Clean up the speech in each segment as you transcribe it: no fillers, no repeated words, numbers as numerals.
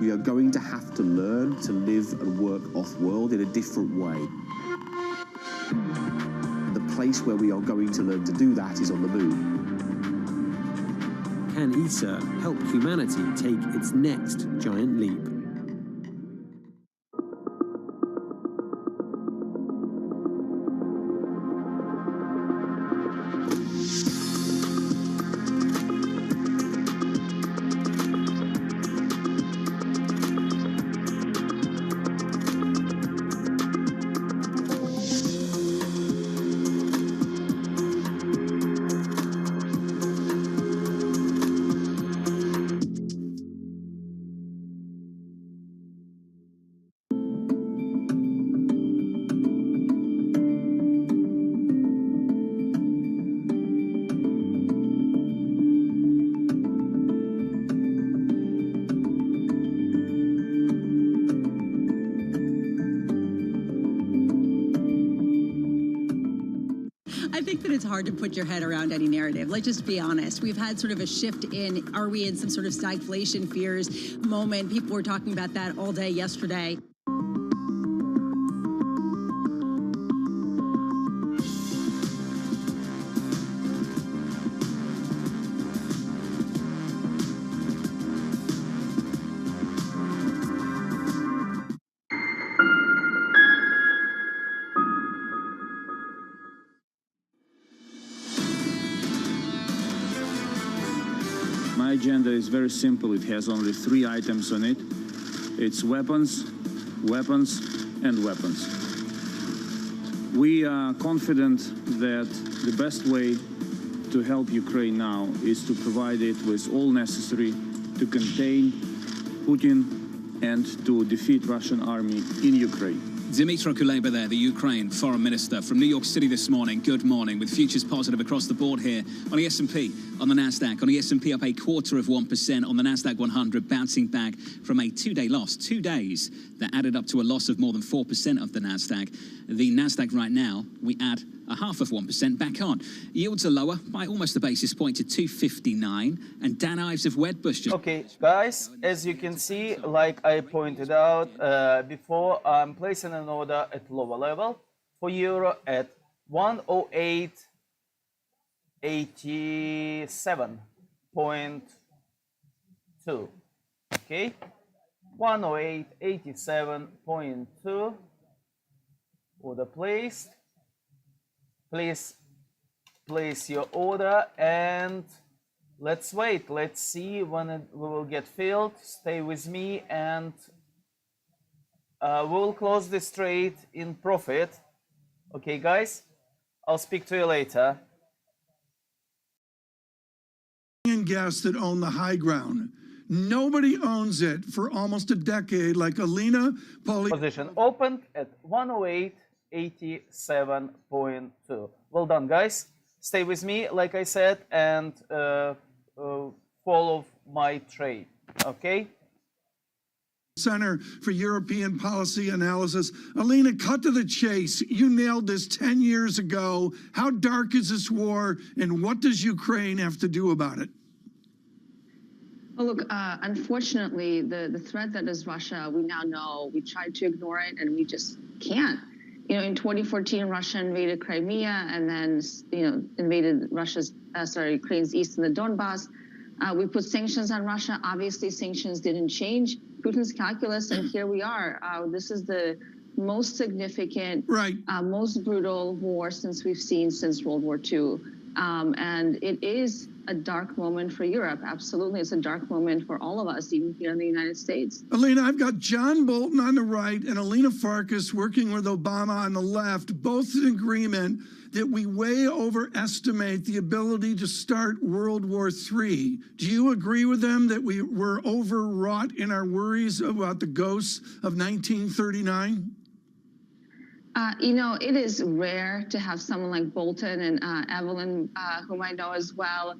We are going to have to learn to live and work off-world in a different way. The place where we are going to learn to do that is on the moon. Can ESA help humanity take its next giant leap? I think that it's hard to put your head around any narrative. Let's just be honest. We've had sort of a shift in, are we in some sort of stagflation fears moment? People were talking about that all day yesterday. My agenda is very simple. It has only 3 items on it. It's weapons, weapons, and weapons. We are confident that the best way to help Ukraine now is to provide it with all necessary to contain Putin and to defeat Russian army in Ukraine. Dmytro Kuleba there, the Ukraine foreign minister from New York City this morning. Good morning, with futures positive across the board here on the S&P, on the Nasdaq. On the S&P up 0.25%, on the Nasdaq 100 bouncing back from a 2-day loss. 2 days that added up to a loss of more than 4% of the Nasdaq. The Nasdaq right now, we add 0.5% back on. Yields are lower by almost a basis point to 259, and Dan Ives of Wedbush just... Okay, guys, as you can see, like I pointed out before, I'm placing an order at lower level for euro at 108.87.2. Okay, 108.87.2. Order placed. Please place your order and let's wait. Let's see when it will get filled. Stay with me and we'll close this trade in profit. Okay, guys, I'll speak to you later. Gas that own the high ground. Nobody owns it for almost a decade, like Alina Position opened at 108.87.2. Well done, guys. Stay with me, like I said, and follow my trade. Okay. Center for European Policy Analysis. Alina, cut to the chase. You nailed this 10 years ago. How dark is this war, and what does Ukraine have to do about it? Well, look, unfortunately, the threat that is Russia, we now know we tried to ignore it, and we just can't. You know, in 2014, Russia invaded Crimea and then, invaded Ukraine's east in the Donbass. We put sanctions on Russia. Obviously, sanctions didn't change Putin's calculus, and here we are. This is the most significant, most brutal war we've seen since World War II. And it is a dark moment for Europe. Absolutely, it's a dark moment for all of us, even here in the United States. Alina, I've got John Bolton on the right and Alina Farkas working with Obama on the left, both in agreement that we way overestimate the ability to start World War III. Do you agree with them that we were overwrought in our worries about the ghosts of 1939? It is rare to have someone like Bolton and Evelyn, whom I know as well,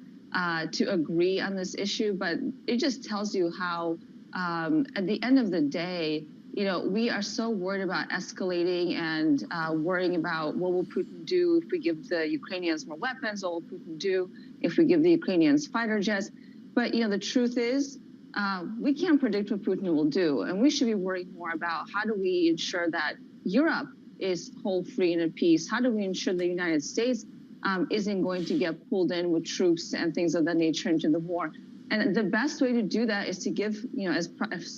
to agree on this issue, but it just tells you how, at the end of the day, we are so worried about escalating and worrying about what will Putin do if we give the Ukrainians more weapons, what will Putin do if we give the Ukrainians fighter jets. But, the truth is, we can't predict what Putin will do. And we should be worrying more about how do we ensure that Europe is whole, free, and at peace? How do we ensure the United States isn't going to get pulled in with troops and things of that nature into the war? And the best way to do that is to give, as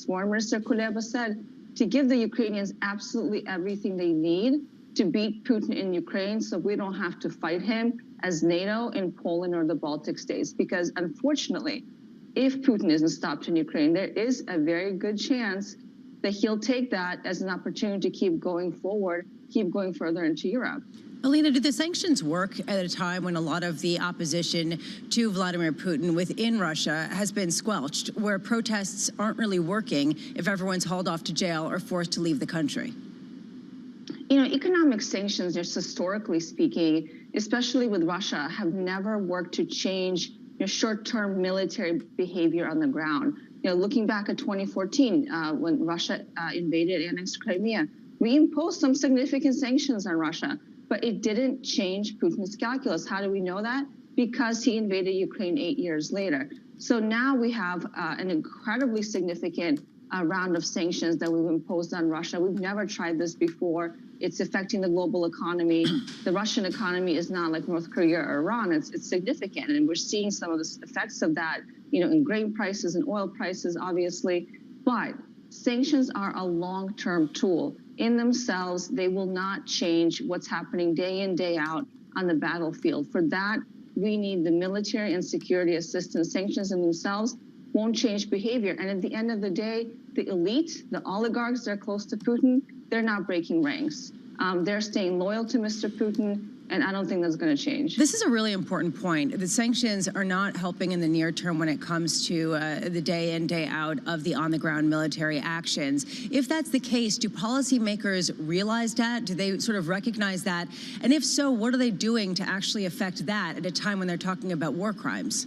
Foreign Minister Kuleba said, to give the Ukrainians absolutely everything they need to beat Putin in Ukraine so we don't have to fight him as NATO in Poland or the Baltic states. Because unfortunately, if Putin isn't stopped in Ukraine, there is a very good chance that he'll take that as an opportunity to keep going forward, keep going further into Europe. Alina, do the sanctions work at a time when a lot of the opposition to Vladimir Putin within Russia has been squelched, where protests aren't really working if everyone's hauled off to jail or forced to leave the country? Economic sanctions, just historically speaking, especially with Russia, have never worked to change short-term military behavior on the ground. Looking back at 2014, when Russia invaded and annexed Crimea, we imposed some significant sanctions on Russia, but it didn't change Putin's calculus. How do we know that? Because he invaded Ukraine 8 years later. So now we have an incredibly significant round of sanctions that we've imposed on Russia. We've never tried this before. It's affecting the global economy. The Russian economy is not like North Korea or Iran. It's significant, and we're seeing some of the effects of that, in grain prices and oil prices, obviously. But sanctions are a long-term tool. In themselves, they will not change what's happening day in, day out on the battlefield. For that, we need the military and security assistance. Sanctions in themselves won't change behavior. And at the end of the day, the elite, the oligarchs that are close to Putin, they're not breaking ranks. They're staying loyal to Mr. Putin, and I don't think that's going to change. This is a really important point. The sanctions are not helping in the near term when it comes to the day in, day out of the on-the-ground military actions. If that's the case, do policymakers realize that? Do they sort of recognize that? And if so, what are they doing to actually affect that at a time when they're talking about war crimes?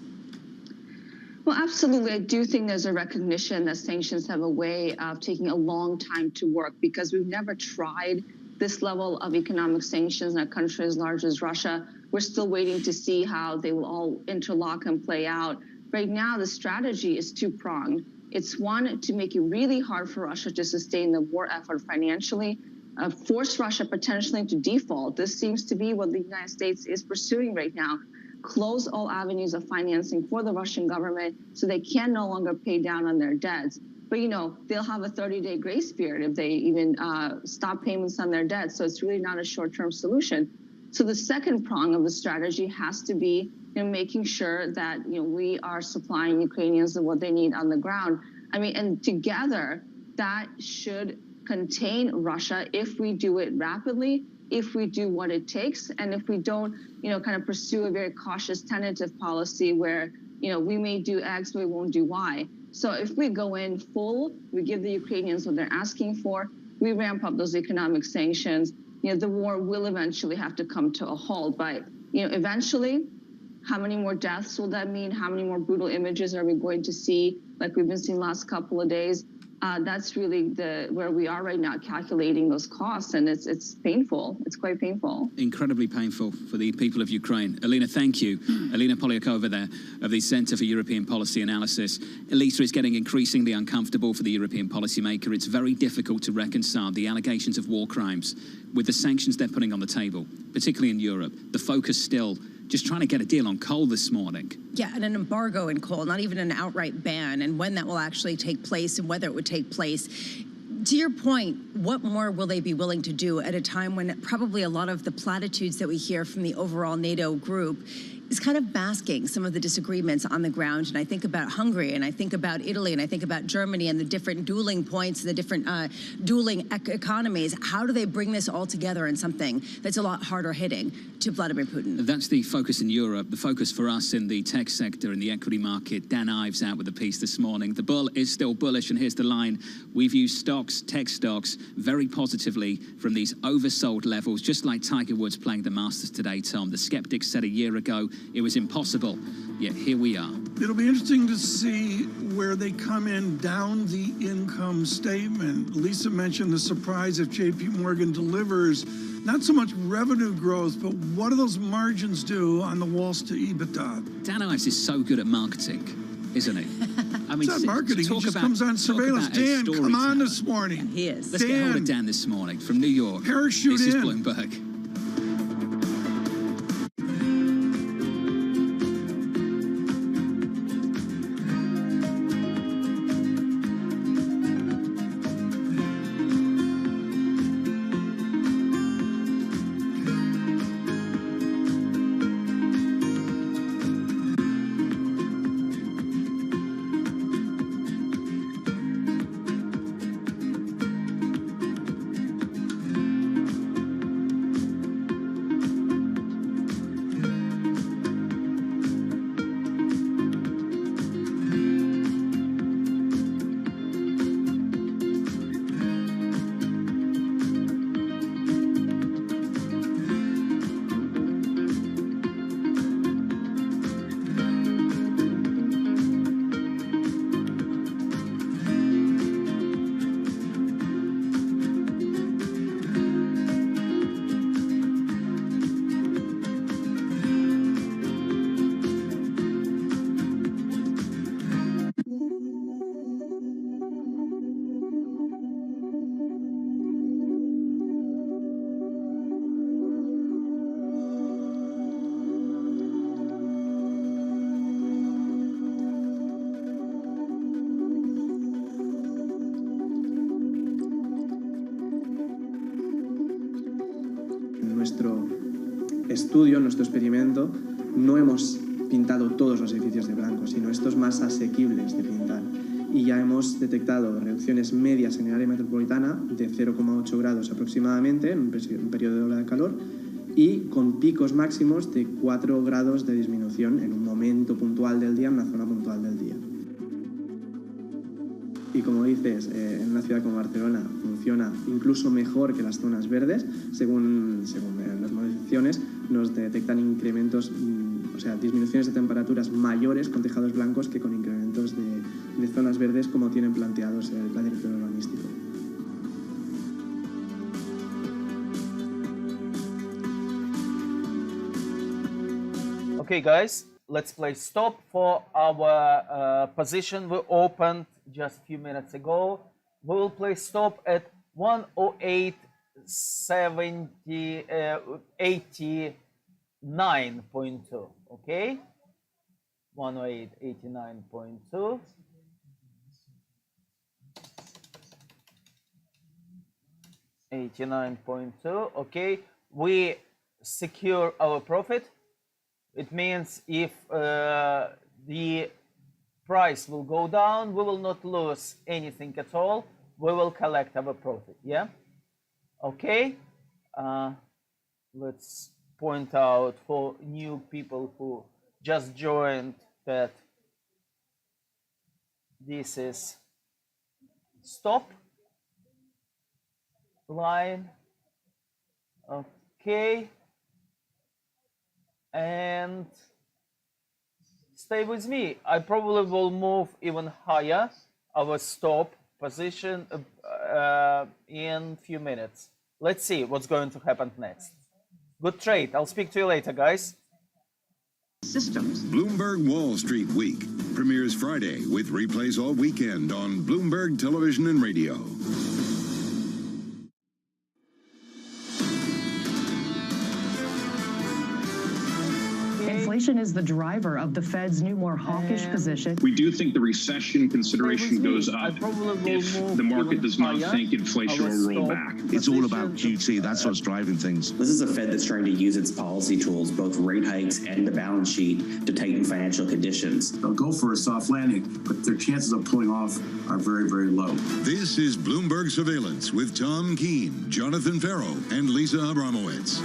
Well, absolutely. I do think there's a recognition that sanctions have a way of taking a long time to work because we've never tried this level of economic sanctions in a country as large as Russia. We're still waiting to see how they will all interlock and play out. Right now, the strategy is two-pronged. It's one, to make it really hard for Russia to sustain the war effort financially, force Russia potentially into default. This seems to be what the United States is pursuing right now. Close all avenues of financing for the Russian government so they can no longer pay down on their debts. But, they'll have a 30-day grace period if they even stop payments on their debts. So it's really not a short-term solution. So the second prong of the strategy has to be making sure that, we are supplying Ukrainians with what they need on the ground. And together that should contain Russia if we do it rapidly, if we do what it takes, and if we don't, kind of pursue a very cautious, tentative policy where, we may do X, but we won't do Y. So if we go in full, we give the Ukrainians what they're asking for, we ramp up those economic sanctions, the war will eventually have to come to a halt. But, eventually, how many more deaths will that mean? How many more brutal images are we going to see, like we've been seeing the last couple of days? That's really where we are right now, calculating those costs, and it's painful. It's quite painful. Incredibly painful for the people of Ukraine. Alina, thank you. Alina Polyakova there of the Centre for European Policy Analysis. Elisa, is getting increasingly uncomfortable for the European policymaker. It's very difficult to reconcile the allegations of war crimes with the sanctions they're putting on the table, particularly in Europe. The focus still just trying to get a deal on coal this morning. Yeah, and an embargo in coal, not even an outright ban, and when that will actually take place and whether it would take place. To your point, what more will they be willing to do at a time when probably a lot of the platitudes that we hear from the overall NATO group is kind of masking some of the disagreements on the ground? And I think about Hungary, and I think about Italy, and I think about Germany and the different dueling points, the different dueling economies. How do they bring this all together in something that's a lot harder hitting to Vladimir Putin? That's the focus in Europe. The focus for us in the tech sector, in the equity market. Dan Ives out with a piece this morning. The bull is still bullish, and here's the line. We've used stocks, tech stocks, very positively from these oversold levels, just like Tiger Woods playing the Masters today, Tom. The skeptics said a year ago it was impossible, yet here we are. It'll be interesting to see where they come in down the income statement. Lisa mentioned the surprise if JP Morgan delivers not so much revenue growth, but what do those margins do on the walls to EBITDA? Dan Ives is so good at marketing, isn't he? I mean, it's not marketing. He just comes on surveillance. Dan, come on this morning. He is. Let's get hold of Dan this morning from New York. Parachute This is in. Bloomberg. Nuestro estudio, nuestro experimento, no hemos pintado todos los edificios de blanco, sino estos más asequibles de pintar. Y ya hemos detectado reducciones medias en el área metropolitana de 0,8 grados aproximadamente en un periodo de ola de calor y con picos máximos de 4 grados de disminución en un momento puntual del día, en una zona puntual del día. Y como dices, en una ciudad como Barcelona funciona incluso mejor que las zonas verdes. Según las modificaciones, nos detectan incrementos, o sea, disminuciones de temperaturas mayores con tejados blancos que con incrementos de zonas verdes como tienen planteados el plan director urbanístico. Okay, guys, let's play stop for our position we opened just a few minutes ago. We will play stop at 108.89.2. Okay, 108.89.2. Okay, we secure our profit. It means if the price will go down, we will not lose anything at all. We will collect our profit. Yeah. Okay. Let's point out for new people who just joined that this is stop line. Okay. And stay with me. I probably will move even higher our stop position in a few minutes. Let's see what's going to happen next. Good trade. I'll speak to you later, guys. Systems. Bloomberg Wall Street Week premieres Friday with replays all weekend on Bloomberg Television and Radio. Inflation is the driver of the Fed's new, more hawkish position. We do think the recession consideration goes up if the market does not think inflation will roll back. It's all about QT. That's what's driving things. This is a Fed that's trying to use its policy tools, both rate hikes and the balance sheet, to tighten financial conditions. They'll go for a soft landing, but their chances of pulling off are very, very low. This is Bloomberg Surveillance with Tom Keene, Jonathan Farrow, and Lisa Abramowitz.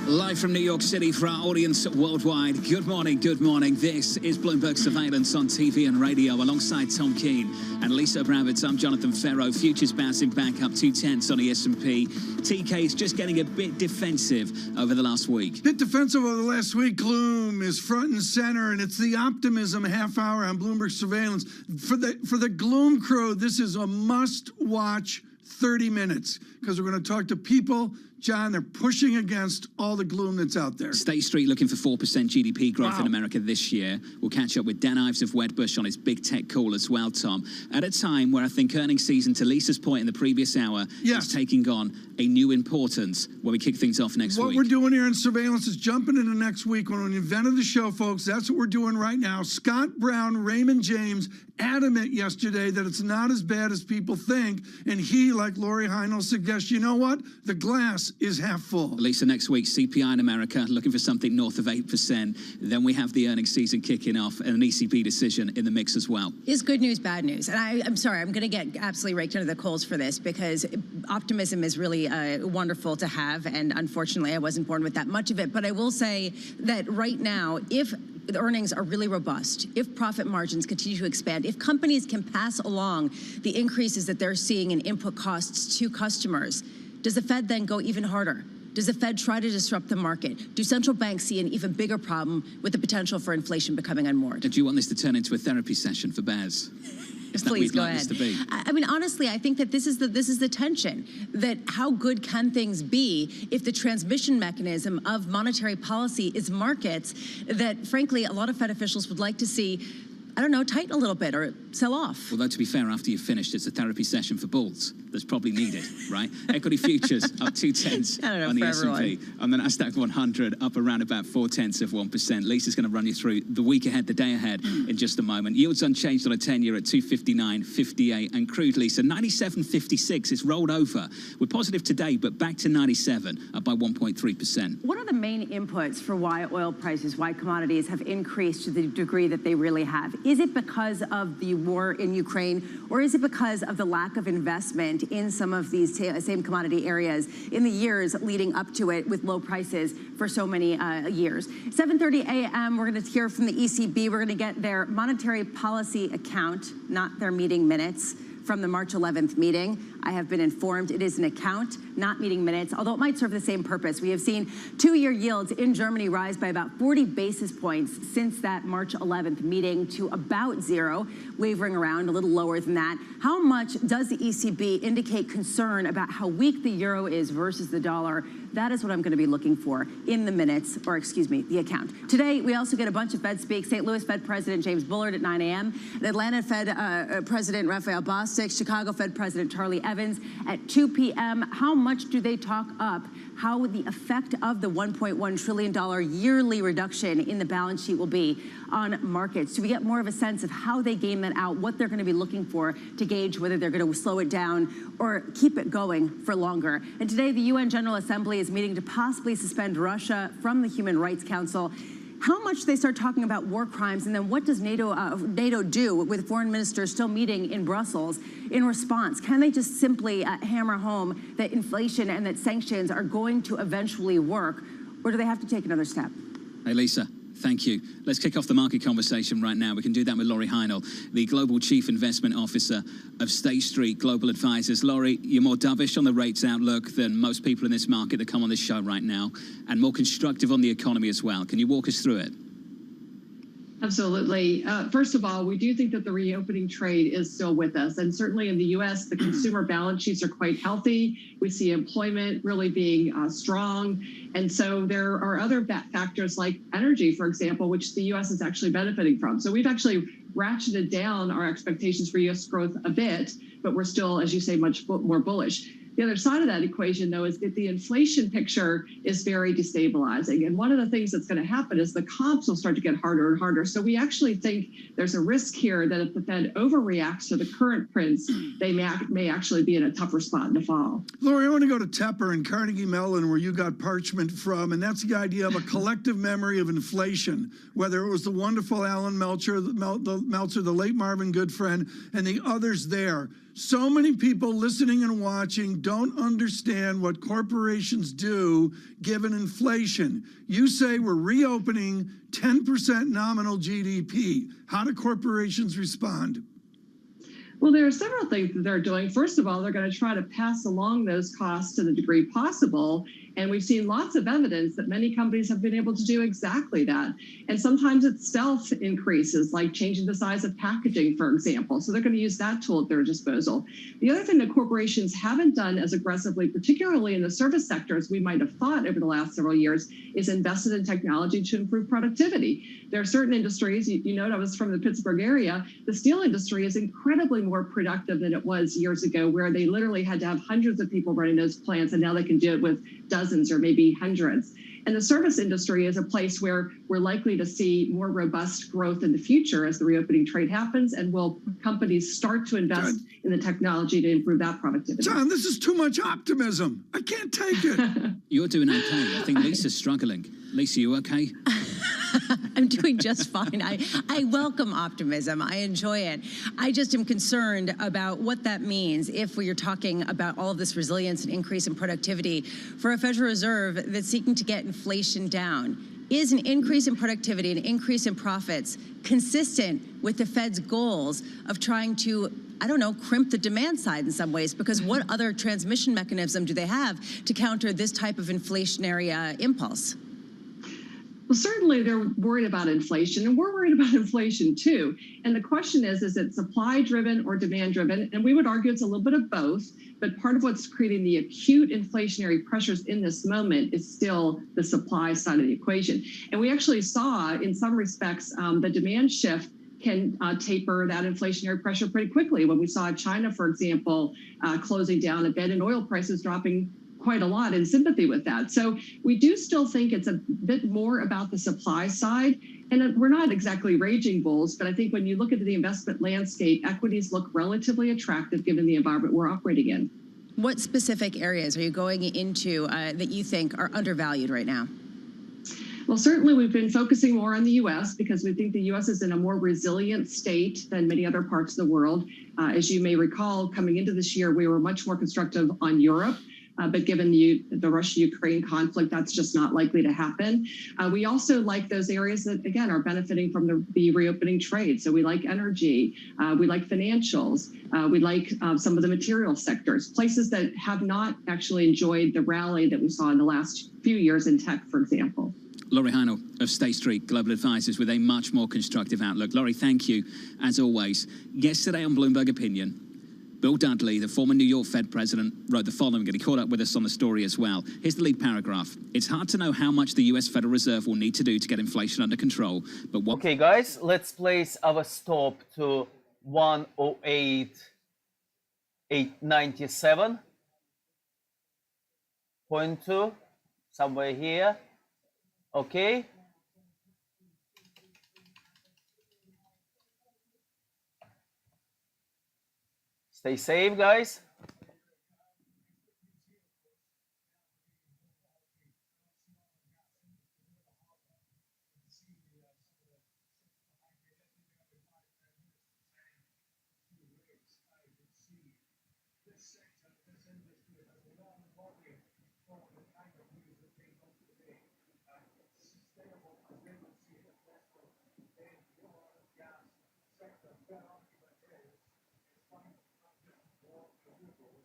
Live from New York City for our audience worldwide. Good morning, good morning. This is Bloomberg Surveillance on TV and radio alongside Tom Keene and Lisa Abramowitz. I'm Jonathan Farrow. Futures bouncing back up 0.2 on the S&P. TK is just getting a bit defensive over the last week. Bit defensive over the last week. Gloom is front and center, and it's the optimism half hour on Bloomberg Surveillance. For the gloom crew, this is a must-watch 30 minutes because we're going to talk to people. John, they're pushing against all the gloom that's out there. State Street looking for 4% GDP growth in America this year. We'll catch up with Dan Ives of Wedbush on his big tech call as well, Tom, at a time where I think earnings season, to Lisa's point in the previous hour, is taking on a new importance when we kick things off next week. What we're doing here in surveillance is jumping into next week. When we invented the show, folks, that's what we're doing right now. Scott Brown, Raymond James, adamant yesterday that it's not as bad as people think. And he, like Lori Heinel, suggests, you know what? The glass is half full. Lisa, next week, CPI in America, looking for something north of 8%. Then we have the earnings season kicking off and an ECB decision in the mix as well. Is good news, bad news? And I'm sorry, I'm going to get absolutely raked under the coals for this because optimism is really wonderful to have. And unfortunately, I wasn't born with that much of it. But I will say that right now, if the earnings are really robust, if profit margins continue to expand, if companies can pass along the increases that they're seeing in input costs to customers, does the Fed then go even harder? Does the Fed try to disrupt the market? Do central banks see an even bigger problem with the potential for inflation becoming unmoored? Do you want this to turn into a therapy session for bears? Is that Please we'd go like ahead. this to be? I mean, honestly, I think that this is the tension. That how good can things be if the transmission mechanism of monetary policy is markets that, frankly, a lot of Fed officials would like to see, I don't know, tighten a little bit or sell off. Although, to be fair, after you've finished, it's a therapy session for bulls. That's probably needed, right? Equity futures up 0.2 on the S&P. On the NASDAQ 100, up around about 0.4%. Lisa's going to run you through the week ahead, the day ahead in just a moment. Yields unchanged on a 10-year at 259.58. And crude, Lisa, 97.56. It's rolled over. We're positive today, but back to 97, up by 1.3%. What are the main inputs for why oil prices, why commodities have increased to the degree that they really have? Is it because of the war in Ukraine, or is it because of the lack of investment in some of these same commodity areas in the years leading up to it with low prices for so many years? 7:30 a.m., we're going to hear from the ECB. We're going to get their monetary policy account, not their meeting minutes, from the March 11th meeting. I have been informed it is an account, not meeting minutes, although it might serve the same purpose. We have seen two-year yields in Germany rise by about 40 basis points since that March 11th meeting to about zero, wavering around a little lower than that. How much does the ECB indicate concern about how weak the euro is versus the dollar? That is what I'm going to be looking for in the minutes, or excuse me, the account. Today, we also get a bunch of Fed speak. St. Louis Fed President James Bullard at 9 a.m., the Atlanta Fed President Raphael Bostic, Chicago Fed President Charlie Evans at 2 p.m. How much do they talk up how the effect of the $1.1 trillion yearly reduction in the balance sheet will be on markets? Do we get more of a sense of how they game that out, what they're going to be looking for to gauge whether they're going to slow it down or keep it going for longer? And today, the UN General Assembly is meeting to possibly suspend Russia from the Human Rights Council. How much do they start talking about war crimes, and then what does NATO do with foreign ministers still meeting in Brussels in response? Can they just simply hammer home that inflation and that sanctions are going to eventually work, or do they have to take another step? Hey, Lisa. Thank you. Let's kick off the market conversation right now. We can do that with Lori Heinel, the Global Chief Investment Officer of State Street Global Advisors. Lori, you're more dovish on the rates outlook than most people in this market that come on this show right now, and more constructive on the economy as well. Can you walk us through it? Absolutely. First of all, we do think that the reopening trade is still with us. And certainly in the U.S., the consumer balance sheets are quite healthy. We see employment really being strong. And so there are other factors like energy, for example, which the U.S. is actually benefiting from. So we've actually ratcheted down our expectations for U.S. growth a bit, but we're still, as you say, much more bullish. The other side of that equation, though, is that the inflation picture is very destabilizing. And one of the things that's going to happen is the comps will start to get harder and harder. So we actually think there's a risk here that if the Fed overreacts to the current prints, they may actually be in a tougher spot in the fall. Lori, I want to go to Tepper and Carnegie Mellon, where you got Parchment from, and that's the idea of a collective memory of inflation, whether it was the wonderful Alan Meltzer, the late Marvin Goodfriend, and the others there. So many people listening and watching don't understand what corporations do given inflation. You say we're reopening 10% nominal GDP. How do corporations respond? Well, there are several things that they're doing. First of all, they're going to try to pass along those costs to the degree possible. And we've seen lots of evidence that many companies have been able to do exactly that. And sometimes it's stealth increases, like changing the size of packaging, for example. So they're going to use that tool at their disposal. The other thing that corporations haven't done as aggressively, particularly in the service sector, as we might have thought over the last several years, is invested in technology to improve productivity. There are certain industries, you know, I was from the Pittsburgh area, the steel industry is incredibly more productive than it was years ago, where they literally had to have hundreds of people running those plants, and now they can do it with dozens or maybe hundreds. And the service industry is a place where we're likely to see more robust growth in the future as the reopening trade happens, and will companies start to invest in the technology to improve that productivity. John, this is too much optimism. I can't take it. You're doing okay. I think Lisa's struggling. Lisa, you okay? I'm doing just fine. I welcome optimism. I enjoy it. I just am concerned about what that means if we are talking about all of this resilience and increase in productivity for a Federal Reserve that's seeking to get inflation down. Is an increase in productivity, an increase in profits, consistent with the Fed's goals of trying to, I don't know, crimp the demand side in some ways? Because what other transmission mechanism do they have to counter this type of inflationary impulse? Well, certainly they're worried about inflation, and we're worried about inflation too. And the question is it supply driven or demand driven? And we would argue it's a little bit of both, but part of what's creating the acute inflationary pressures in this moment is still the supply side of the equation. And we actually saw, in some respects, the demand shift can taper that inflationary pressure pretty quickly. When we saw China, for example, closing down a bit and oil prices dropping quite a lot in sympathy with that. So we do still think it's a bit more about the supply side. And we're not exactly raging bulls, but I think when you look at the investment landscape, equities look relatively attractive given the environment we're operating in. What specific areas are you going into that you think are undervalued right now? Well, certainly we've been focusing more on the U.S. because we think the U.S. is in a more resilient state than many other parts of the world. As you may recall, coming into this year, we were much more constructive on Europe. But given the Russia-Ukraine conflict, that's just not likely to happen. We also like those areas that, again, are benefiting from the reopening trade. So we like energy, we like financials, we like some of the material sectors, places that have not actually enjoyed the rally that we saw in the last few years in tech, for example. Laurie Heinel of State Street Global Advisors with a much more constructive outlook. Laurie, thank you, as always. Yesterday on Bloomberg Opinion, Bill Dudley, the former New York Fed president, wrote the following, and he caught up with us on the story as well. Here's the lead paragraph. It's hard to know how much the U.S. Federal Reserve will need to do to get inflation under control, but what... Okay, guys, let's place our stop to 108.97.2, somewhere here. Okay. Stay safe, guys.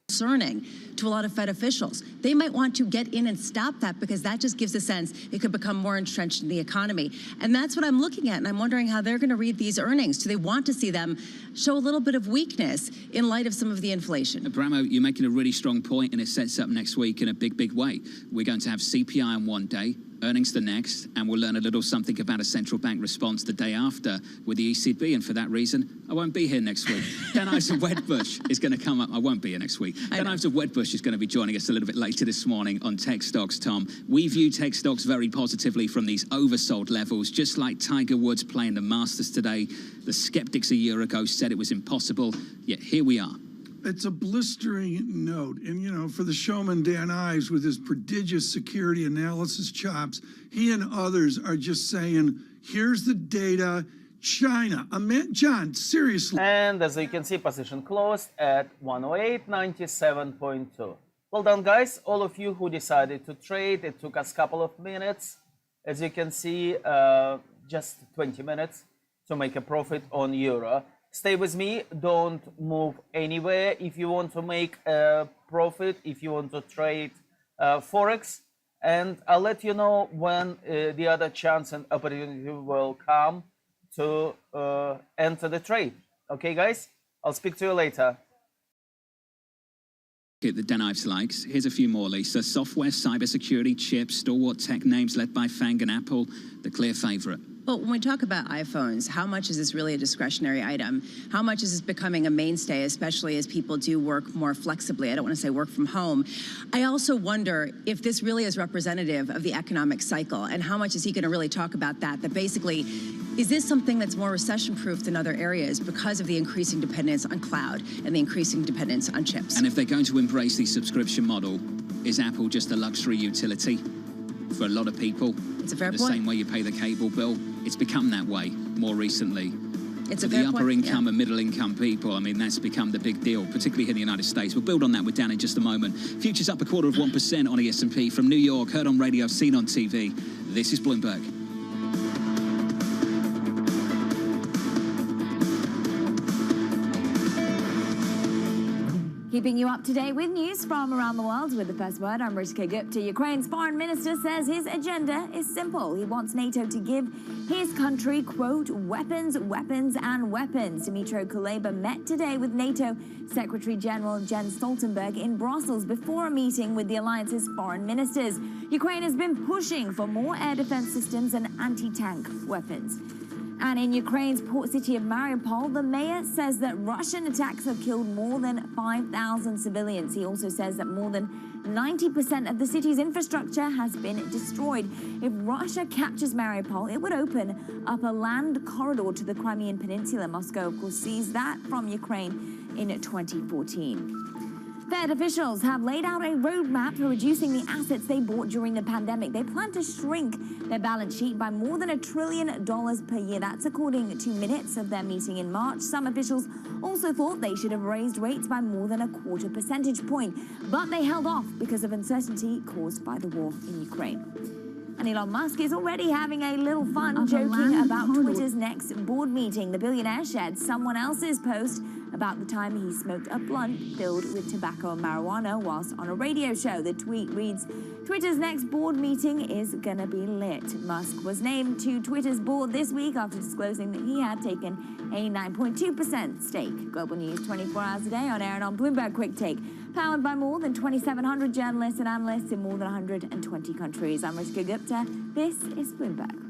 Concerning to a lot of Fed officials. They might want to get in and stop that because that just gives a sense it could become more entrenched in the economy. And that's what I'm looking at. And I'm wondering how they're going to read these earnings. Do they want to see them show a little bit of weakness in light of some of the inflation? Bramo, you're making a really strong point, and it sets up next week in a big, big way. We're going to have CPI on one day, earnings the next, and we'll learn a little something about a central bank response the day after with the ECB. And for that reason, I won't be here next week. Dan Ives of Wedbush is going to come up. I won't be here next week. Dan Ives of Wedbush is going to be joining us a little bit later this morning on Tech Stocks, Tom. We view tech stocks very positively from these oversold levels, just like Tiger Woods playing the Masters today. The skeptics a year ago said it was impossible, yet here we are. It's a blistering note. And, you know, for the showman Dan Ives with his prodigious security analysis chops, he and others are just saying, here's the data, China. John, seriously. And as you can see, position closed at 108.97.2. Well done, guys. All of you who decided to trade. It took us a couple of minutes. As you can see, just 20 minutes to make a profit on euro. Stay with me, don't move anywhere. If you want to make a profit, if you want to trade Forex, and I'll let you know when the other chance and opportunity will come to enter the trade. Okay, guys? I'll speak to you later. The Dan Ives likes. Here's a few more, Lisa. Software, cybersecurity, chips, stalwart tech names led by FANG and Apple, the clear favorite. Well, when we talk about iPhones, how much is this really a discretionary item? How much is this becoming a mainstay, especially as people do work more flexibly? I don't want to say work from home. I also wonder if this really is representative of the economic cycle, and how much is he going to really talk about that? That basically, is this something that's more recession-proof than other areas because of the increasing dependence on cloud and the increasing dependence on chips? And if they're going to embrace the subscription model, is Apple just a luxury utility for a lot of people? It's a fair point. The same way you pay the cable bill. It's become that way more recently. It's for a the fair upper point, income and middle income people, I mean, that's become the big deal, particularly here in the United States. We'll build on that with Dan in just a moment. Futures up 0.25% on the S&P from New York, heard on radio, seen on TV. This is Bloomberg. Keeping you up to date with news from around the world with the first word, I'm Rishika Gupta. Ukraine's foreign minister says his agenda is simple. He wants NATO to give his country, quote, weapons, weapons, and weapons. Dmytro Kuleba met today with NATO Secretary General Jens Stoltenberg in Brussels before a meeting with the alliance's foreign ministers. Ukraine has been pushing for more air defense systems and anti-tank weapons. And in Ukraine's port city of Mariupol, the mayor says that Russian attacks have killed more than 5,000 civilians. He also says that more than 90% of the city's infrastructure has been destroyed. If Russia captures Mariupol, it would open up a land corridor to the Crimean Peninsula. Moscow, of course, seized that from Ukraine in 2014. Fed officials have laid out a roadmap for reducing the assets they bought during the pandemic. They plan to shrink their balance sheet by more than $1 trillion per year. That's according to minutes of their meeting in March. Some officials also thought they should have raised rates by more than 1/4 percentage point, but they held off because of uncertainty caused by the war in Ukraine. And Elon Musk is already having a little fun joking about Twitter's next board meeting. The billionaire shared someone else's post about the time he smoked a blunt filled with tobacco and marijuana whilst on a radio show. The tweet reads, Twitter's next board meeting is gonna be lit. Musk was named to Twitter's board this week after disclosing that he had taken a 9.2% stake. Global news 24 hours a day on air and on Bloomberg Quick Take. Powered by more than 2,700 journalists and analysts in more than 120 countries. I'm Rishika Gupta. This is Bloomberg.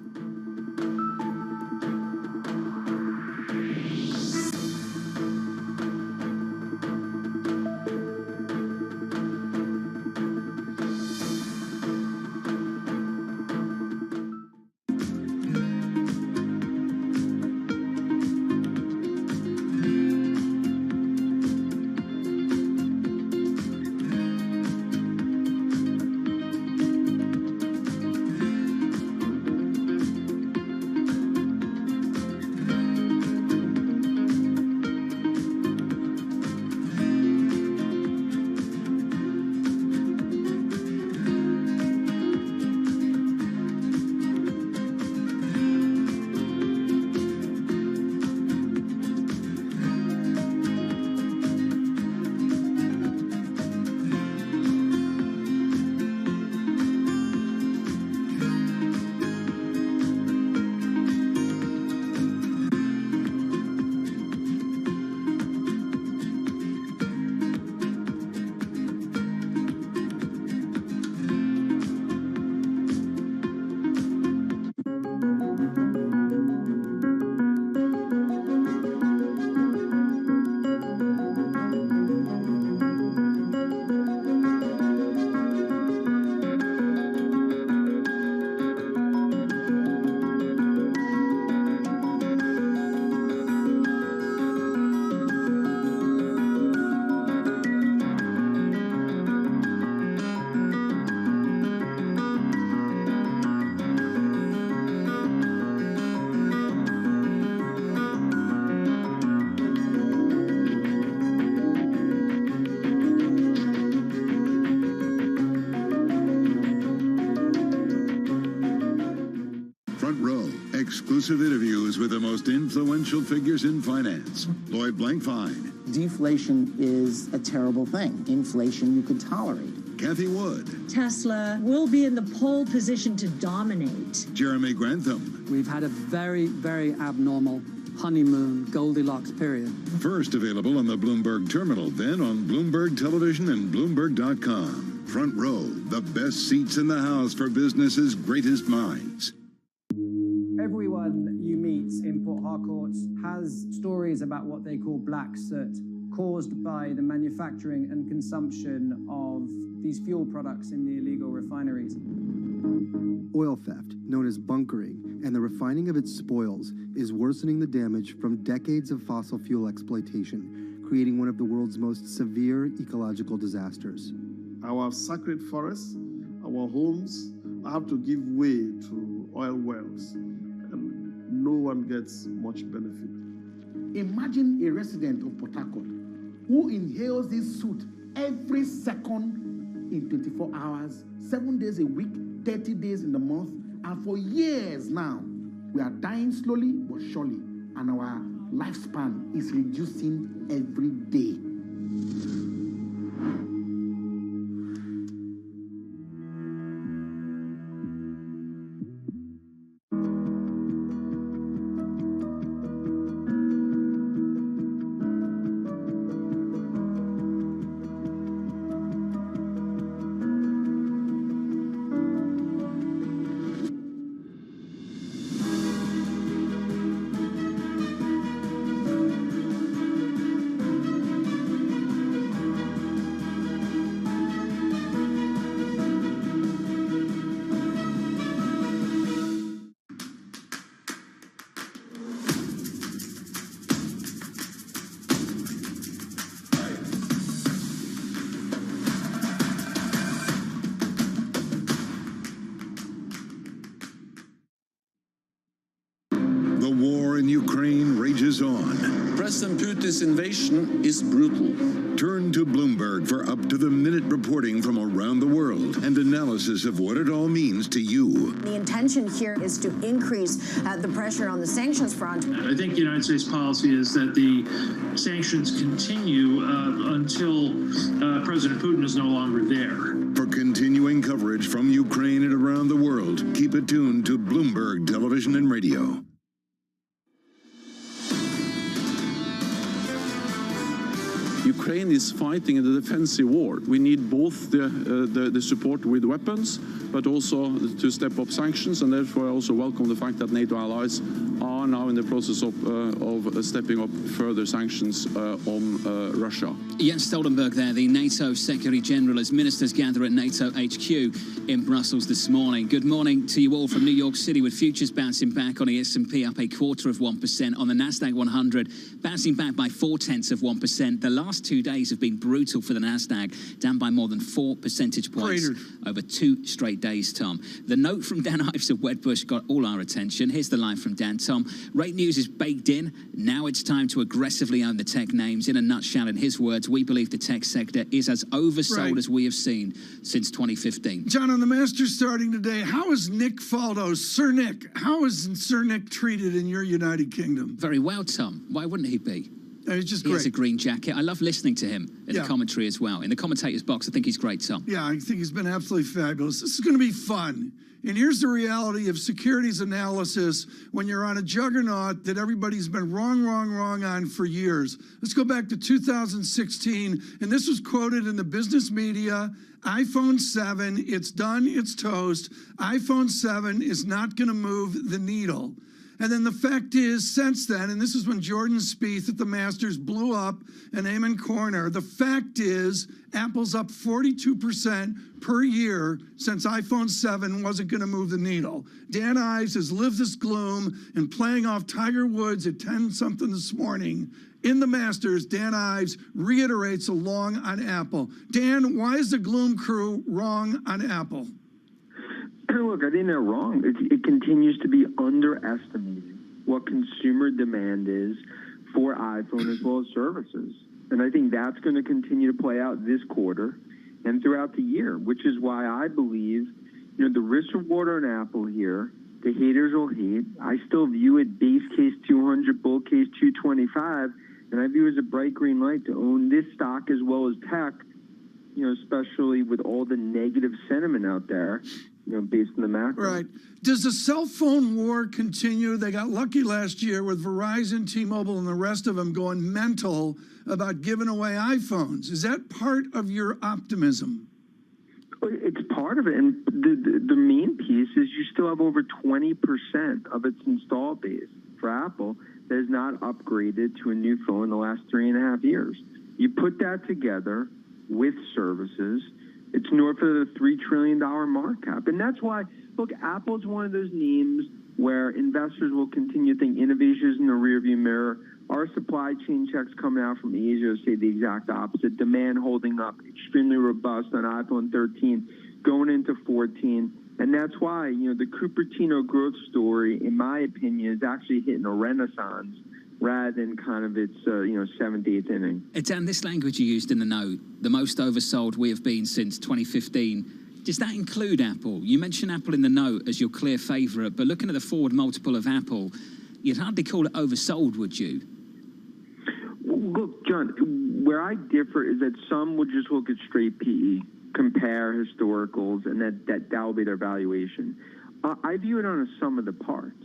Exclusive interviews with the most influential figures in finance. Lloyd Blankfein. Deflation is a terrible thing. Inflation you could tolerate. Kathy Wood. Tesla will be in the pole position to dominate. Jeremy Grantham. We've had a very, very abnormal honeymoon Goldilocks period. First available on the Bloomberg Terminal, then on Bloomberg Television and Bloomberg.com. Front row, the best seats in the house for business's greatest minds. Everyone you meet in Port Harcourt has stories about what they call black soot, caused by the manufacturing and consumption of these fuel products in the illegal refineries. Oil theft, known as bunkering, and the refining of its spoils is worsening the damage from decades of fossil fuel exploitation, creating one of the world's most severe ecological disasters. Our sacred forests, our homes have to give way to oil wells, and no one gets much benefit. Imagine a resident of Port Harcourt who inhales this soot every second in 24 hours, 7 days a week, 30 days in the month, and for years now, we are dying slowly but surely, and our lifespan is reducing every day. The war in Ukraine rages on. President Putin's invasion is brutal. Turn to Bloomberg for up-to-the-minute reporting from around the world and analysis of what it all means to you. The intention here is to increase the pressure on the sanctions front. I think the United States policy is that the sanctions continue until President Putin is no longer there. For continuing coverage from Ukraine and around the world, keep it tuned to Bloomberg Television and Radio. Ukraine is fighting in a defensive war. We need both the support with weapons, but also to step up sanctions, and therefore I also welcome the fact that NATO allies are now in the process of stepping up further sanctions on Russia. Jens Stoltenberg there, the NATO Secretary General, as ministers gather at NATO HQ in Brussels this morning. Good morning to you all from New York City, with futures bouncing back on the S&P up 0.25%, on the Nasdaq 100 bouncing back by 0.4%. The last 2 days have been brutal for the Nasdaq, down by more than 4 percentage points over 2 straight days, Tom. The note from Dan Ives of Wedbush got all our attention. Here's the line from Dan. Tom, rate news is baked in. Now it's time to aggressively own the tech names. In a nutshell, in his words, we believe the tech sector is as oversold as we have seen since 2015. John, on the Masters starting today, how is Nick Faldo, Sir Nick, how is Sir Nick treated in your United Kingdom? Very well, Tom. Why wouldn't he be? He's just great. He has a green jacket. I love listening to him in the commentary as well. In the commentator's box, I think he's great, Tom. Yeah, I think he's been absolutely fabulous. This is going to be fun. And here's the reality of securities analysis when you're on a juggernaut that everybody's been wrong on for years. Let's go back to 2016, and this was quoted in the business media. iPhone 7, it's done, it's toast. iPhone 7 is not going to move the needle. And then the fact is, since then, and this is when Jordan Spieth at the Masters blew up and Eamon Corner, the fact is Apple's up 42% per year since iPhone 7 wasn't going to move the needle. Dan Ives has lived this gloom and playing off Tiger Woods at 10-something this morning. In the Masters, Dan Ives reiterates a long on Apple. Dan, why is the Gloom crew wrong on Apple? Look, I think they're wrong. It continues to be underestimating what consumer demand is for iPhone as well as services. And I think that's going to continue to play out this quarter and throughout the year, which is why I believe, the risk reward on Apple here, the haters will hate. I still view it base case 200, bull case 225, and I view it as a bright green light to own this stock as well as tech especially with all the negative sentiment out there, based on the macro. Right. Does the cell phone war continue? They got lucky last year with Verizon, T-Mobile, and the rest of them going mental about giving away iPhones. Is that part of your optimism? It's part of it, and the main piece is you still have over 20% of its install base for Apple that has not upgraded to a new phone in the last 3.5 years. You put that together with services, it's north of the $3 trillion market cap. And that's why, look, Apple's one of those names where investors will continue to think innovation is in the rearview mirror. Our supply chain checks coming out from Asia say the exact opposite. Demand holding up extremely robust on iPhone 13, going into 14. And that's why, the Cupertino growth story, in my opinion, is actually hitting a renaissance rather than kind of its, 7th, 8th inning. Dan, this language you used in the note, the most oversold we have been since 2015, does that include Apple? You mentioned Apple in the note as your clear favourite, but looking at the forward multiple of Apple, you'd hardly call it oversold, would you? Look, John, where I differ is that some would just look at straight PE, compare historicals, and that will be their valuation. I view it on a sum of the parts.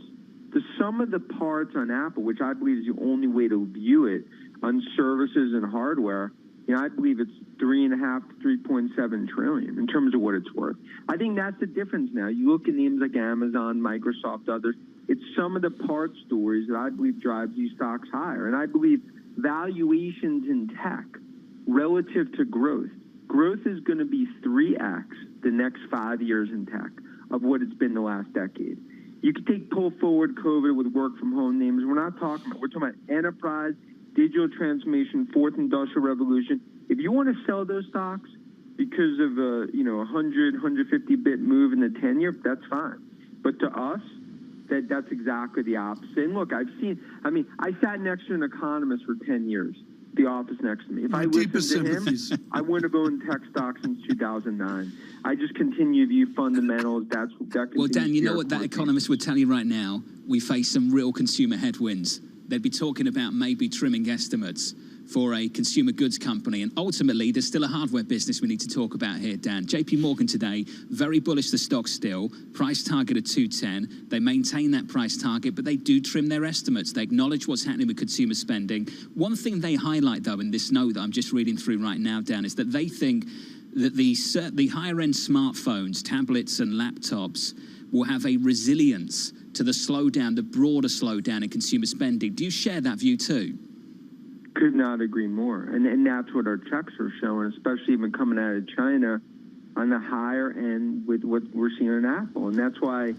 The sum of the parts on Apple, which I believe is the only way to view it, on services and hardware, I believe it's $3.5 to $3.7 trillion in terms of what it's worth. I think that's the difference now. You look at names like Amazon, Microsoft, others. It's some of the parts stories that I believe drives these stocks higher. And I believe valuations in tech relative to growth is going to be 3x the next 5 years in tech of what it's been the last decade. You can take pull forward COVID with work from home names. We're talking about enterprise, digital transformation, fourth industrial revolution. If you want to sell those stocks because of a 150 bit move in the 10-year, that's fine. But to us, that's exactly the opposite. And look, I sat next to an economist for 10 years, the office next to me. If I listened to him, I wouldn't have owned tech stocks since 2009. I just continue to view fundamentals. Well, Dan, you know what that economist would tell you right now? We face some real consumer headwinds. They'd be talking about maybe trimming estimates for a consumer goods company. And ultimately, there's still a hardware business we need to talk about here, Dan. JP Morgan today, very bullish the stock still. Price target at 210. They maintain that price target, but they do trim their estimates. They acknowledge what's happening with consumer spending. One thing they highlight, though, in this note that I'm just reading through right now, Dan, is that they think that the higher-end smartphones, tablets, and laptops will have a resilience to the slowdown, the broader slowdown in consumer spending. Do you share that view too? Could not agree more. And that's what our checks are showing, especially even coming out of China on the higher end with what we're seeing in Apple. And that's why,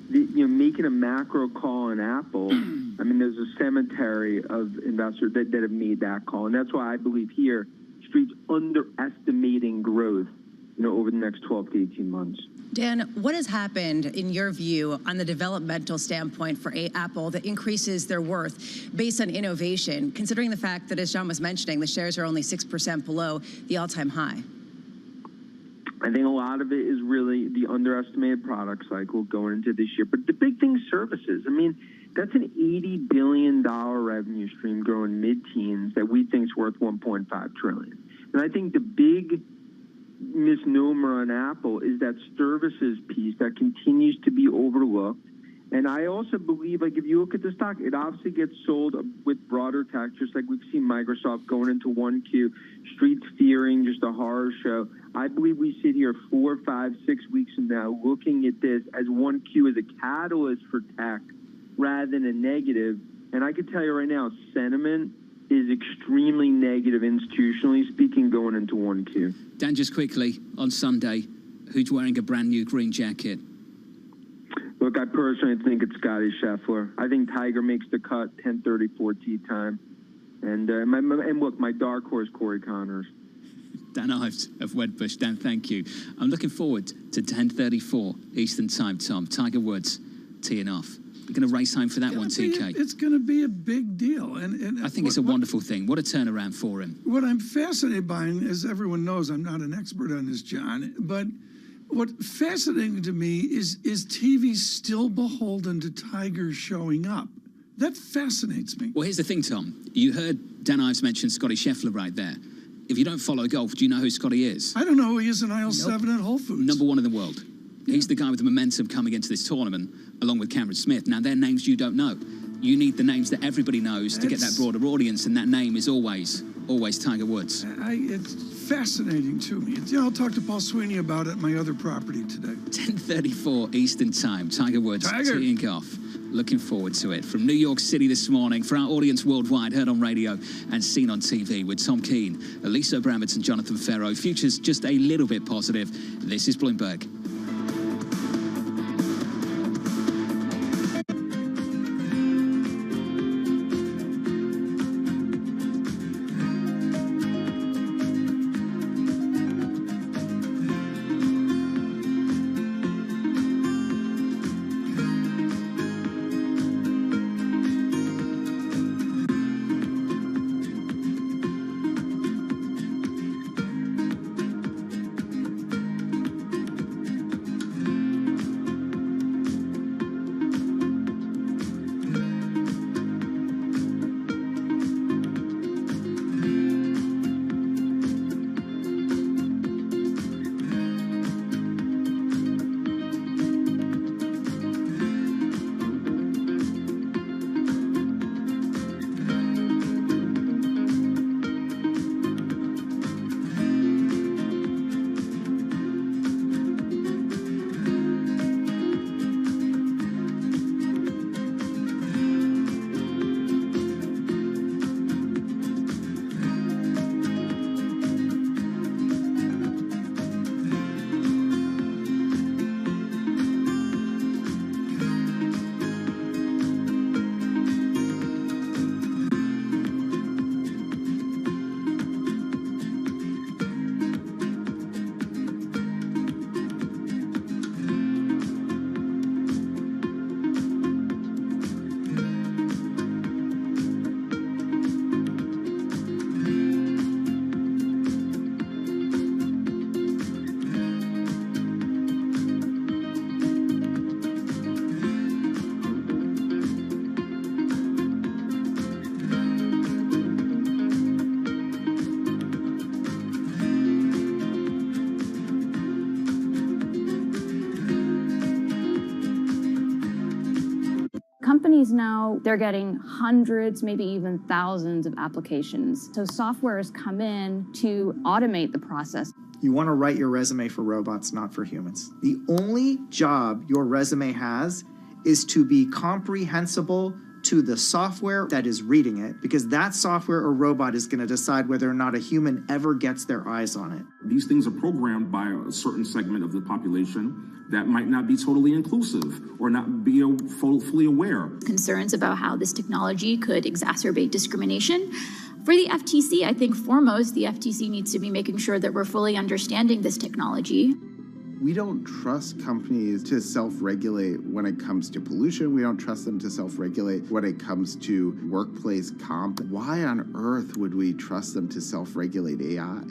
making a macro call on Apple, there's a cemetery of investors that have made that call. And that's why I believe here, Street's underestimating growth, over the next 12 to 18 months. Dan, what has happened, in your view, on the developmental standpoint for Apple that increases their worth based on innovation, considering the fact that, as John was mentioning, the shares are only 6% below the all-time high? I think a lot of it is really the underestimated product cycle going into this year. But the big thing is services. That's an $80 billion revenue stream growing mid-teens that we think is worth $1.5 trillion. And I think the big misnomer on Apple is that services piece that continues to be overlooked. And I also believe, if you look at the stock, it obviously gets sold with broader tech, just like we've seen Microsoft going into 1Q, Street's fearing just a horror show. I believe we sit here 4, 5, 6 weeks from now looking at this as 1Q as a catalyst for tech rather than a negative. And I can tell you right now, sentiment is extremely negative, institutionally speaking, going into 1Q. Dan, just quickly, on Sunday, who's wearing a brand new green jacket? Look, I personally think it's Scotty Scheffler. I think Tiger makes the cut, 10:34 tee time. And look, my dark horse, Corey Connors. Dan Ives of Wedbush. Dan, thank you. I'm looking forward to 10:34 Eastern Time, Tom. Tiger Woods teeing off. You're going to race home for that one, TK. It's going to be a big deal. And I think it's a wonderful thing. What a turnaround for him. What I'm fascinated by, and as everyone knows, I'm not an expert on this, John, but what's fascinating to me is TV still beholden to Tiger showing up? That fascinates me. Well, here's the thing, Tom. You heard Dan Ives mention Scotty Scheffler right there. If you don't follow golf, do you know who Scotty is? I don't know who he is in aisle 7 at Whole Foods. Number 1 in the world. He's the guy with the momentum coming into this tournament, along with Cameron Smith. Now, they're names you don't know. You need the names that everybody knows to get that broader audience, and that name is always Tiger Woods. It's fascinating to me. I'll talk to Paul Sweeney about it at my other property today. 10:34 Eastern Time. Tiger Woods teeing off. Looking forward to it. From New York City this morning, for our audience worldwide, heard on radio and seen on TV with Tom Keane, Elisa Abramowitz and Jonathan Ferro. Futures just a little bit positive. This is Bloomberg. Companies now, they're getting hundreds, maybe even thousands of applications. So software has come in to automate the process. You want to write your resume for robots, not for humans. The only job your resume has is to be comprehensible to the software that is reading it, because that software or robot is going to decide whether or not a human ever gets their eyes on it. These things are programmed by a certain segment of the population that might not be totally inclusive or not be fully aware. Concerns about how this technology could exacerbate discrimination. For the FTC, I think foremost, the FTC needs to be making sure that we're fully understanding this technology. We don't trust companies to self-regulate when it comes to pollution. We don't trust them to self-regulate when it comes to workplace comp. Why on earth would we trust them to self-regulate AI?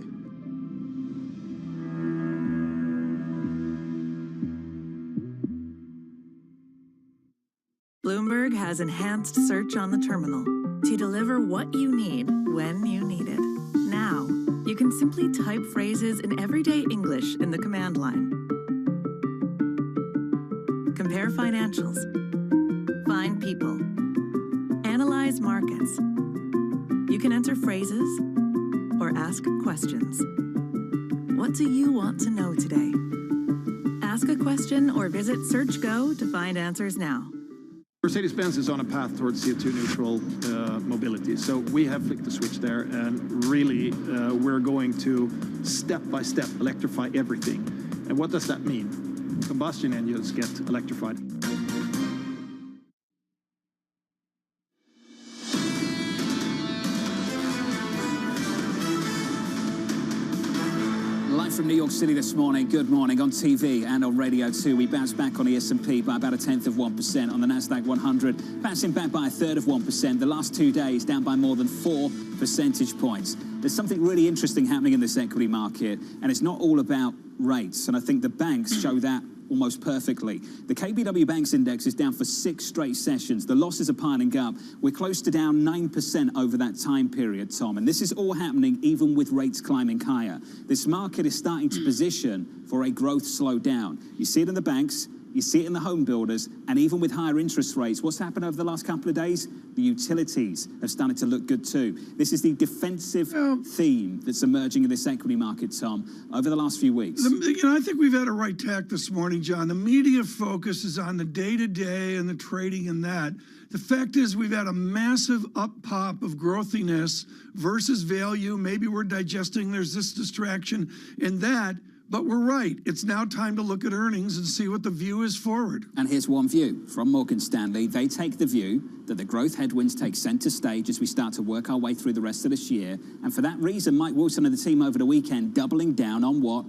Bloomberg has enhanced search on the terminal to deliver what you need when you need it. Now, you can simply type phrases in everyday English in the command line. Compare financials, find people, analyze markets. You can enter phrases or ask questions. What do you want to know today? Ask a question or visit SearchGo to find answers now. Mercedes-Benz is on a path towards CO2 neutral mobility. So we have flicked the switch there, and really we're going to step by step electrify everything. And what does that mean? Combustion engines get electrified. Live from New York City this morning, good morning, on TV and on radio too. We bounced back on the S&P by about 0.1%, on the Nasdaq 100, bouncing back by 1/3%. The last 2 days down by more than 4 percentage points. There's something really interesting happening in this equity market, and it's not all about rates. And I think the banks show that almost perfectly. The KBW Banks Index is down for 6 straight sessions. The losses are piling up. We're close to down 9% over that time period, Tom. And this is all happening even with rates climbing higher. This market is starting to position for a growth slowdown. You see it in the banks. You see it in the home builders, and even with higher interest rates, what's happened over the last couple of days? The utilities have started to look good too. This is the defensive theme that's emerging in this equity market, Tom, over the last few weeks. I think we've had a right tack this morning, John. The media focus is on the day-to-day and the trading and that. The fact is we've had a massive up-pop of growthiness versus value. Maybe we're digesting, there's this distraction in that. But we're right. It's now time to look at earnings and see what the view is forward. And here's one view from Morgan Stanley. They take the view that the growth headwinds take center stage as we start to work our way through the rest of this year. And for that reason, Mike Wilson and the team over the weekend doubling down on what?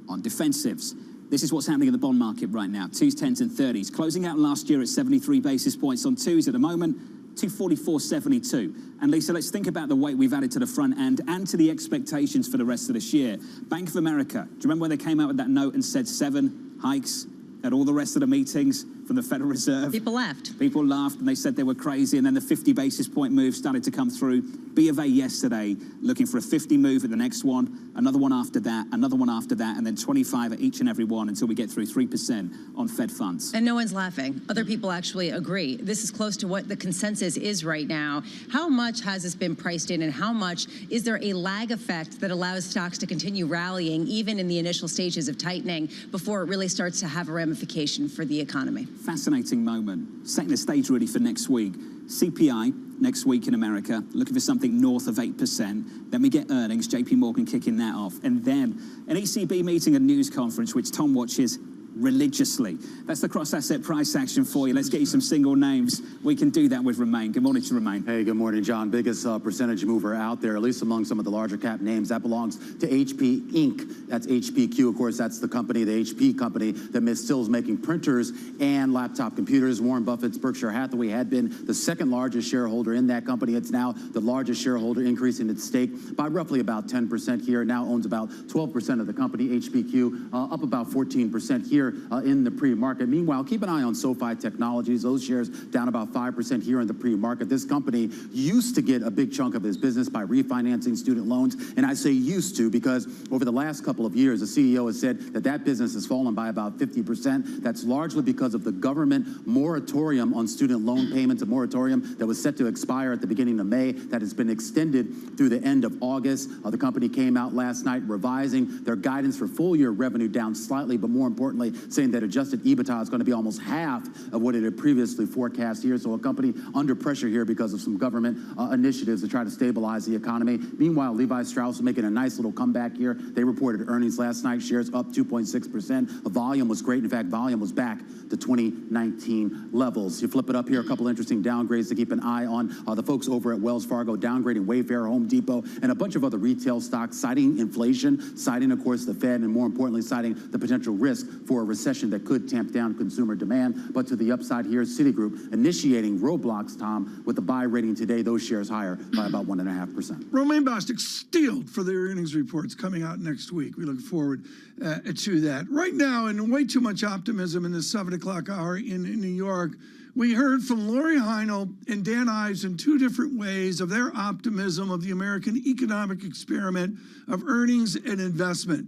On defensives. This is what's happening in the bond market right now. 2s, 10s, and 30s. Closing out last year at 73 basis points on 2s at the moment. 244.72. And Lisa, let's think about the weight we've added to the front end and to the expectations for the rest of this year. Bank of America, do you remember when they came out with that note and said 7 hikes at all the rest of the meetings from the Federal Reserve? People laughed. People laughed and they said they were crazy, and then the 50 basis point move started to come through. B of A yesterday looking for a 50 move at the next one, another one after that, another one after that, and then 25 at each and every one until we get through 3% on Fed funds. And no one's laughing. Other people actually agree. This is close to what the consensus is right now. How much has this been priced in, and how much is there a lag effect that allows stocks to continue rallying even in the initial stages of tightening before it really starts to have a ramification for the economy? Fascinating moment. Setting the stage really for next week. CPI next week in America, looking for something north of 8%. Then we get earnings, JP Morgan kicking that off. And then an ECB meeting and news conference, which Tom watches religiously. That's the cross-asset price action for you. Let's get you some single names. We can do that with Romain. Good morning to Romain. Hey, good morning, John. Biggest percentage mover out there, at least among some of the larger cap names. That belongs to HP Inc. That's HPQ. Of course, that's the company, the HP company, that Ms. Stills making printers and laptop computers. Warren Buffett's Berkshire Hathaway had been the second largest shareholder in that company. It's now the largest shareholder, increasing its stake by roughly about 10% here. It now owns about 12% of the company. HPQ up about 14% here in the pre-market. Meanwhile, keep an eye on SoFi Technologies. Those shares down about 5% here in the pre-market. This company used to get a big chunk of its business by refinancing student loans. And I say used to because over the last couple of years, the CEO has said that that business has fallen by about 50%. That's largely because of the government moratorium on student loan payments, a moratorium that was set to expire at the beginning of May that has been extended through the end of August. The company came out last night revising their guidance for full-year revenue down slightly, but more importantly, saying that adjusted EBITDA is going to be almost half of what it had previously forecast here. So a company under pressure here because of some government initiatives to try to stabilize the economy. Meanwhile, Levi Strauss is making a nice little comeback here. They reported earnings last night. Shares up 2.6%. Volume was great. In fact, volume was back to 2019 levels. You flip it up here, a couple interesting downgrades to keep an eye on. The folks over at Wells Fargo downgrading Wayfair, Home Depot, and a bunch of other retail stocks, citing inflation, citing, of course, the Fed, and more importantly, citing the potential risk for a recession that could tamp down consumer demand. But to the upside here, Citigroup initiating roadblocks, Tom, with the buy rating today. Those shares higher by about 1.5%. Romain Bostic steeled for their earnings reports coming out next week. We look forward to that. Right now, and way too much optimism in the 7 o'clock hour in New York, we heard from Lori Heinel and Dan Ives in two different ways of their optimism of the American economic experiment of earnings and investment.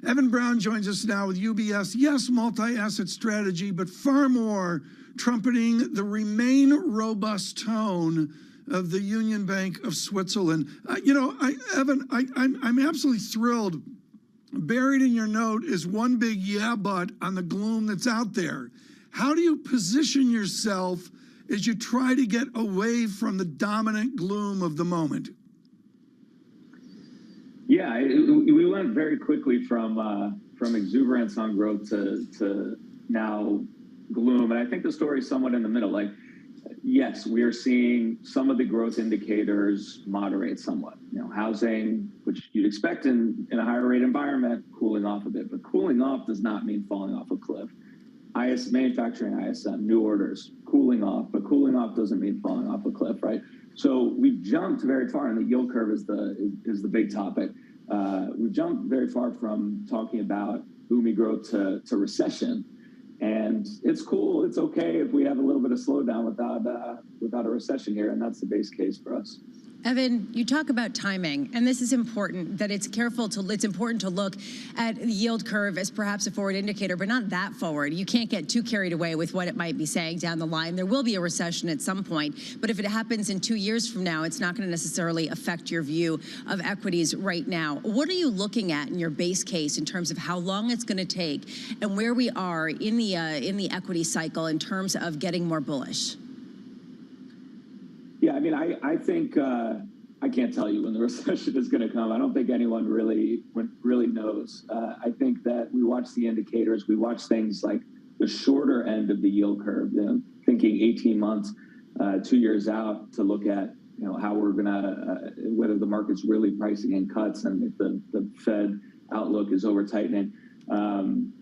Evan Brown joins us now with UBS. Yes, multi-asset strategy, but far more trumpeting the remain robust tone of the Union Bank of Switzerland. Evan, I'm absolutely thrilled. Buried in your note is one big yeah, but on the gloom that's out there. How do you position yourself as you try to get away from the dominant gloom of the moment? Yeah, we went very quickly from exuberance on growth to now gloom, and I think the story is somewhat in the middle. Like, yes, we are seeing some of the growth indicators moderate somewhat. Housing, which you'd expect in a higher rate environment, cooling off a bit, but cooling off does not mean falling off a cliff. Manufacturing ISM, new orders, cooling off, but cooling off doesn't mean falling off a cliff, right? So we jumped very far, and the yield curve is the big topic. We jumped very far from talking about boomy growth to recession. And it's cool. It's okay if we have a little bit of slowdown without a recession here, and that's the base case for us. Evan, you talk about timing, and this is important, that it's important to look at the yield curve as perhaps a forward indicator, but not that forward. You can't get too carried away with what it might be saying down the line. There will be a recession at some point, but if it happens in 2 years from now, it's not going to necessarily affect your view of equities right now. What are you looking at in your base case in terms of how long it's going to take and where we are in the equity cycle in terms of getting more bullish? Yeah, I mean, I think I can't tell you when the recession is going to come. I don't think anyone really knows. I think that we watch the indicators. We watch things like the shorter end of the yield curve, thinking 18 months, 2 years out to look at how we're going to whether the market's really pricing in cuts and if the Fed outlook is over tightening. In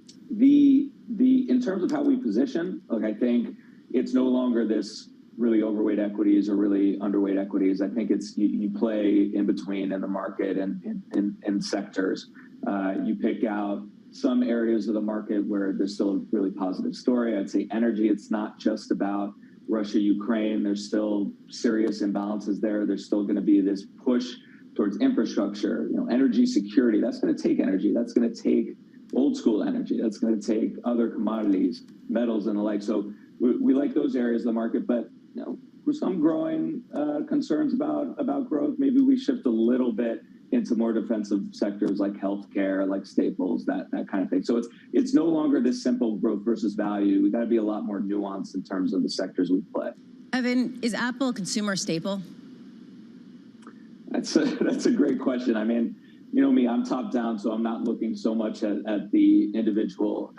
terms of how we position, look, I think it's no longer this really overweight equities or really underweight equities. I think it's you play in between in the market and sectors. You pick out some areas of the market where there's still a really positive story. I'd say energy, it's not just about Russia, Ukraine. There's still serious imbalances there. There's still going to be this push towards infrastructure, energy security. That's going to take energy. That's going to take old school energy. That's going to take other commodities, metals and the like. So we like those areas of the market, but for some growing concerns about growth, maybe we shift a little bit into more defensive sectors like healthcare, like staples, that kind of thing. So it's no longer this simple growth versus value. We got to be a lot more nuanced in terms of the sectors we play. Evan, is Apple a consumer staple? That's a great question. I mean, you know me, I'm top down, so I'm not looking so much at the individual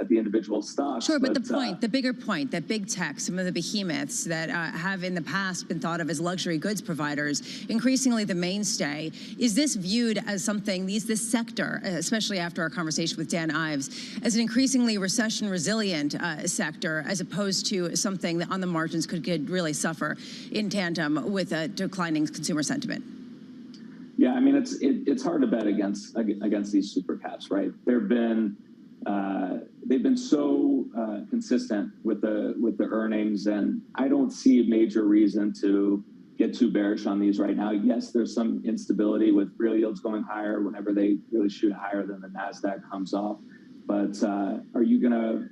stocks. Sure, but the bigger point, that big tech, some of the behemoths that have in the past been thought of as luxury goods providers, increasingly the mainstay. Is this viewed as something, this sector, especially after our conversation with Dan Ives, as an increasingly recession-resilient sector, as opposed to something that on the margins could really suffer in tandem with a declining consumer sentiment? Yeah, I mean, it's hard to bet against these super caps, right? They've been so consistent with the earnings, and I don't see a major reason to get too bearish on these right now. Yes, there's some instability with real yields going higher whenever they really shoot higher than the Nasdaq comes off. But are you going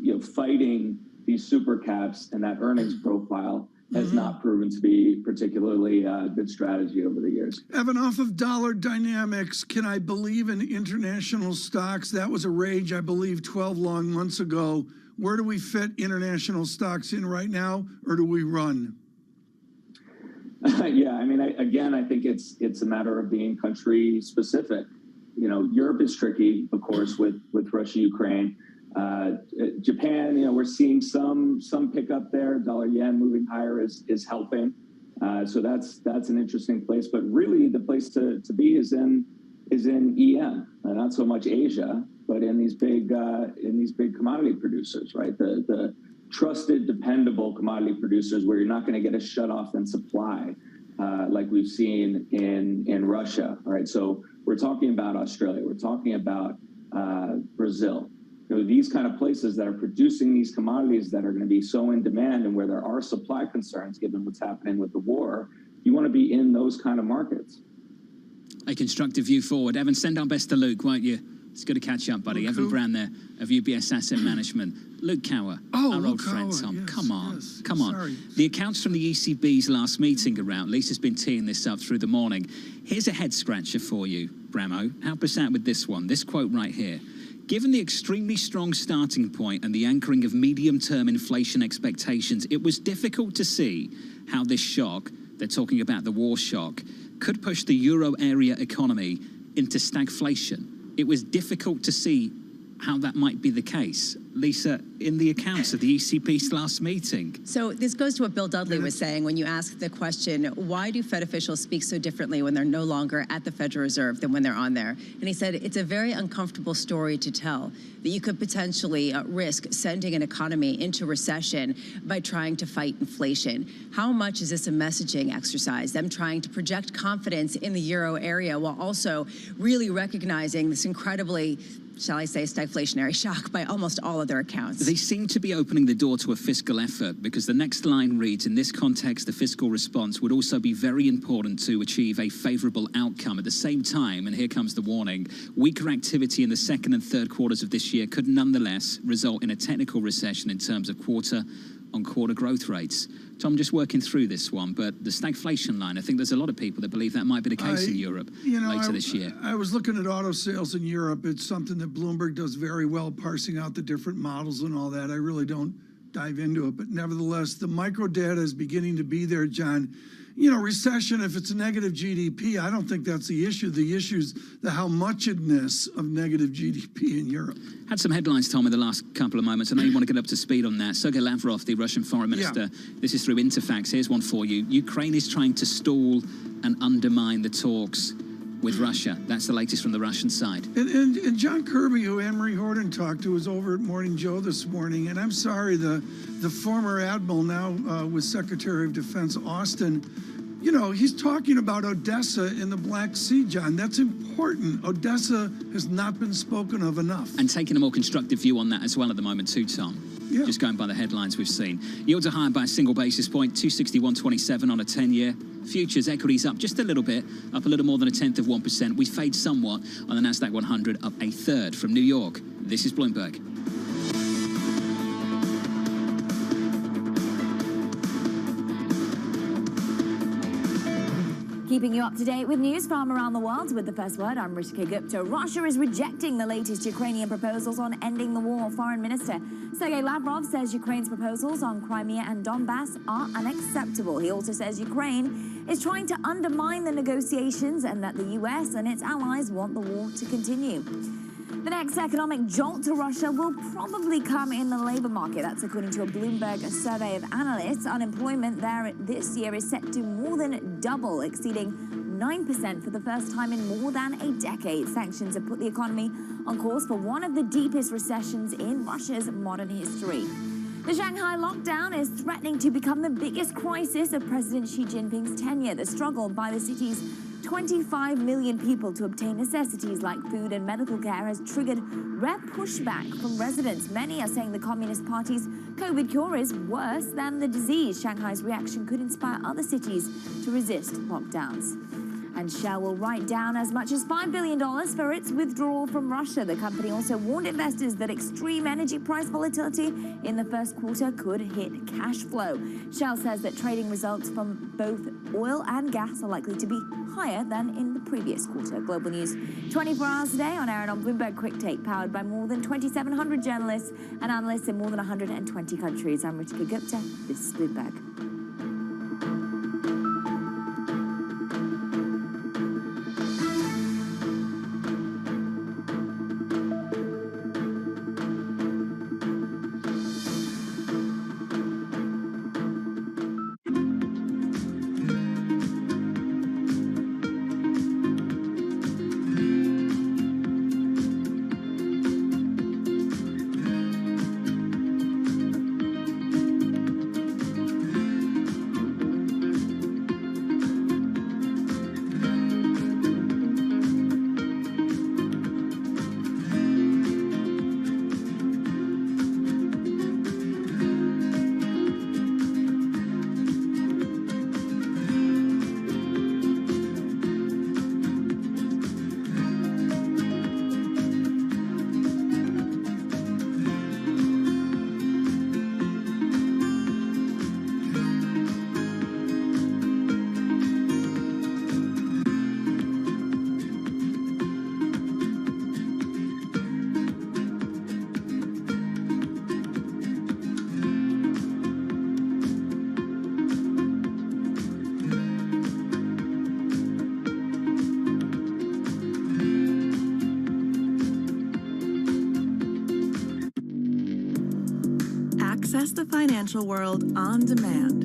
to, fighting these super caps and that earnings profile has not proven to be particularly a good strategy over the years. Evan, off of dollar dynamics, can I believe in international stocks? That was a rage, I believe, 12 long months ago. Where do we fit international stocks in right now, or do we run? Yeah, I mean, I think it's a matter of being country specific. Europe is tricky, of course, with Russia, Ukraine. Japan, we're seeing some pickup there. Dollar yen moving higher is helping. So that's an interesting place. But really, the place to be is in EM, not so much Asia, but in these big commodity producers, right? The trusted, dependable commodity producers where you're not going to get a shut off in supply, like we've seen in Russia. All right, so we're talking about Australia. We're talking about Brazil. These kind of places that are producing these commodities that are going to be so in demand and where there are supply concerns given what's happening with the war, you want to be in those kind of markets. A constructive view forward. Evan, send our best to Luke, won't you? It's good to catch up, buddy. Evan Brand there of UBS Asset Management. Luke Cower, our old friend Tom. Yes, come on, yes. come on. Sorry. The accounts from the ECB's last meeting around. Lisa's been teeing this up through the morning. Here's a head scratcher for you, Bramo. Help us out with this one. This quote right here. Given the extremely strong starting point and the anchoring of medium-term inflation expectations, it was difficult to see how this shock, they're talking about the war shock, could push the euro area economy into stagflation. It was difficult to see how that might be the case. Lisa, in the accounts of the ECB's last meeting. So this goes to what Bill Dudley was saying when you asked the question, why do Fed officials speak so differently when they're no longer at the Federal Reserve than when they're on there? And he said, it's a very uncomfortable story to tell, that you could potentially risk sending an economy into recession by trying to fight inflation. How much is this a messaging exercise, them trying to project confidence in the euro area while also really recognizing this incredibly shall I say, stagflationary shock by almost all other accounts. They seem to be opening the door to a fiscal effort, because the next line reads, in this context, the fiscal response would also be very important to achieve a favorable outcome. At the same time, and here comes the warning, weaker activity in the second and third quarters of this year could nonetheless result in a technical recession in terms of quarter-on-quarter growth rates. Tom, just working through this one, but the stagflation line, I think there's a lot of people that believe that might be the case in Europe later this year. I was looking at auto sales in Europe. It's something that Bloomberg does very well, parsing out the different models and all that. I really don't dive into it, but nevertheless, the micro data is beginning to be there, John. You know, recession, if it's a negative GDP, I don't think that's the issue. The issue is the how muchedness of negative GDP in Europe. Had some headlines, Tom, in the last couple of moments. I know you want to get up to speed on that. Sergei Lavrov, the Russian foreign minister, this is through Interfax. Here's one for you. Ukraine is trying to stall and undermine the talks with Russia. That's the latest from the Russian side. And John Kirby, who Anne-Marie Horton talked to, was over at Morning Joe this morning. And I'm sorry, the former admiral, now with Secretary of Defense Austin, you know, he's talking about Odessa in the Black Sea, John. That's important. Odessa has not been spoken of enough. And taking a more constructive view on that as well at the moment too, Tom. Yeah. Just going by the headlines we've seen. Yields are higher by a single basis point, 261.27 on a 10-year. Futures equities up just a little bit, up a little more than 0.1%. We fade somewhat on the NASDAQ 100, up 1/3. From New York, this is Bloomberg. Keeping you up to date with news from around the world with the first word, I'm Ritika Gupta. Russia is rejecting the latest Ukrainian proposals on ending the war. Foreign Minister Sergei Lavrov says Ukraine's proposals on Crimea and Donbass are unacceptable. He also says Ukraine is trying to undermine the negotiations and that the US and its allies want the war to continue. The next economic jolt to Russia will probably come in the labor market. That's according to a Bloomberg survey of analysts. Unemployment there this year is set to more than double, exceeding 9% for the first time in more than a decade. Sanctions have put the economy on course for one of the deepest recessions in Russia's modern history. The Shanghai lockdown is threatening to become the biggest crisis of President Xi Jinping's tenure. The struggle by the city's 25 million people to obtain necessities like food and medical care has triggered rare pushback from residents. Many are saying the Communist Party's COVID cure is worse than the disease. Shanghai's reaction could inspire other cities to resist lockdowns. And Shell will write down as much as $5 billion for its withdrawal from Russia. The company also warned investors that extreme energy price volatility in the first quarter could hit cash flow. Shell says that trading results from both oil and gas are likely to be higher than in the previous quarter. Global news 24 hours a day on air and on Bloomberg Quick Take, powered by more than 2,700 journalists and analysts in more than 120 countries. I'm Ritika Gupta. This is Bloomberg. Access the financial world on demand.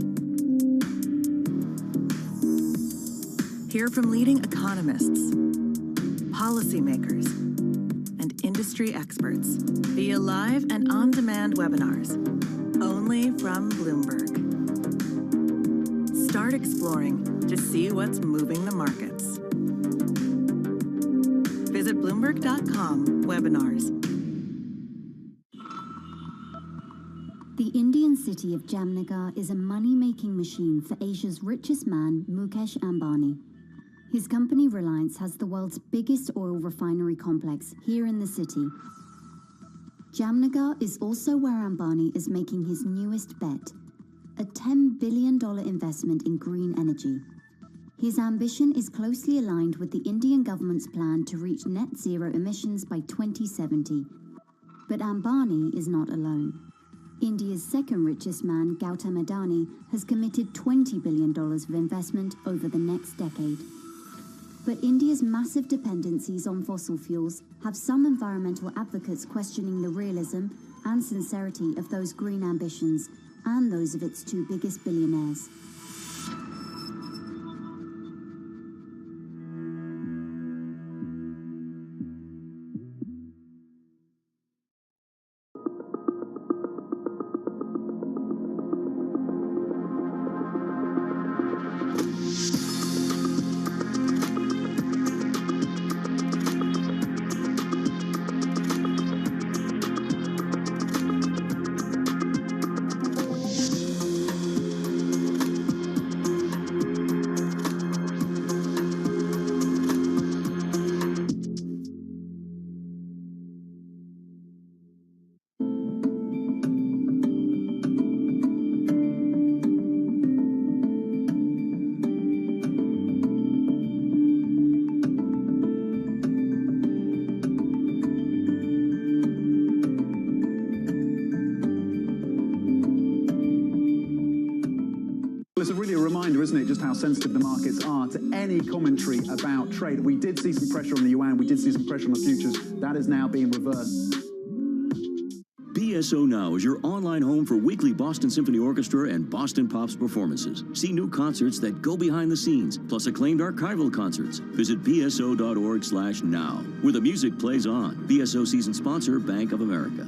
Hear from leading economists, policymakers, and industry experts via live and on-demand webinars, only from Bloomberg. Start exploring to see what's moving the markets. Visit Bloomberg Bloomberg.com webinars. The Indian city of Jamnagar is a money-making machine for Asia's richest man, Mukesh Ambani. His company Reliance has the world's biggest oil refinery complex here in the city. Jamnagar is also where Ambani is making his newest bet, a $10 billion investment in green energy. His ambition is closely aligned with the Indian government's plan to reach net zero emissions by 2070. But Ambani is not alone. India's second richest man, Gautam Adani, has committed $20 billion of investment over the next decade. But India's massive dependencies on fossil fuels have some environmental advocates questioning the realism and sincerity of those green ambitions and those of its two biggest billionaires. It's really a reminder, isn't it, just how sensitive the markets are to any commentary about trade. We did see some pressure on the yuan, we did see some pressure on the futures. That is now being reversed. BSO Now is your online home for weekly Boston Symphony Orchestra and Boston Pops performances. See new concerts that go behind the scenes, plus acclaimed archival concerts. Visit bso.org/now, where the music plays on. BSO season sponsor, Bank of America.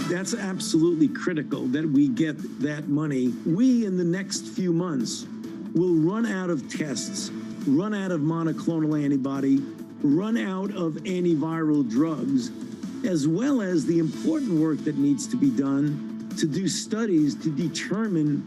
That's absolutely critical that we get that money. We, in the next few months, will run out of tests, run out of monoclonal antibody, run out of antiviral drugs, as well as the important work that needs to be done to do studies to determine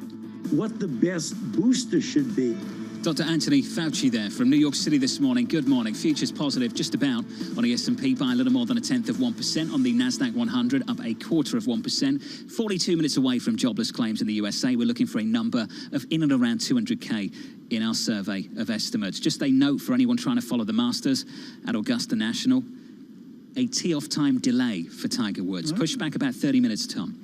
what the best booster should be. Dr. Anthony Fauci there from New York City this morning. Good morning. Futures positive just about on the S&P by a little more than 1/10%. On the NASDAQ 100 up 1/4%. 42 minutes away from jobless claims in the USA. We're looking for a number of in and around 200K in our survey of estimates. Just a note for anyone trying to follow the Masters at Augusta National. A tee-off time delay for Tiger Woods. Pushed back about 30 minutes, Tom,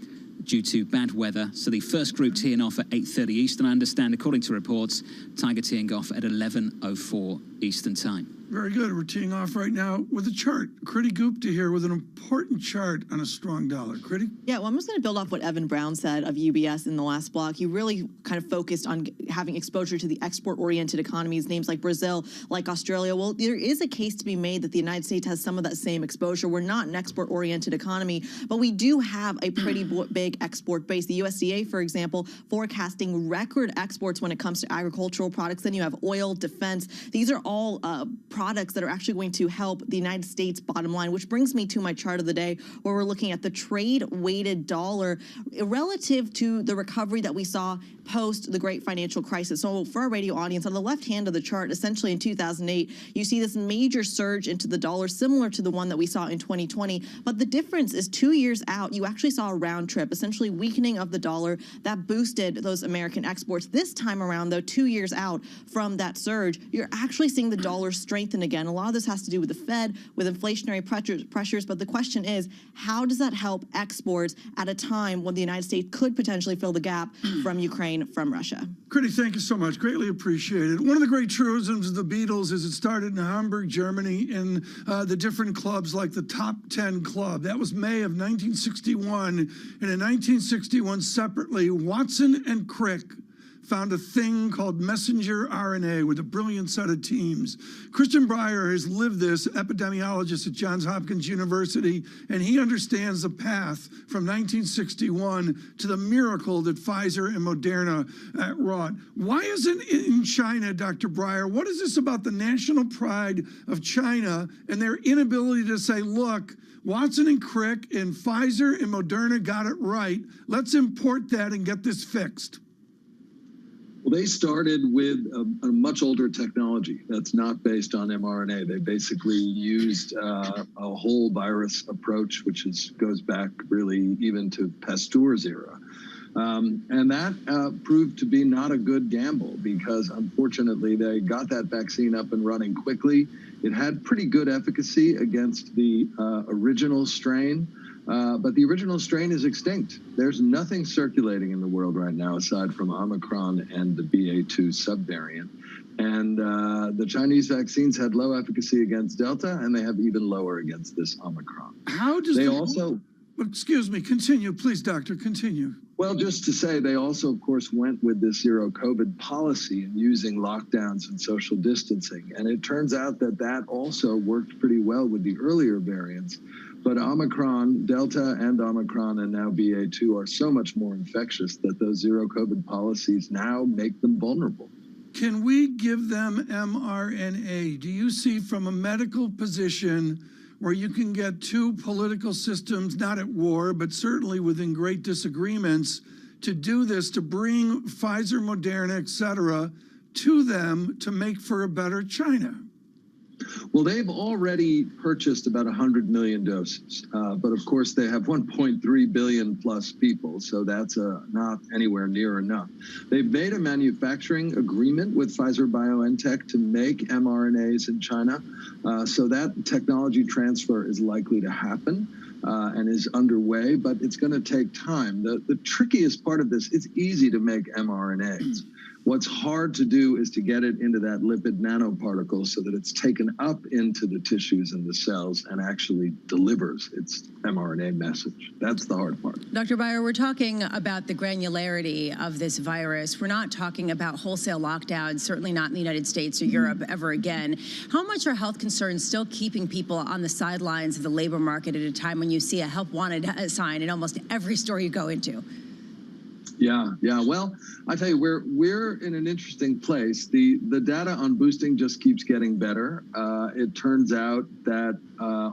due to bad weather. So the first group teeing off at 8:30 Eastern, I understand, according to reports. Tiger teeing off at 11:04 Eastern time. Very good. We're teeing off right now with a chart. Kriti Gupta here with an important chart on a strong dollar. Kriti? Yeah, well, I'm just going to build off what Evan Brown said of UBS in the last block. He really kind of focused on having exposure to the export-oriented economies, names like Brazil, like Australia. Well, there is a case to be made that the United States has some of that same exposure. We're not an export-oriented economy, but we do have a pretty big export base. The USDA, for example, forecasting record exports when it comes to agricultural products. Then you have oil, defense. These are all products that are actually going to help the United States bottom line, which brings me to my chart of the day, where we're looking at the trade-weighted dollar relative to the recovery that we saw post the great financial crisis. So for our radio audience, on the left hand of the chart, essentially in 2008, you see this major surge into the dollar, similar to the one that we saw in 2020. But the difference is 2 years out, you actually saw a round trip, essentially weakening of the dollar that boosted those American exports. This time around, though, 2 years out from that surge, you're actually seeing the dollar strengthen again. A lot of this has to do with the Fed, with inflationary pressures, but the question is, how does that help exports at a time when the United States could potentially fill the gap from Ukraine, from Russia? Kriti, thank you so much. Greatly appreciated. One of the great truisms of the Beatles is it started in Hamburg, Germany, in the different clubs like the Top 10 Club. That was May of 1961. And in 1961, separately, Watson and Crick found a thing called messenger RNA with a brilliant set of teams. Christian Breyer has lived this, epidemiologist at Johns Hopkins University, and he understands the path from 1961 to the miracle that Pfizer and Moderna wrought. Why isn't it in China, Dr. Breyer? What is this about the national pride of China and their inability to say, look, Watson and Crick and Pfizer and Moderna got it right. Let's import that and get this fixed. Well, they started with a much older technology that's not based on mRNA. They basically used a whole virus approach, which goes back really even to Pasteur's era. And that proved to be not a good gamble because, unfortunately, they got that vaccine up and running quickly. It had pretty good efficacy against the original strain, but the original strain is extinct. There's nothing circulating in the world right now aside from Omicron and the BA2 subvariant. And the Chinese vaccines had low efficacy against Delta, and they have even lower against this Omicron. How does they also... Excuse me, continue, please, doctor, continue. Well, just to say, they also, of course, went with this zero COVID policy and using lockdowns and social distancing. And it turns out that that also worked pretty well with the earlier variants. But Omicron, Delta and Omicron and now BA2 are so much more infectious that those zero COVID policies now make them vulnerable. Can we give them mRNA? Do you see from a medical position where you can get two political systems, not at war, but certainly within great disagreements, to do this, to bring Pfizer, Moderna, et cetera, to them to make for a better China? Well, they've already purchased about 100 million doses, but of course they have 1.3 billion plus people, so that's not anywhere near enough. They've made a manufacturing agreement with Pfizer-BioNTech to make mRNAs in China, so that technology transfer is likely to happen. And is underway, but it's going to take time. The trickiest part of this, it's easy to make mRNAs. What's hard to do is to get it into that lipid nanoparticle so that it's taken up into the tissues and the cells and actually delivers its mRNA message. That's the hard part. Dr. Breyer, we're talking about the granularity of this virus. We're not talking about wholesale lockdowns, certainly not in the United States or Europe ever again. How much are health concerns still keeping people on the sidelines of the labor market at a time when you see a help wanted sign in almost every store you go into? Yeah. Well, I tell you, we're in an interesting place. The data on boosting just keeps getting better. It turns out that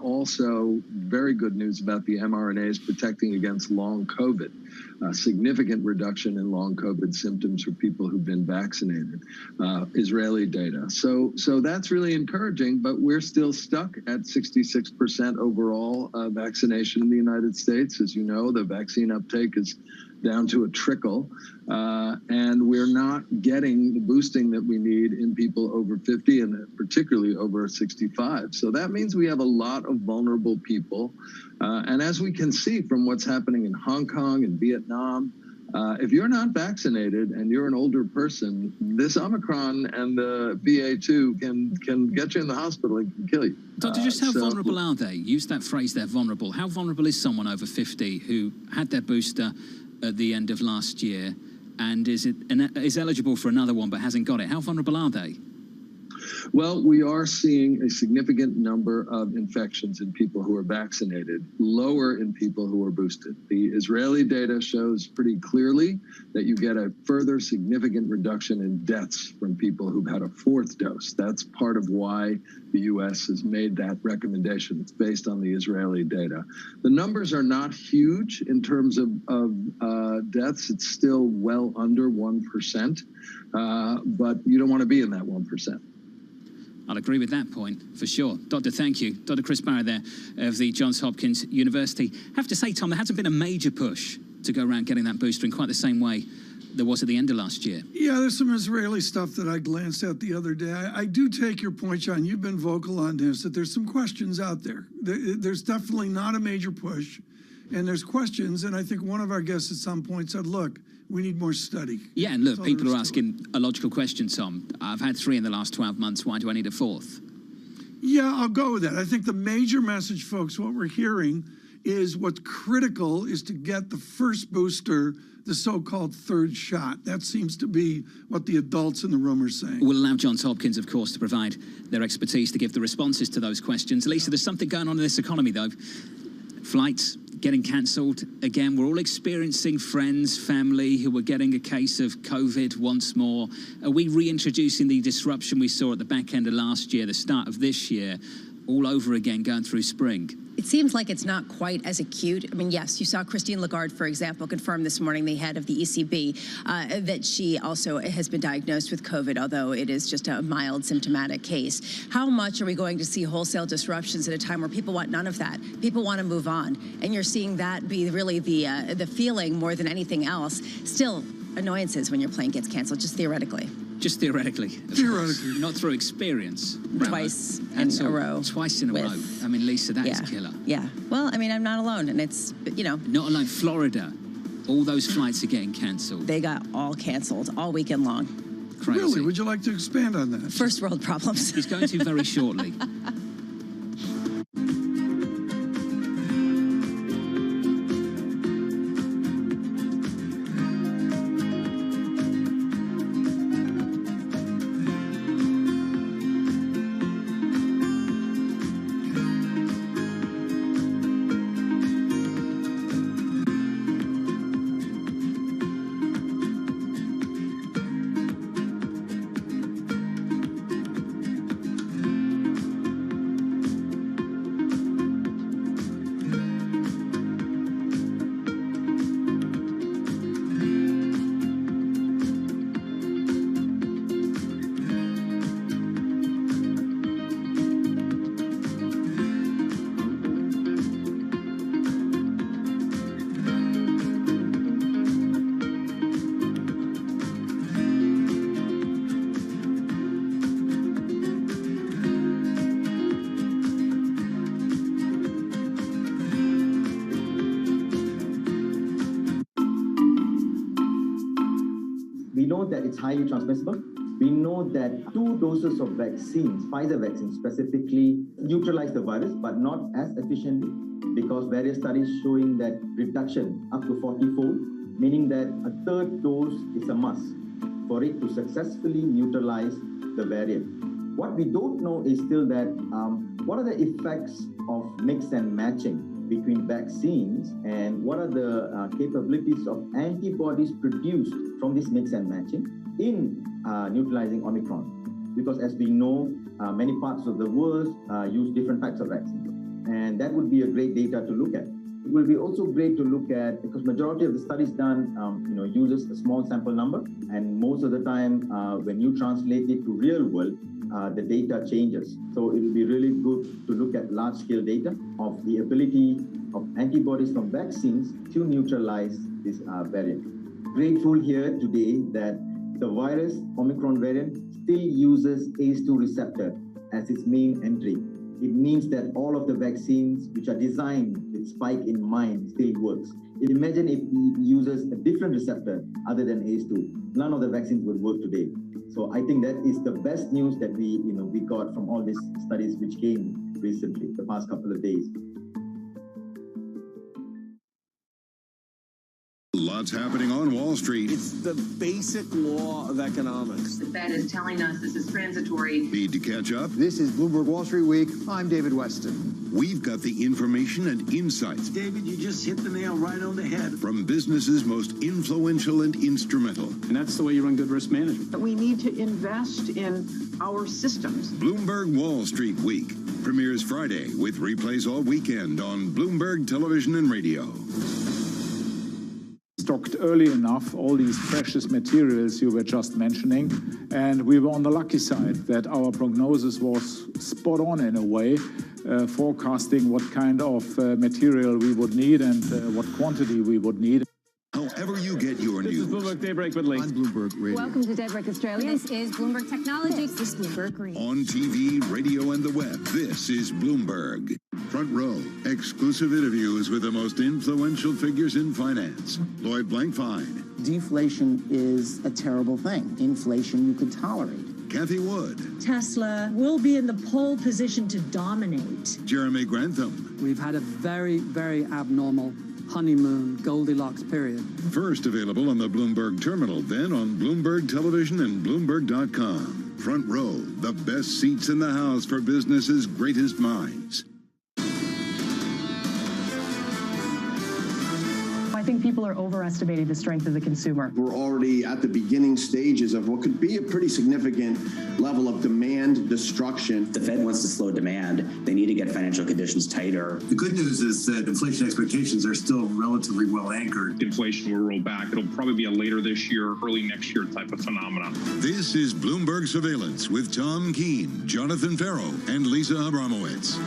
also very good news about the mRNAs protecting against long COVID. A significant reduction in long COVID symptoms for people who've been vaccinated. Israeli data. So that's really encouraging, but we're still stuck at 66% overall vaccination in the United States. As you know, the vaccine uptake is down to a trickle, and we're not getting the boosting that we need in people over 50 and particularly over 65. So that means we have a lot of vulnerable people. And as we can see from what's happening in Hong Kong and Vietnam, if you're not vaccinated and you're an older person, this Omicron and the BA2 can get you in the hospital and can kill you. Doctor, just how vulnerable are they? Use that phrase, they're vulnerable. How vulnerable is someone over 50 who had their booster at the end of last year and is eligible for another one but hasn't got it? How vulnerable are they? Well, we are seeing a significant number of infections in people who are vaccinated, lower in people who are boosted. The Israeli data shows pretty clearly that you get a further significant reduction in deaths from people who've had a fourth dose. That's part of why the U.S. has made that recommendation. It's based on the Israeli data. The numbers are not huge in terms of deaths. It's still well under 1%, but you don't want to be in that 1%. I'll agree with that point, for sure. Doctor, thank you. Dr. Chris Barrett there of the Johns Hopkins University. I have to say, Tom, there hasn't been a major push to go around getting that booster in quite the same way there was at the end of last year. Yeah, there's some Israeli stuff that I glanced at the other day. I do take your point, John. You've been vocal on this, that there's some questions out there. There's definitely not a major push, and there's questions, and I think one of our guests at some point said, look, we need more study. Yeah, and look, people are asking a logical question, Tom. I've had 3 in the last 12 months. Why do I need a 4th? Yeah, I'll go with that. I think the major message, folks, what we're hearing is what's critical is to get the first booster, the so-called third shot. That seems to be what the adults in the room are saying. We'll allow Johns Hopkins, of course, to provide their expertise to give the responses to those questions. Lisa, there's something going on in this economy, though. Flights getting cancelled again. We're all experiencing friends, family who are getting a case of COVID once more. Are we reintroducing the disruption we saw at the back end of last year, the start of this year, all over again going through spring? It seems like it's not quite as acute. I mean, yes, you saw Christine Lagarde, for example, confirm this morning, the head of the ECB, that she also has been diagnosed with COVID, although it is just a mild symptomatic case. How much are we going to see wholesale disruptions at a time where people want none of that? People want to move on. And you're seeing that be really the feeling more than anything else. Still, annoyances when your plane gets canceled, just theoretically. Just theoretically. Theoretically. Not through experience. Twice in a row. Twice in a row. I mean, Lisa, that is killer. Yeah. Well, I mean, I'm not alone, and it's, you know. Not alone. Florida, all those flights are getting cancelled. They got all canceled all weekend long. Crazy. Really? Would you like to expand on that? First world problems. He's going to very shortly. That it's highly transmissible. We know that 2 doses of vaccines, Pfizer vaccine specifically, neutralize the virus, but not as efficiently because various studies showing that reduction up to 40-fold, meaning that a 3rd dose is a must for it to successfully neutralize the variant. What we don't know is still that what are the effects of mix and matching between vaccines and what are the capabilities of antibodies produced from this mix and matching in neutralizing Omicron. Because as we know, many parts of the world use different types of vaccines. And that would be a great data to look at. It will be also great to look at, because majority of the studies done uses a small sample number. And most of the time, when you translate it to real world, the data changes. So it will be really good to look at large-scale data of the ability of antibodies from vaccines to neutralize this variant. Grateful here today that the virus, Omicron variant, still uses ACE2 receptor as its main entry. It means that all of the vaccines which are designed with spike in mind still works. Imagine if it uses a different receptor other than ACE2. None of the vaccines would work today. So I think that is the best news that we got from all these studies which came recently, the past couple of days. Lots happening on Wall Street. It's the basic law of economics. The Fed is telling us this is transitory. Need to catch up? This is Bloomberg Wall Street Week. I'm David Weston. We've got the information and insights. David, you just hit the nail right on the head. From businesses most influential and instrumental. And that's the way you run good risk management. We need to invest in our systems. Bloomberg Wall Street Week premieres Friday with replays all weekend on Bloomberg Television and Radio. Stocked early enough all these precious materials you were just mentioning, and we were on the lucky side that our prognosis was spot on in a way, forecasting what kind of material we would need and what quantity we would need. However you get your news. This is Bloomberg Daybreak with Lee. On Bloomberg Radio. Welcome to Daybreak Australia. This is Bloomberg Technology. This is Bloomberg Green. On TV, radio, and the web, this is Bloomberg. Front Row, exclusive interviews with the most influential figures in finance. Lloyd Blankfein. Deflation is a terrible thing. Inflation you could tolerate. Kathy Wood. Tesla will be in the pole position to dominate. Jeremy Grantham. We've had a very, very abnormal honeymoon Goldilocks period. First available on the Bloomberg Terminal, then on Bloomberg Television and Bloomberg.com. Front Row, the best seats in the house for business's greatest minds. I think people are overestimating the strength of the consumer. We're already at the beginning stages of what could be a pretty significant level of demand destruction. The Fed wants to slow demand. They need to get financial conditions tighter. The good news is that inflation expectations are still relatively well anchored. Inflation will roll back. It'll probably be a later this year, early next year type of phenomenon. This is Bloomberg Surveillance with Tom Keene, Jonathan Farrow, and Lisa Abramowitz.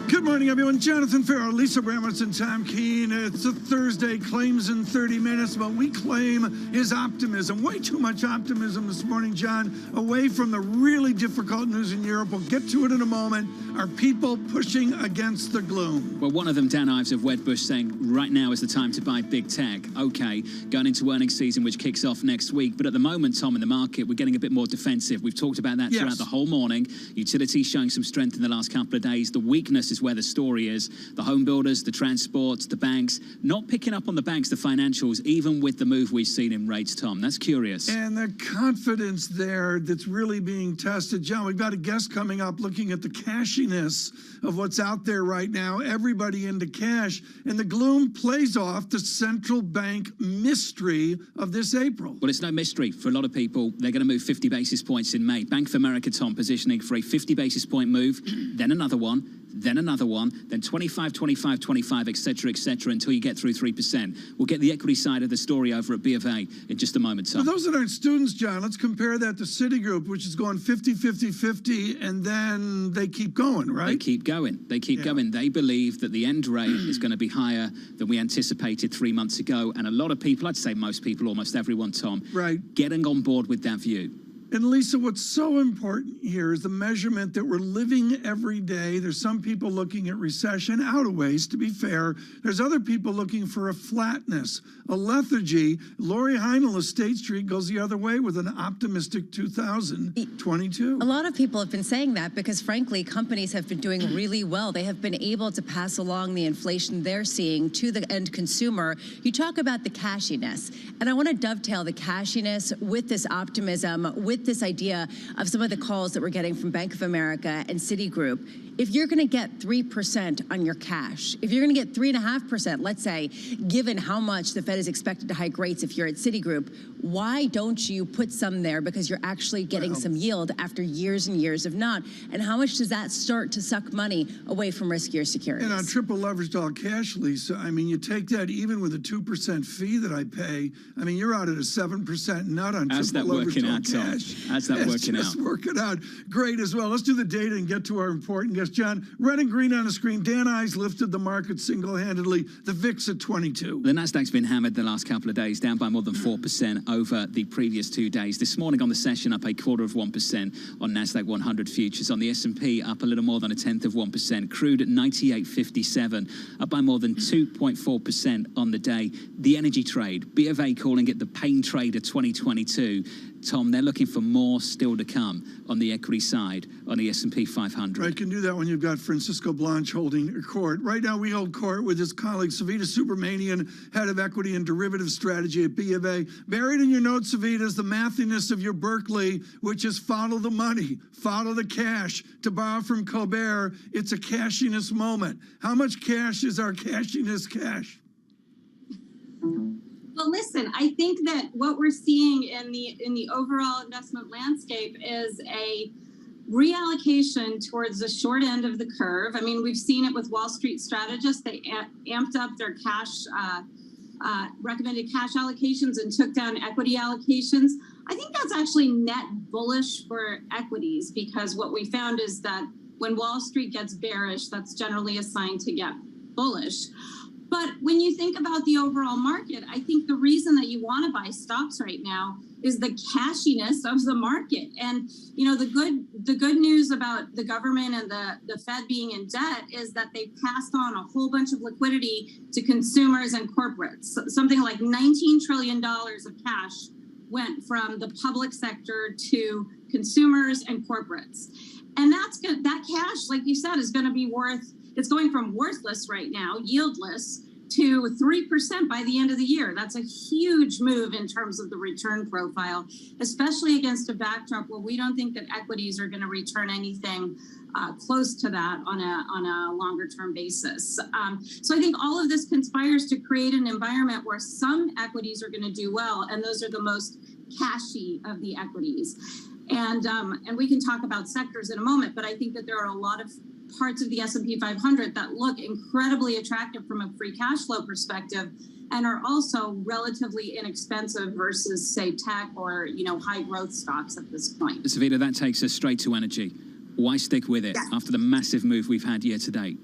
Good morning, everyone. Jonathan Farrow, Lisa Abramowitz, and Tom Keene. It's a Thursday, claims in 30 minutes, but we claim is optimism. Way too much optimism this morning, John, away from the really difficult news in Europe. We'll get to it in a moment. Are people pushing against the gloom? Well, one of them, Dan Ives of Wedbush, saying right now is the time to buy big tech. Okay, going into earnings season, which kicks off next week. But at the moment, Tom, in the market, we're getting a bit more defensive. We've talked about that throughout the whole morning. Utilities showing some strength in the last couple of days. The weakness is where the story is. The home builders, the transports, the banks, not picking up on the banks, the financials, even with the move we've seen in rates, Tom. That's curious. And the confidence there that's really being tested. John, we've got a guest coming up looking at the cashiness of what's out there right now. Everybody into cash. And the gloom plays off the central bank mystery of this April. Well, it's no mystery. For a lot of people, they're going to move 50 basis points in May. Bank of America, Tom, positioning for a 50 basis point move, then another one, then another one, then 25, 25, 25, et cetera, until you get through 3%. We'll get the equity side of the story over at B of A in just a moment, Tom. For those that aren't students, John, let's compare that to Citigroup, which is going 50, 50, 50, and then they keep going, right? They keep going. They keep going. They believe that the end rate is going to be higher than we anticipated 3 months ago. And a lot of people, I'd say most people, almost everyone, Tom, getting on board with that view. And Lisa, what's so important here is the measurement that we're living every day. There's some people looking at recession out of ways, to be fair. There's other people looking for a flatness, a lethargy. Lori Heinel of State Street goes the other way with an optimistic 2022. A lot of people have been saying that because, frankly, companies have been doing really well. They have been able to pass along the inflation they're seeing to the end consumer. You talk about the cashiness, and I want to dovetail the cashiness with this optimism, with this idea of some of the calls that we're getting from Bank of America and Citigroup. If you're going to get 3% on your cash, if you're going to get 3.5%, let's say, given how much the Fed is expected to hike rates if you're at Citigroup, why don't you put some there because you're actually getting some yield after years and years of not? And how much does that start to suck money away from riskier securities? And on triple leveraged all cash, Lisa, I mean, you take that even with a 2% fee that I pay, I mean, you're out at a 7% nut on triple leveraged all cash. How's that working out? It's working out great as well. Let's do the data and get to our important guest. John, red and green on the screen. Dan Ives lifted the market single-handedly. The VIX at 22. The Nasdaq's been hammered the last couple of days, down by more than 4% over the previous 2 days. This morning on the session, up 0.25% on Nasdaq 100 futures. On the S&P, up a little more than 0.1%. Crude at 98.57, up by more than 2.4% on the day. The energy trade, B of A calling it the pain trade of 2022. Tom, they're looking for more still to come on the equity side on the S&P 500. Right, can do that when you've got Francisco Blanche holding court. Right now, we hold court with his colleague, Savita Subramanian, head of equity and derivative strategy at B of A. Buried in your notes, Savita, is the mathiness of your Berkeley, which is follow the money, follow the cash. To borrow from Colbert, it's a cashiness moment. How much cash is our cashiness cash? Well, listen, I think that what we're seeing in the overall investment landscape is a reallocation towards the short end of the curve. I mean, we've seen it with Wall Street strategists. They amped up their cash, recommended cash allocations and took down equity allocations. I think that's actually net bullish for equities because what we found is that when Wall Street gets bearish, that's generally a sign to get bullish. But when you think about the overall market, I think the reason that you want to buy stocks right now is the cashiness of the market. And, you know, the good news about the government and the Fed being in debt is that they passed on a whole bunch of liquidity to consumers and corporates. Something like $19 trillion of cash went from the public sector to consumers and corporates. And that's good. That cash, like you said, is going to be it's going from worthless right now, yieldless, to 3% by the end of the year. That's a huge move in terms of the return profile, especially against a backdrop where we don't think that equities are going to return anything close to that on a longer term basis. So I think all of this conspires to create an environment where some equities are going to do well, and those are the most cashy of the equities. And we can talk about sectors in a moment, but I think that there are a lot of parts of the S&P 500 that look incredibly attractive from a free cash flow perspective and are also relatively inexpensive versus, say, tech or, high growth stocks at this point. Savita, that takes us straight to energy. Why stick with it after the massive move we've had year to date?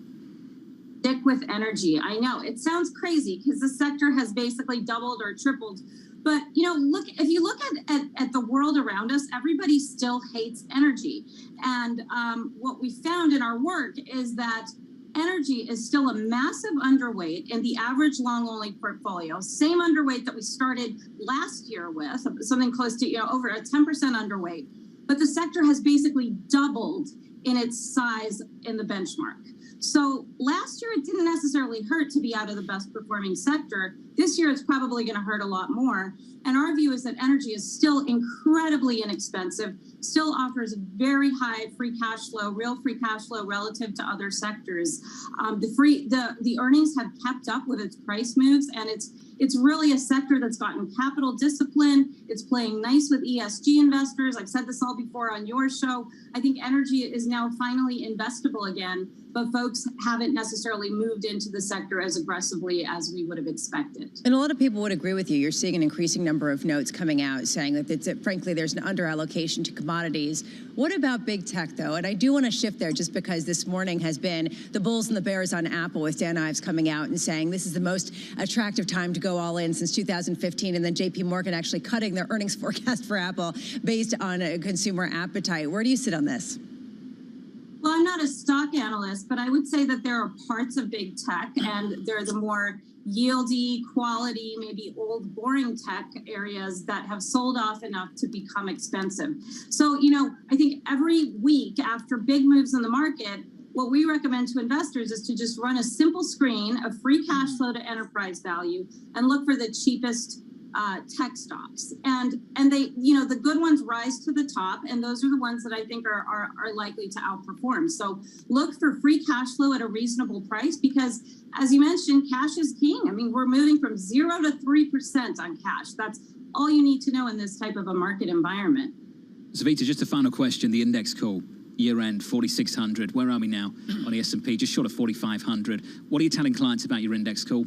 Stick with energy. I know it sounds crazy because the sector has basically doubled or tripled. But, if you look at the world around us, everybody still hates energy. And what we found in our work is that energy is still a massive underweight in the average long-only portfolio, same underweight that we started last year with, something close to, over a 10% underweight. But the sector has basically doubled in its size in the benchmark. So last year, it didn't necessarily hurt to be out of the best performing sector. This year, it's probably going to hurt a lot more. And our view is that energy is still incredibly inexpensive, still offers very high free cash flow, real free cash flow relative to other sectors. The earnings have kept up with its price moves, and it's really a sector that's gotten capital discipline. It's playing nice with ESG investors. I've said this all before on your show. I think energy is now finally investable again, but folks haven't necessarily moved into the sector as aggressively as we would have expected. And a lot of people would agree with you. You're seeing an increasing number of notes coming out saying that frankly, there's an underallocation to commodities. What about big tech, though? And I do want to shift there just because this morning has been the bulls and the bears on Apple, with Dan Ives coming out and saying this is the most attractive time to go all in since 2015, and then JP Morgan actually cutting their earnings forecast for Apple based on a consumer appetite. Where do you sit on this? Well, I'm not a stock analyst, but I would say that there are parts of big tech, and they're the more yieldy, quality, maybe old, boring tech areas that have sold off enough to become expensive. So, I think every week after big moves in the market, what we recommend to investors is to just run a simple screen of free cash flow to enterprise value and look for the cheapest tech stocks. And they, the good ones rise to the top, and those are the ones that I think are likely to outperform. So look for free cash flow at a reasonable price because, as you mentioned, cash is king. I mean, we're moving from 0 to 3% on cash. That's all you need to know in this type of a market environment. Savita, just a final question. The index call, year-end, 4,600. Where are we now on the S&P? Just short of 4,500. What are you telling clients about your index call?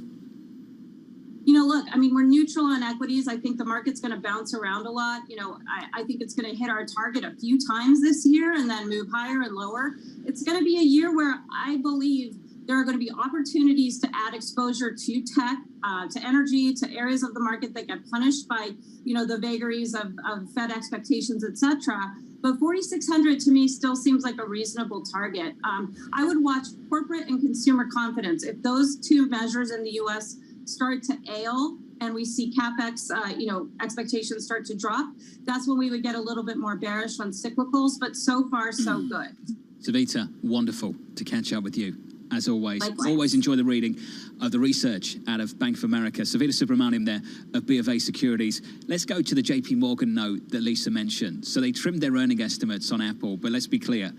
Look, I mean, we're neutral on equities. I think the market's going to bounce around a lot. I think it's going to hit our target a few times this year and then move higher and lower. It's going to be a year where I believe there are going to be opportunities to add exposure to tech, to energy, to areas of the market that get punished by, the vagaries of Fed expectations, et cetera. But 4,600 to me still seems like a reasonable target. I would watch corporate and consumer confidence. If those two measures in the U.S. start to ail and we see CapEx, expectations start to drop, that's when we would get a little bit more bearish on cyclicals. But so far, so good. Savita, wonderful to catch up with you. As always, Likewise. Always enjoy the reading of the research out of Bank of America. Savita Subramaniam there of BofA Securities. Let's go to the JP Morgan note that Lisa mentioned. So they trimmed their earning estimates on Apple, but let's be clear,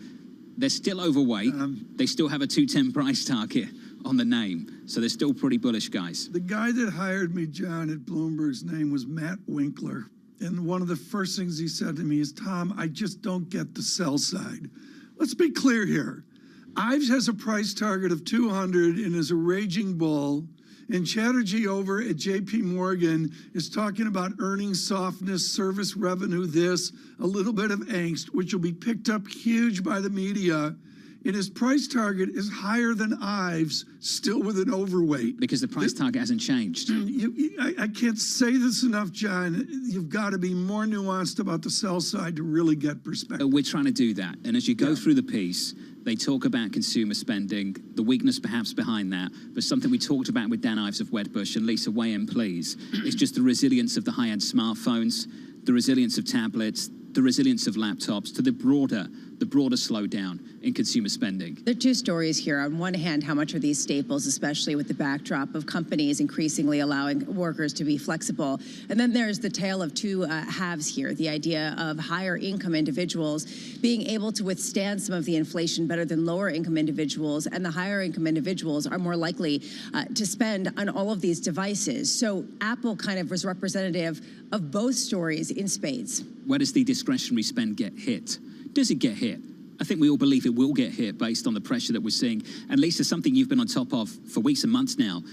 they're still overweight. They still have a 210 price target on the name. So they're still pretty bullish, guys. The guy that hired me, John, at Bloomberg's name was Matt Winkler. And one of the first things he said to me is, Tom, I just don't get the sell side. Let's be clear here. Ives has a price target of 200 and is a raging bull. And Chatterjee over at JP Morgan is talking about earnings softness, service revenue, this, a little bit of angst, which will be picked up huge by the media. And his price target is higher than Ives, still with an overweight. Because the price target hasn't changed. I can't say this enough, John. You've got to be more nuanced about the sell side to really get perspective. We're trying to do that. And as you go through the piece, they talk about consumer spending, the weakness perhaps behind that, but something we talked about with Dan Ives of Wedbush, and Lisa, weigh in, please. It's just the resilience of the high-end smartphones, the resilience of tablets, the resilience of laptops, to the broader slowdown in consumer spending? There are two stories here. On one hand, how much are these staples, especially with the backdrop of companies increasingly allowing workers to be flexible? And then there's the tale of two halves here, the idea of higher income individuals being able to withstand some of the inflation better than lower income individuals, and the higher income individuals are more likely to spend on all of these devices. So Apple kind of was representative of both stories in spades. Where does the discretionary spend get hit? Does it get hit? I think we all believe it will get hit based on the pressure that we're seeing. And Lisa, something you've been on top of for weeks and months now,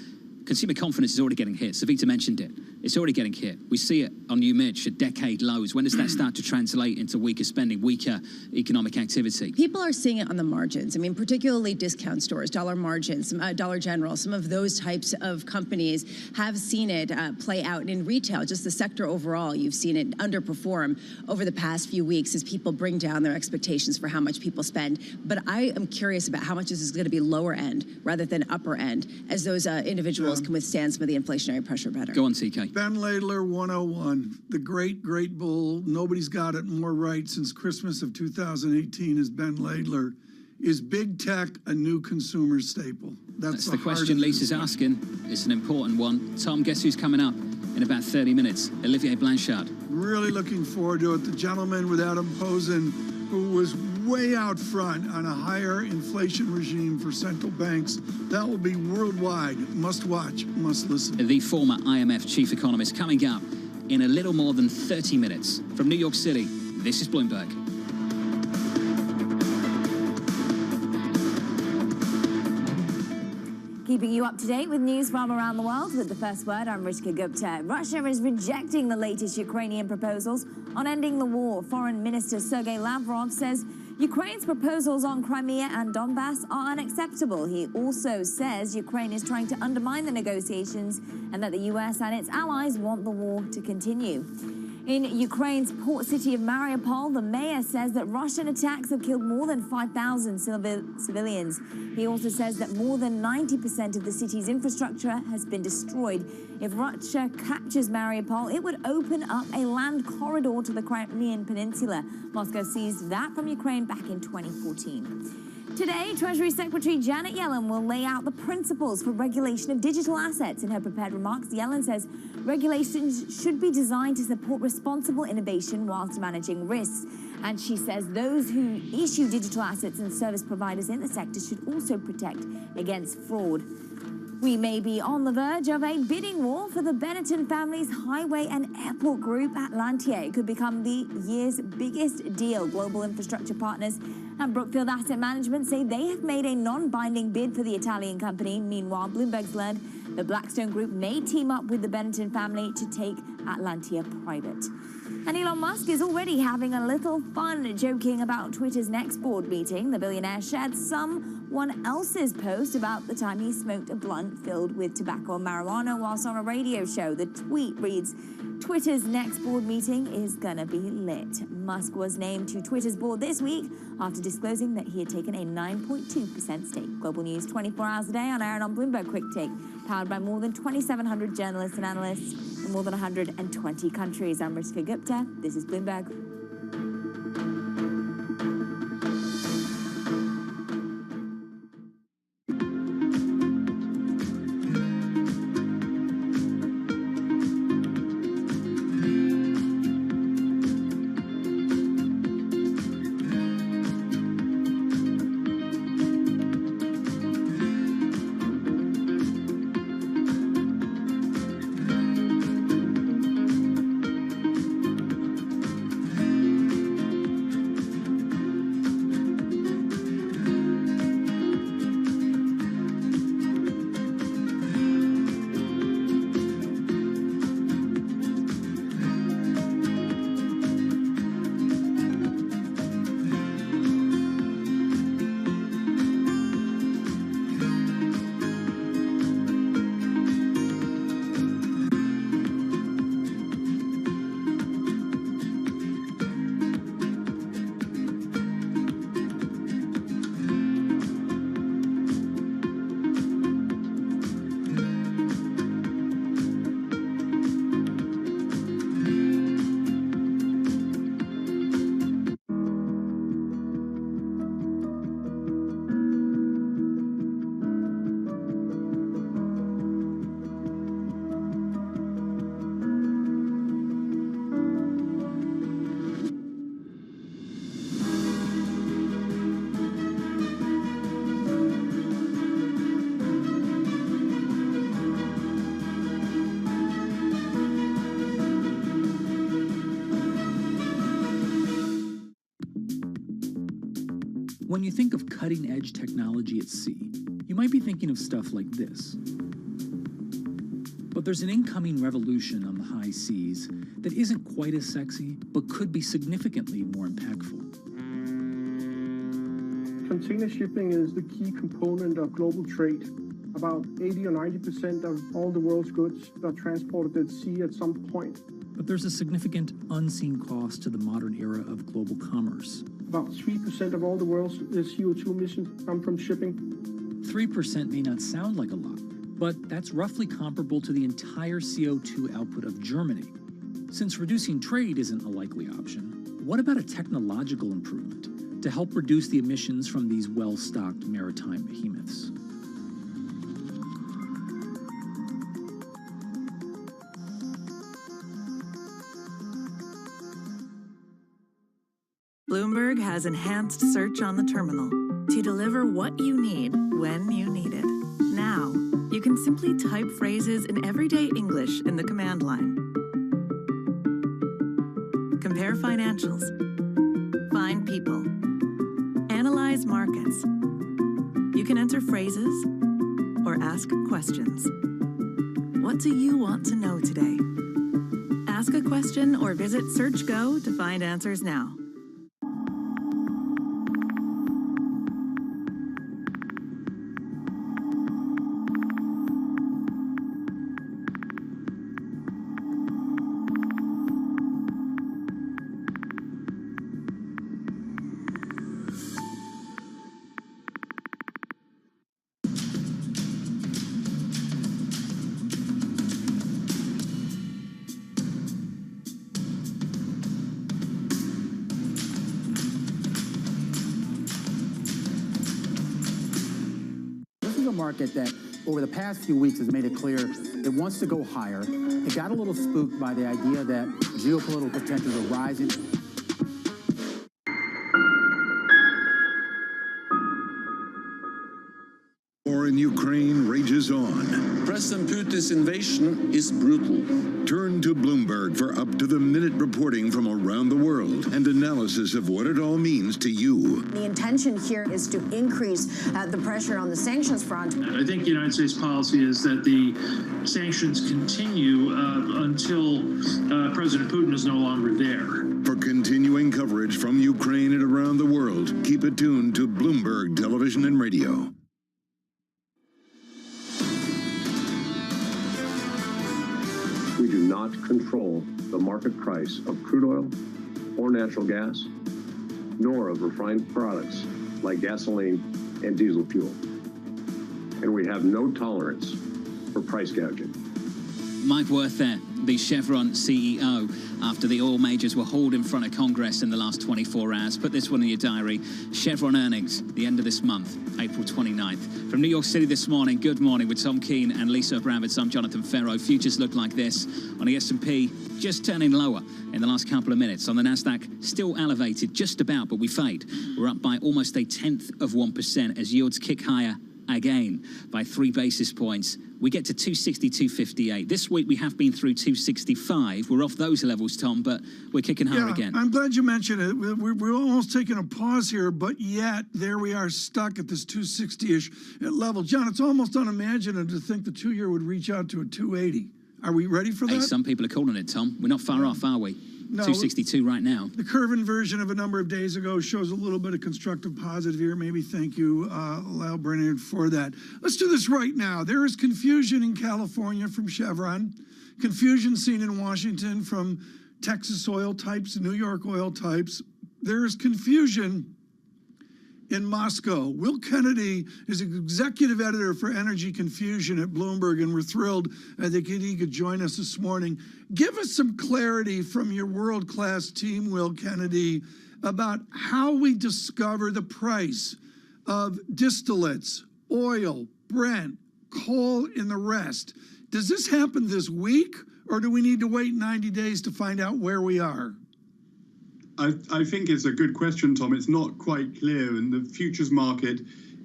consumer confidence is already getting hit. Savita mentioned it. It's already getting hit. We see it on New Mitch at decade lows. When does that start to translate into weaker spending, weaker economic activity? People are seeing it on the margins. I mean, particularly discount stores, Dollar Margins, Dollar General, some of those types of companies have seen it play out. And in retail, just the sector overall, you've seen it underperform over the past few weeks as people bring down their expectations for how much people spend. But I am curious about how much this is going to be lower end rather than upper end as those individuals can withstand some of the inflationary pressure better. Go on, TK. Ben Laidler, 101. The great bull, nobody's got it more right since Christmas of 2018 is Ben Laidler. Is big tech a new consumer staple? That's the question Lisa's asking. It's an important one. Tom, guess who's coming up in about 30 minutes? Olivier Blanchard. Really looking forward to it. The gentleman with Adam Posen, who was way out front on a higher inflation regime for central banks. That will be worldwide. Must watch, must listen. The former IMF chief economist coming up in a little more than 30 minutes. From New York City, this is Bloomberg. Keeping you up to date with news from around the world. With the first word, I'm Rishka Gupta. Russia is rejecting the latest Ukrainian proposals on ending the war. Foreign Minister Sergei Lavrov says Ukraine's proposals on Crimea and Donbass are unacceptable. He also says Ukraine is trying to undermine the negotiations and that the US and its allies want the war to continue. In Ukraine's port city of Mariupol, the mayor says that Russian attacks have killed more than 5,000 civilians. He also says that more than 90% of the city's infrastructure has been destroyed. If Russia captures Mariupol, it would open up a land corridor to the Crimean Peninsula. Moscow seized that from Ukraine back in 2014. Today, Treasury Secretary Janet Yellen will lay out the principles for regulation of digital assets. In her prepared remarks, Yellen says regulations should be designed to support responsible innovation whilst managing risks. And she says those who issue digital assets and service providers in the sector should also protect against fraud. We may be on the verge of a bidding war for the Benetton family's highway and airport group, Atlantia. It could become the year's biggest deal. Global infrastructure partners and Brookfield Asset Management say they have made a non-binding bid for the Italian company. Meanwhile, Bloomberg's learned the Blackstone Group may team up with the Benetton family to take Atlantia private. And Elon Musk is already having a little fun joking about Twitter's next board meeting. The billionaire shared someone else's post about the time he smoked a blunt filled with tobacco and marijuana whilst on a radio show. The tweet reads, Twitter's next board meeting is gonna be lit. Musk was named to Twitter's board this week after disclosing that he had taken a 9.2% stake. Global news 24 hours a day on air and on Bloomberg Quick Take, powered by more than 2,700 journalists and analysts in more than 120 countries. I'm Rishka Gupta. This is Bloomberg. When you think of cutting-edge technology at sea, you might be thinking of stuff like this. But there's an incoming revolution on the high seas that isn't quite as sexy, but could be significantly more impactful. Container shipping is the key component of global trade. About 80 or 90% of all the world's goods are transported at sea at some point. But there's a significant unseen cost to the modern era of global commerce. About 3% of all the world's CO2 emissions come from shipping. 3% may not sound like a lot, but that's roughly comparable to the entire CO2 output of Germany. Since reducing trade isn't a likely option, what about a technological improvement to help reduce the emissions from these well-stocked maritime behemoths? Bloomberg has enhanced search on the terminal to deliver what you need when you need it. Now, you can simply type phrases in everyday English in the command line. Compare financials. Find people. Analyze markets. You can enter phrases or ask questions. What do you want to know today? Ask a question or visit SearchGo to find answers now. Market that over the past few weeks has made it clear it wants to go higher. It got a little spooked by the idea that geopolitical tensions are rising. War in Ukraine rages on. President Putin's invasion is brutal. Turn to Bloomberg for up-to-the-minute reporting from around the world and analysis of what it all means to you. The intention here is to increase the pressure on the sanctions front. I think the United States policy is that the sanctions continue until President Putin is no longer there. For continuing coverage from Ukraine and around the world, keep it tuned to Bloomberg Television and Radio. We do not control the market price of crude oil or natural gas, nor of refined products like gasoline and diesel fuel. And we have no tolerance for price gouging. Mike Wirth there, the Chevron CEO, after the oil majors were hauled in front of Congress in the last 24 hours. Put this one in your diary. Chevron earnings, the end of this month, April 29th. From New York City this morning, good morning with Tom Keene and Lisa Abramowitz. I'm Jonathan Ferro. Futures look like this. On the S&P, just turning lower in the last couple of minutes. On the NASDAQ, still elevated just about, but we fade. We're up by almost 0.1% as yields kick higher again by 3 basis points. We get to 260, 258. This week we have been through 265. We're off those levels, Tom, but we're kicking higher again. I'm glad you mentioned it. We're almost taking a pause here, but yet there we are stuck at this 260-ish level. John, it's almost unimaginative to think the 2-year would reach out to a 280. Are we ready for that? Hey, some people are calling it, Tom. We're not far off, are we? No, 262 right now. The curve inversion of a number of days ago shows a little bit of constructive positive here. Maybe thank you, Lyle Brennan, for that. Let's do this right now. There is confusion in California from Chevron, confusion seen in Washington from Texas oil types, New York oil types. There is confusion in Moscow. Will Kennedy is executive editor for Energy Confusion at Bloomberg, and we're thrilled that he could join us this morning. Give us some clarity from your world-class team, Will Kennedy, about how we discover the price of distillates, oil, Brent, coal, and the rest. Does this happen this week, or do we need to wait 90 days to find out where we are? I think it's a good question, Tom. It's not quite clear, and the futures market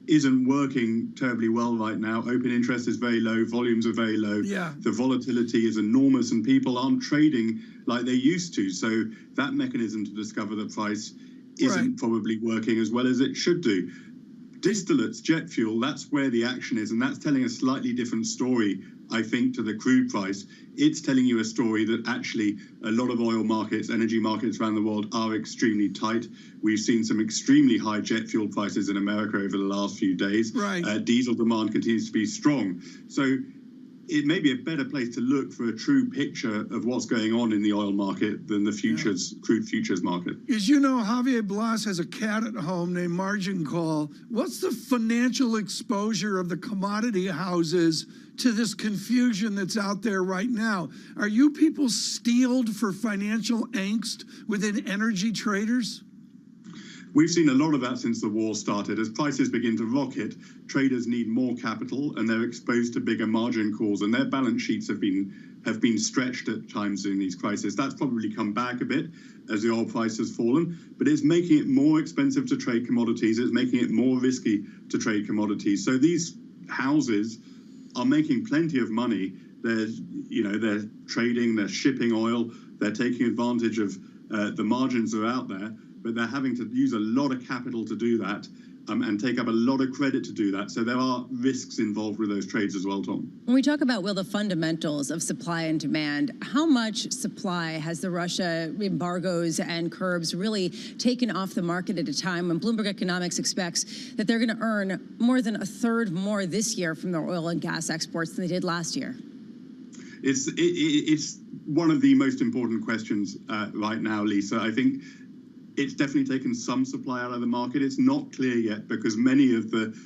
isn't working terribly well right now. Open interest is very low, volumes are very low. Yeah. The volatility is enormous, and people aren't trading like they used to. So that mechanism to discover the price isn't probably working as well as it should do. Distillates, jet fuel, that's where the action is, and that's telling a slightly different story, I think, to the crude price. It's telling you a story that actually a lot of oil markets, energy markets around the world are extremely tight. We've seen some extremely high jet fuel prices in America over the last few days. Diesel demand continues to be strong. So it may be a better place to look for a true picture of what's going on in the oil market than the crude futures market. As you know, Javier Blas has a cat at home named Margin Call. What's the financial exposure of the commodity houses to this confusion that's out there right now? Are you people steeled for financial angst within energy traders? We've seen a lot of that since the war started. As prices begin to rocket, traders need more capital and they're exposed to bigger margin calls, and their balance sheets have been stretched at times in these crises. That's probably come back a bit as the oil price has fallen, but it's making it more expensive to trade commodities. It's making it more risky to trade commodities. So these houses are making plenty of money. They're trading, they're shipping oil, they're taking advantage of the margins that are out there, but they're having to use a lot of capital to do that and take up a lot of credit to do that. So there are risks involved with those trades as well, Tom. When we talk about, Will, the fundamentals of supply and demand, how much supply has the Russia embargoes and curbs really taken off the market at a time when Bloomberg Economics expects that they're going to earn more than a third more this year from their oil and gas exports than they did last year? It's one of the most important questions right now, Lisa. I think it's definitely taken some supply out of the market. It's not clear yet because many of the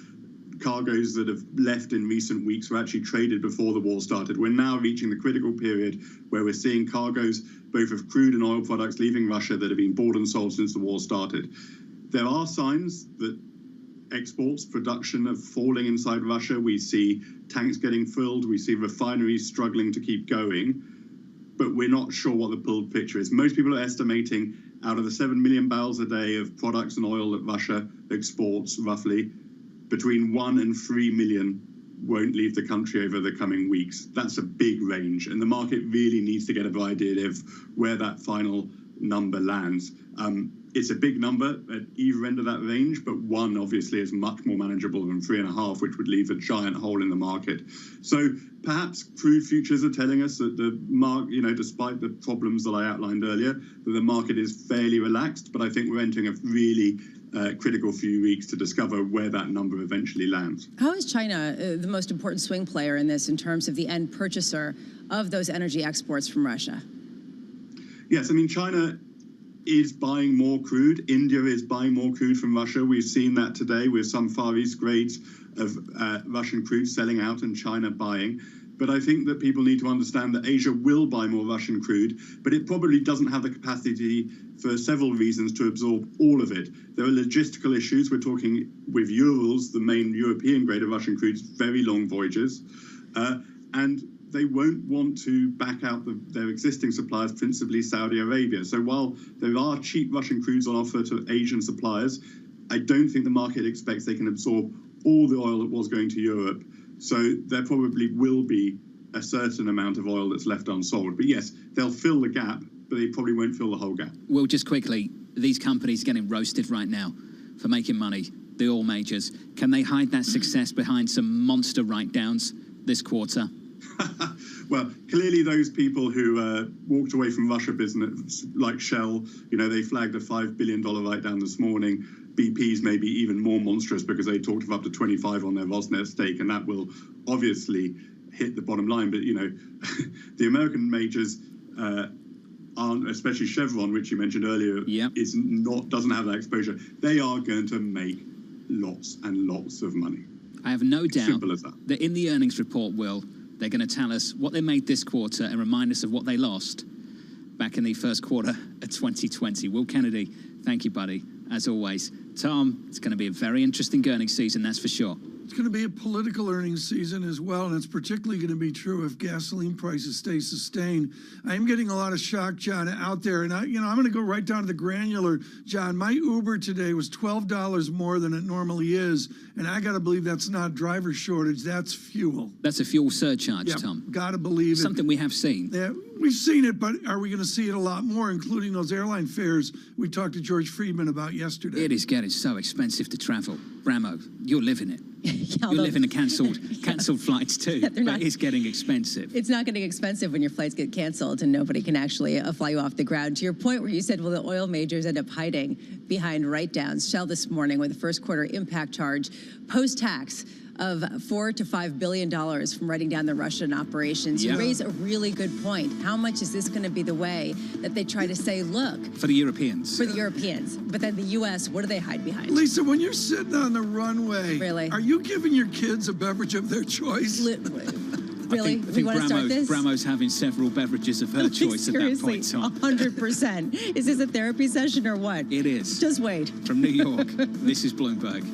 cargoes that have left in recent weeks were actually traded before the war started. We're now reaching the critical period where we're seeing cargoes, both of crude and oil products, leaving Russia that have been bought and sold since the war started. There are signs that exports, production are falling inside Russia. We see tanks getting filled. We see refineries struggling to keep going, but we're not sure what the full picture is. Most people are estimating out of the 7 million barrels a day of products and oil that Russia exports, roughly, between 1 and 3 million won't leave the country over the coming weeks. That's a big range, and the market really needs to get an idea of where that final number lands. It's a big number at either end of that range, but 1 obviously is much more manageable than 3.5, which would leave a giant hole in the market. So perhaps crude futures are telling us that the market, despite the problems that I outlined earlier, that the market is fairly relaxed. But I think we're entering a really critical few weeks to discover where that number eventually lands. How is China the most important swing player in this in terms of the end purchaser of those energy exports from Russia? Yes, I mean, China is buying more crude. India is buying more crude from Russia. We've seen that today with some Far East grades of Russian crude selling out and China buying. But I think that people need to understand that Asia will buy more Russian crude, but it probably doesn't have the capacity for several reasons to absorb all of it. There are logistical issues. We're talking with Urals, the main European grade of Russian crudes, very long voyages. And they won't want to back out their existing suppliers, principally Saudi Arabia. So while there are cheap Russian crudes on offer to Asian suppliers, I don't think the market expects they can absorb all the oil that was going to Europe. So there probably will be a certain amount of oil that's left unsold. But yes, they'll fill the gap, but they probably won't fill the whole gap. Well, just quickly, these companies getting roasted right now for making money, the oil majors. Can they hide that success behind some monster write-downs this quarter? Well, clearly those people who walked away from Russia business, like Shell, they flagged a $5 billion write-down this morning. BP's may be even more monstrous because they talked of up to 25 on their Rosneft stake, and that will obviously hit the bottom line. But, the American majors aren't, especially Chevron, which you mentioned earlier, doesn't have that exposure. They are going to make lots and lots of money. I have no doubt Simple as that in the earnings report, Will, they're going to tell us what they made this quarter and remind us of what they lost back in the first quarter of 2020. Will Kennedy, thank you, buddy, as always. Tom, it's going to be a very interesting earnings season, that's for sure. It's going to be a political earnings season as well, and it's particularly going to be true if gasoline prices stay sustained. I am getting a lot of shock, John, out there, and I'm going to go right down to the granular, John. My Uber today was $12 more than it normally is, and I got to believe that's not driver shortage, that's fuel. That's a fuel surcharge, Tom. Got to believe it. Something we have seen. Yeah, We've seen it, but are we going to see it a lot more, including those airline fares we talked to George Friedman about yesterday? It is getting so expensive to travel. Bramo, you're living it. You're living the cancelled flights too, but it's getting expensive. It's not getting expensive when your flights get canceled and nobody can actually fly you off the ground. To your point where you said, well, the oil majors end up hiding behind write-downs. Shell this morning with a first quarter impact charge post-tax of $4 to $5 billion from writing down the Russian operations. You raise a really good point. How much is this going to be the way that they try to say, look? For the Europeans. For the Europeans. But then the U.S., what do they hide behind? Lisa, when you're sitting on the runway, are you giving your kids a beverage of their choice? Really? I think want to start this? Bramo's having several beverages of her choice at that point. Seriously, 100%. Is this a therapy session or what? It is. Just wait. From New York, this is Bloomberg.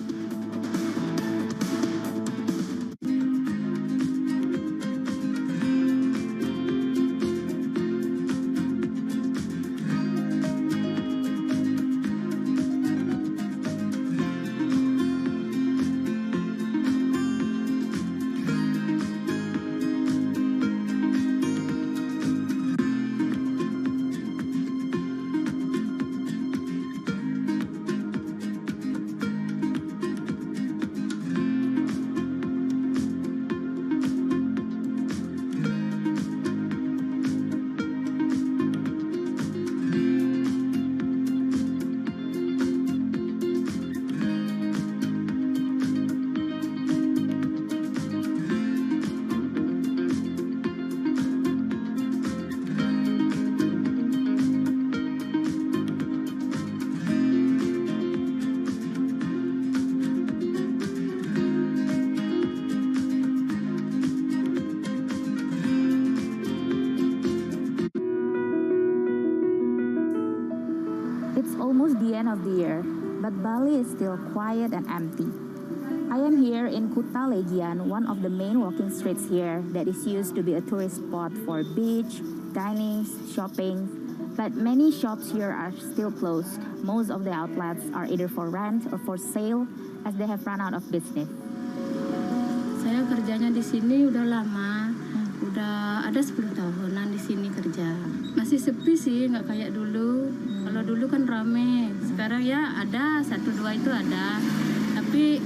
almost the end of the year, but Bali is still quiet and empty. I am here in Kuta Legian, one of the main walking streets here that is used to be a tourist spot for beach, dining, shopping, but many shops here are still closed. Most of the outlets are either for rent or for sale as they have run out of business. Saya kerjanya di sini udah lama, udah ada 10 tahunan di sini kerja. Masih sepi sih, nggak kayak dulu. Kalau dulu kan rame, sekarang ya ada 1-2 itu ada, tapi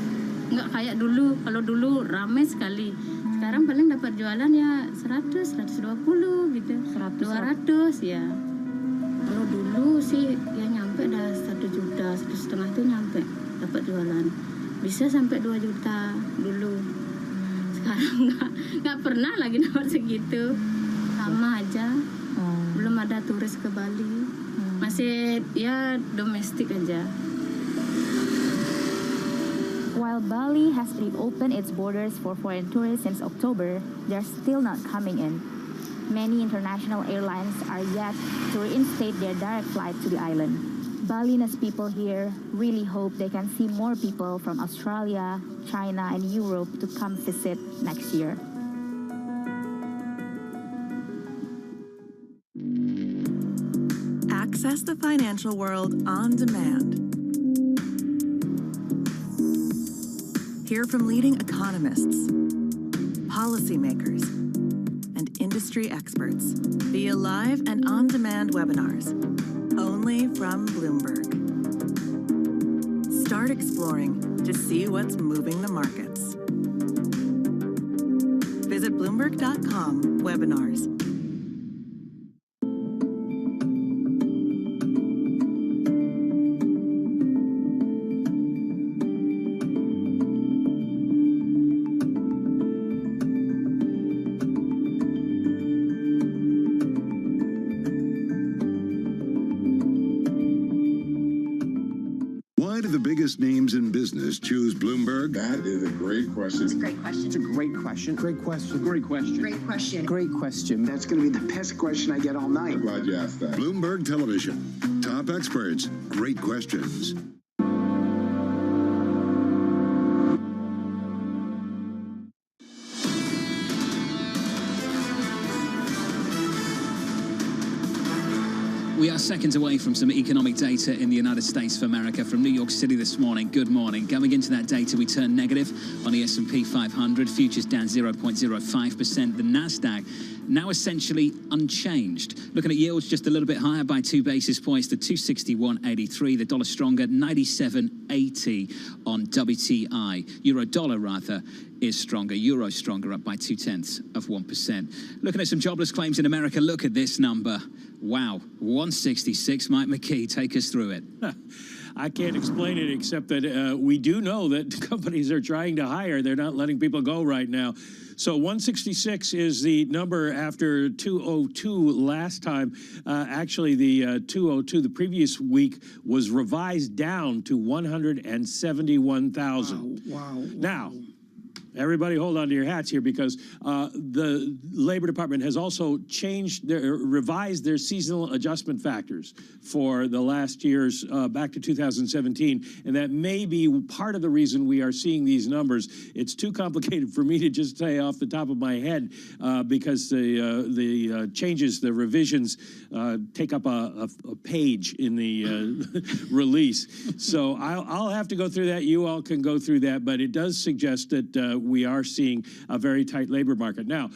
nggak kayak dulu. Kalau dulu rame sekali. Sekarang paling dapat jualan ya 100, 120 gitu, 200 ya. Kalau dulu sih ya nyampe dah 1 juta, 1,5 itu nyampe dapat jualan. Bisa sampai 2 juta dulu. Sekarang nggak pernah lagi dapat segitu. Sama aja. Belum ada turis ke Bali. Masih ya domestik aja. While Bali has reopened its borders for foreign tourists since October, they're still not coming in. Many international airlines are yet to reinstate their direct flight to the island. Balinese people here really hope they can see more people from Australia, China, and Europe to come visit next year. Access the financial world on demand. Hear from leading economists, policymakers, and industry experts via live and on-demand webinars, only from Bloomberg. Start exploring to see what's moving the markets. Visit Bloomberg.com/webinars. Names in business choose Bloomberg? That is a great question. It's a great question. It's a great question. Great question. Great question. Great question. Great question. That's going to be the best question I get all night. I'm glad you asked that. Bloomberg Television. Top experts. Great questions. We are seconds away from some economic data in the United States of America from New York City this morning. Good morning. Going into that data, we turn negative on the S&P 500. Futures down 0.05%. The NASDAQ now essentially unchanged. Looking at yields just a little bit higher by 2 basis points to 261.83. The dollar stronger, 97.80 on WTI. Euro dollar rather is stronger. Euro stronger, up by 0.2%. Looking at some jobless claims in America, look at this number. Wow, 166. Mike McKee, take us through it. I can't explain it except that we do know that companies are trying to hire. They're not letting people go right now. So 166 is the number after 202 last time. Actually, the 202 the previous week was revised down to 171,000. Wow. Now, everybody hold on to your hats here, because the Labor Department has also revised their seasonal adjustment factors for the last year's back to 2017, and that may be part of the reason we are seeing these numbers. It's too complicated for me to just say off the top of my head because the changes, the revisions, take up a page in the release. So I'll have to go through that. You all can go through that, but it does suggest that we are seeing a very tight labor market. Now,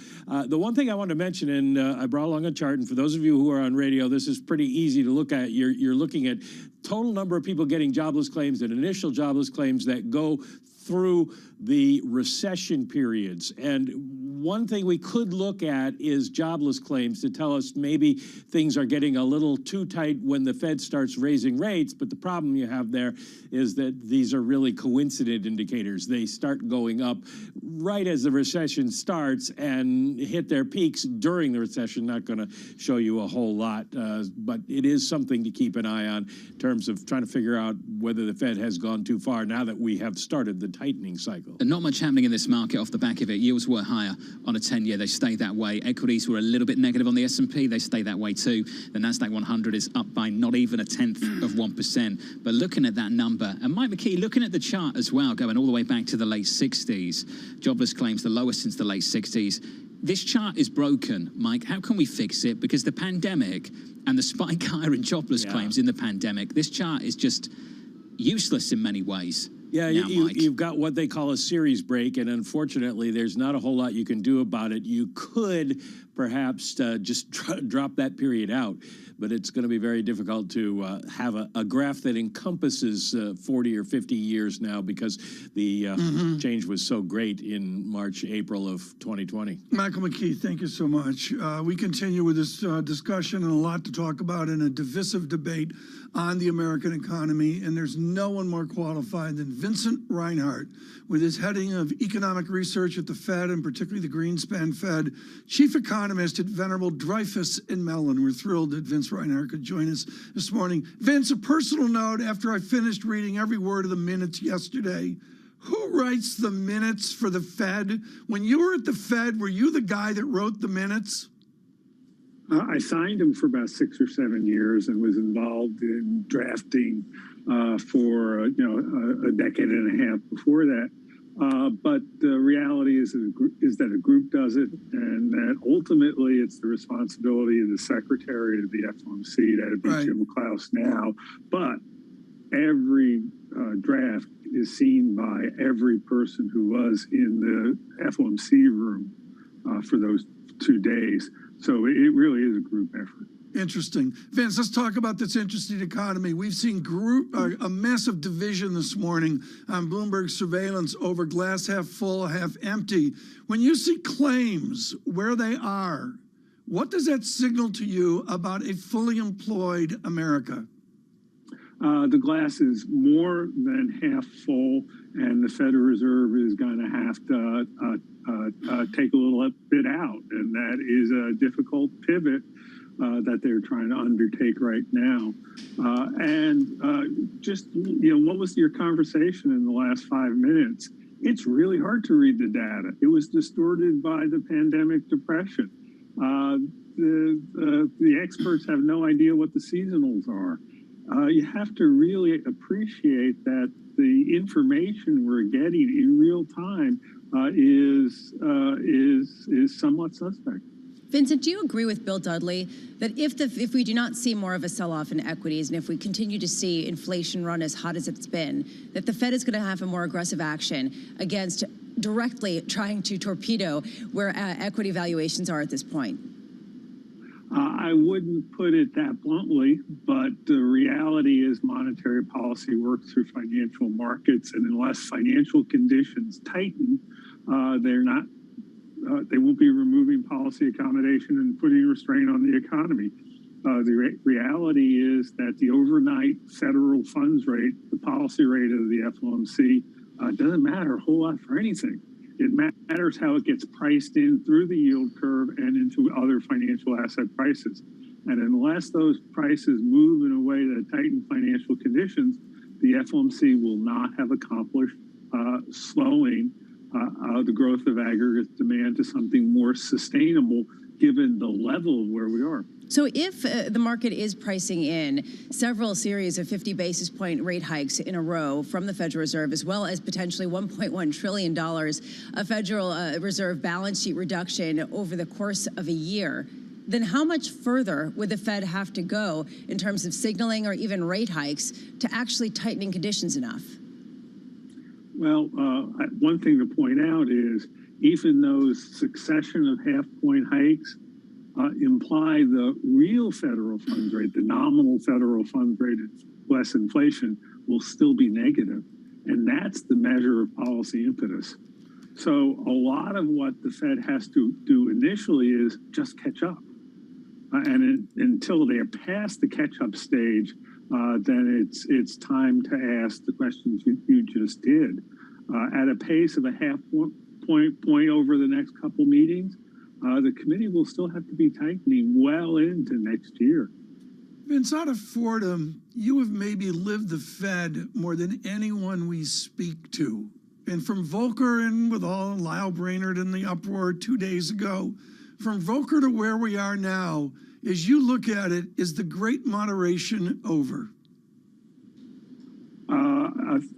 the one thing I want to mention, and I brought along a chart, and for those of you who are on radio, this is pretty easy to look at. You're looking at total number of people getting jobless claims and initial jobless claims that go through the recession periods. And one thing we could look at is jobless claims to tell us maybe things are getting a little too tight when the Fed starts raising rates. But the problem you have there is that these are really coincident indicators. They start going up right as the recession starts and hit their peaks during the recession. Not going to show you a whole lot, but it is something to keep an eye on in terms of trying to figure out whether the Fed has gone too far now that we have started the tightening cycle. And not much happening in this market off the back of it. Yields were higher on a 10-year. They stayed that way. Equities were a little bit negative on the S&P. They stay that way too. The NASDAQ 100 is up by not even 0.1%. But looking at that number, and Mike McKee, looking at the chart as well, going all the way back to the late 60s, jobless claims the lowest since the late 60s. This chart is broken, Mike. How can we fix it? Because the pandemic and the spike higher in jobless claims in the pandemic, this chart is just useless in many ways. Yeah, you've got what they call a series break, and unfortunately, there's not a whole lot you can do about it. You could perhaps just drop that period out, but it's going to be very difficult to have a graph that encompasses 40 or 50 years now, because the change was so great in March, April of 2020. Michael McKee, thank you so much. We continue with this discussion and a lot to talk about in a divisive debate on the American economy, and there's no one more qualified than Vincent Reinhart, with his heading of economic research at the Fed, and particularly the Greenspan Fed, chief economist at Venerable Dreyfus and Mellon. We're thrilled that Vince Reinhart could join us this morning. Vince, a personal note, after I finished reading every word of the minutes yesterday, who writes the minutes for the Fed? When you were at the Fed, were you the guy that wrote the minutes? I signed them for about 6 or 7 years and was involved in drafting for a decade and a half before that. But the reality is that a group does it, and that ultimately it's the responsibility of the secretary of the FOMC, that would be Jim Klaus now. But every draft is seen by every person who was in the FOMC room for those 2 days. So it really is a group effort. Interesting. Vince, let's talk about this interesting economy. We've seen a massive division this morning on Bloomberg surveillance over glass half full, half empty. When you see claims where they are, what does that signal to you about a fully employed America? The glass is more than half full, and the Federal Reserve is going to have to take a little bit out, and that is a difficult pivot that they're trying to undertake right now. What was your conversation in the last 5 minutes? It's really hard to read the data. It was distorted by the pandemic depression. The experts have no idea what the seasonals are. You have to really appreciate that the information we're getting in real time is somewhat suspect. Vincent, do you agree with Bill Dudley that if we do not see more of a sell-off in equities, and if we continue to see inflation run as hot as it's been, that the Fed is going to have a more aggressive action against directly trying to torpedo where equity valuations are at this point? I wouldn't put it that bluntly, but the reality is monetary policy works through financial markets, and unless financial conditions tighten, they won't be removing policy accommodation and putting restraint on the economy. The reality is that the overnight federal funds rate, the policy rate of the FOMC, doesn't matter a whole lot for anything. It matters how it gets priced in through the yield curve and into other financial asset prices. And unless those prices move in a way that tighten financial conditions, the FOMC will not have accomplished slowing the growth of aggregate demand to something more sustainable given the level of where we are. So if the market is pricing in several series of 50 basis point rate hikes in a row from the Federal Reserve, as well as potentially $1.1 trillion of Federal Reserve balance sheet reduction over the course of a year, then how much further would the Fed have to go in terms of signaling or even rate hikes to actually tightening conditions enough? Well, one thing to point out is even those succession of half-point hikes imply the real federal funds rate, the nominal federal funds rate, less inflation, will still be negative. And that's the measure of policy impetus. So a lot of what the Fed has to do initially is just catch up. Until they are past the catch-up stage, then it's time to ask the questions you just did. At a pace of a half point over the next couple meetings, the committee will still have to be tightening well into next year. Vince, out of Fordham, you have maybe lived the Fed more than anyone we speak to. And from Volcker and with all Lyle Brainerd in the uproar 2 days ago, from Volcker to where we are now, as you look at it, is the great moderation over?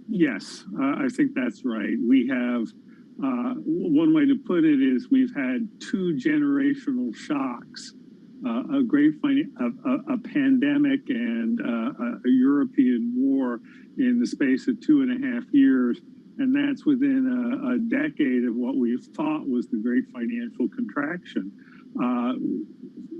Yes, I think that's right. We have, one way to put it is we've had two generational shocks, a pandemic and a European war in the space of 2.5 years. And that's within a decade of what we thought was the great financial contraction.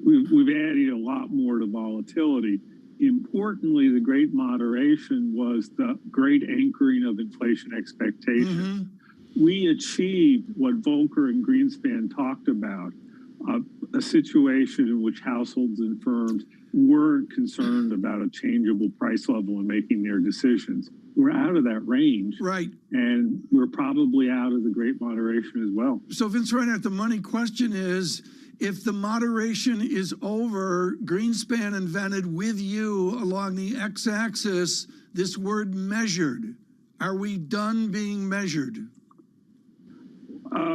We've added a lot more to volatility. Importantly, the great moderation was the great anchoring of inflation expectations. We achieved what Volcker and Greenspan talked about, a situation in which households and firms weren't concerned about a changeable price level in making their decisions. We're out of that range. Right. And we're probably out of the great moderation as well. So Vince Reinhart, the money question is, if the moderation is over, Greenspan invented with you along the x-axis this word measured. Are we done being measured?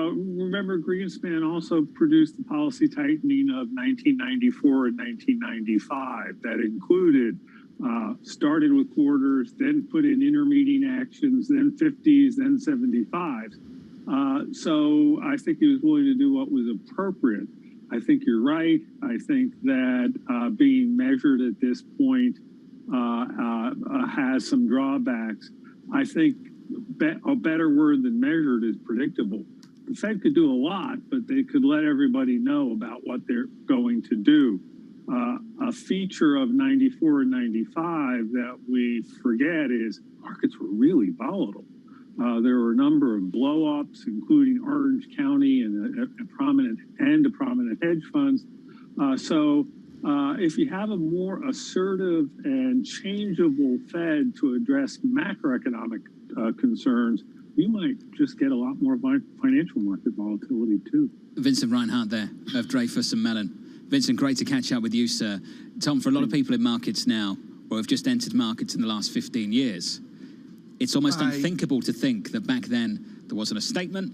Remember, Greenspan also produced the policy tightening of 1994 and 1995 that included started with quarters, then put in intermediate actions, then 50s, then 75s. So I think he was willing to do what was appropriate. I think you're right. I think that being measured at this point has some drawbacks. I think a better word than measured is predictable. The Fed could do a lot, but they could let everybody know about what they're going to do. A feature of 94 and 95 that we forget is markets were really volatile. There were a number of blow-ups, including Orange County and a prominent hedge funds. So if you have a more assertive and changeable Fed to address macroeconomic concerns, you might just get a lot more financial market volatility too. Vincent Reinhart there of Dreyfus and Mellon. Vincent, great to catch up with you, sir. Tom, for a lot of people in markets now, or have just entered markets in the last 15 years, it's almost unthinkable to think that back then there wasn't a statement,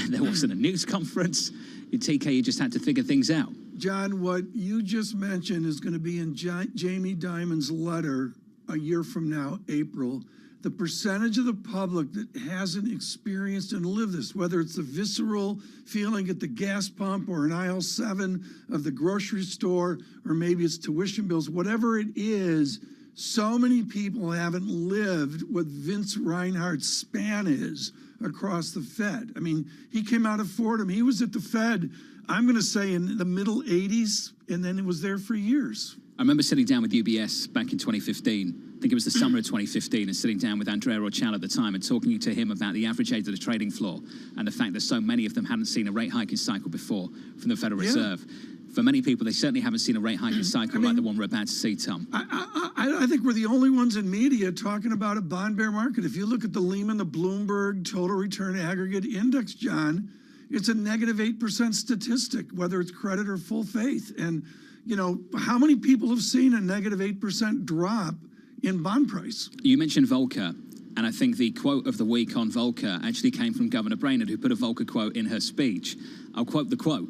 there wasn't a news conference. In TK, you just had to figure things out. John, what you just mentioned is going to be in Jamie Dimon's letter a year from now, April. The percentage of the public that hasn't experienced and lived this, whether it's the visceral feeling at the gas pump or in aisle 7 of the grocery store, or maybe it's tuition bills, whatever it is, so many people haven't lived what Vince Reinhart's span is across the Fed. I mean, he came out of Fordham. He was at the Fed, I'm going to say, in the middle 80s, and then it was there for years. I remember sitting down with UBS back in 2015. I think it was the summer of 2015, and sitting down with Andrea Rochelle at the time and talking to him about the average age of the trading floor and the fact that so many of them hadn't seen a rate hiking cycle before from the Federal Reserve. For many people, they certainly haven't seen a rate hiking cycle like the one we're about to see, Tom. I think we're the only ones in media talking about a bond bear market. If you look at the Lehman, the Bloomberg Total Return Aggregate Index, John, it's a negative 8% statistic, whether it's credit or full faith. And, you know, how many people have seen a negative 8% drop in bond price? You mentioned Volcker, and I think the quote of the week on Volcker actually came from Governor Brainerd, who put a Volcker quote in her speech. I'll quote the quote.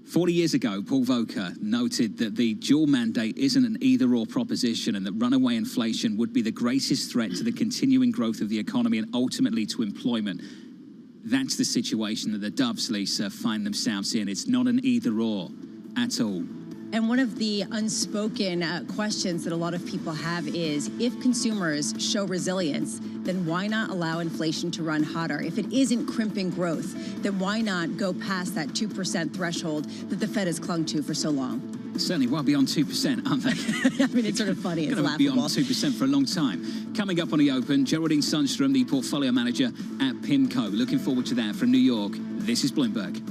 40 years ago, Paul Volcker noted that the dual mandate isn't an either-or proposition and that runaway inflation would be the greatest threat to the continuing growth of the economy and ultimately to employment. That's the situation that the Doves, Lisa, find themselves in. It's not an either-or at all. And one of the unspoken questions that a lot of people have is, if consumers show resilience, then why not allow inflation to run hotter? If it isn't crimping growth, then why not go past that 2% threshold that the Fed has clung to for so long? Certainly well beyond 2%, aren't they? I mean, it's sort of funny. It's laughable. Beyond 2% for a long time. Coming up on the Open, Geraldine Sundstrom, the portfolio manager at PIMCO. Looking forward to that from New York. This is Bloomberg.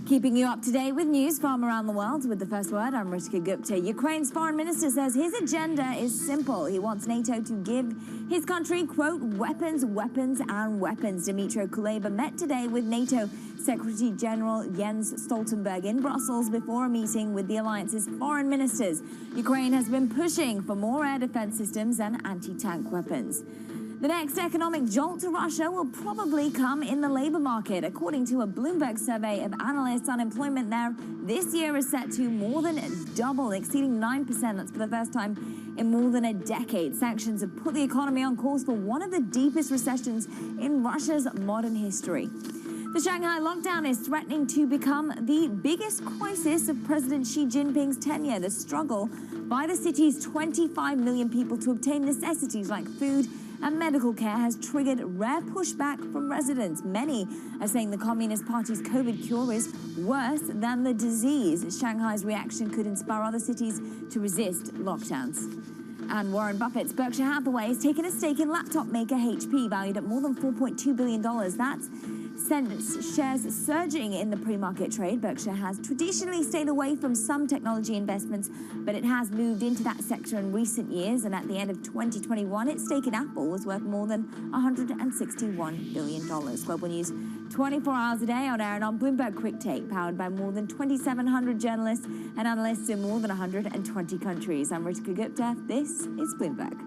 Keeping you up to date with news from around the world with the first word, I'm Ritika Gupta. Ukraine's foreign minister says his agenda is simple. He wants NATO to give his country, quote, weapons, weapons, and weapons. Dmytro Kuleba met today with NATO Secretary General Jens Stoltenberg in Brussels before a meeting with the alliance's foreign ministers. Ukraine has been pushing for more air defense systems and anti-tank weapons. The next economic jolt to Russia will probably come in the labor market. According to a Bloomberg survey of analysts, unemployment there this year is set to more than double, exceeding 9%. That's for the first time in more than a decade. Sanctions have put the economy on course for one of the deepest recessions in Russia's modern history. The Shanghai lockdown is threatening to become the biggest crisis of President Xi Jinping's tenure. The struggle by the city's 25 million people to obtain necessities like food and medical care has triggered rare pushback from residents. Many are saying the Communist Party's COVID cure is worse than the disease. Shanghai's reaction could inspire other cities to resist lockdowns. And Warren Buffett's Berkshire Hathaway has taken a stake in laptop maker HP, valued at more than $4.2 billion. That's sent shares surging in the pre-market trade. Berkshire has traditionally stayed away from some technology investments, but it has moved into that sector in recent years. And at the end of 2021, its stake in Apple was worth more than $161 billion. Global news 24 hours a day on air and on Bloomberg Quick Take, powered by more than 2,700 journalists and analysts in more than 120 countries. I'm Ritika Gupta. This is Bloomberg.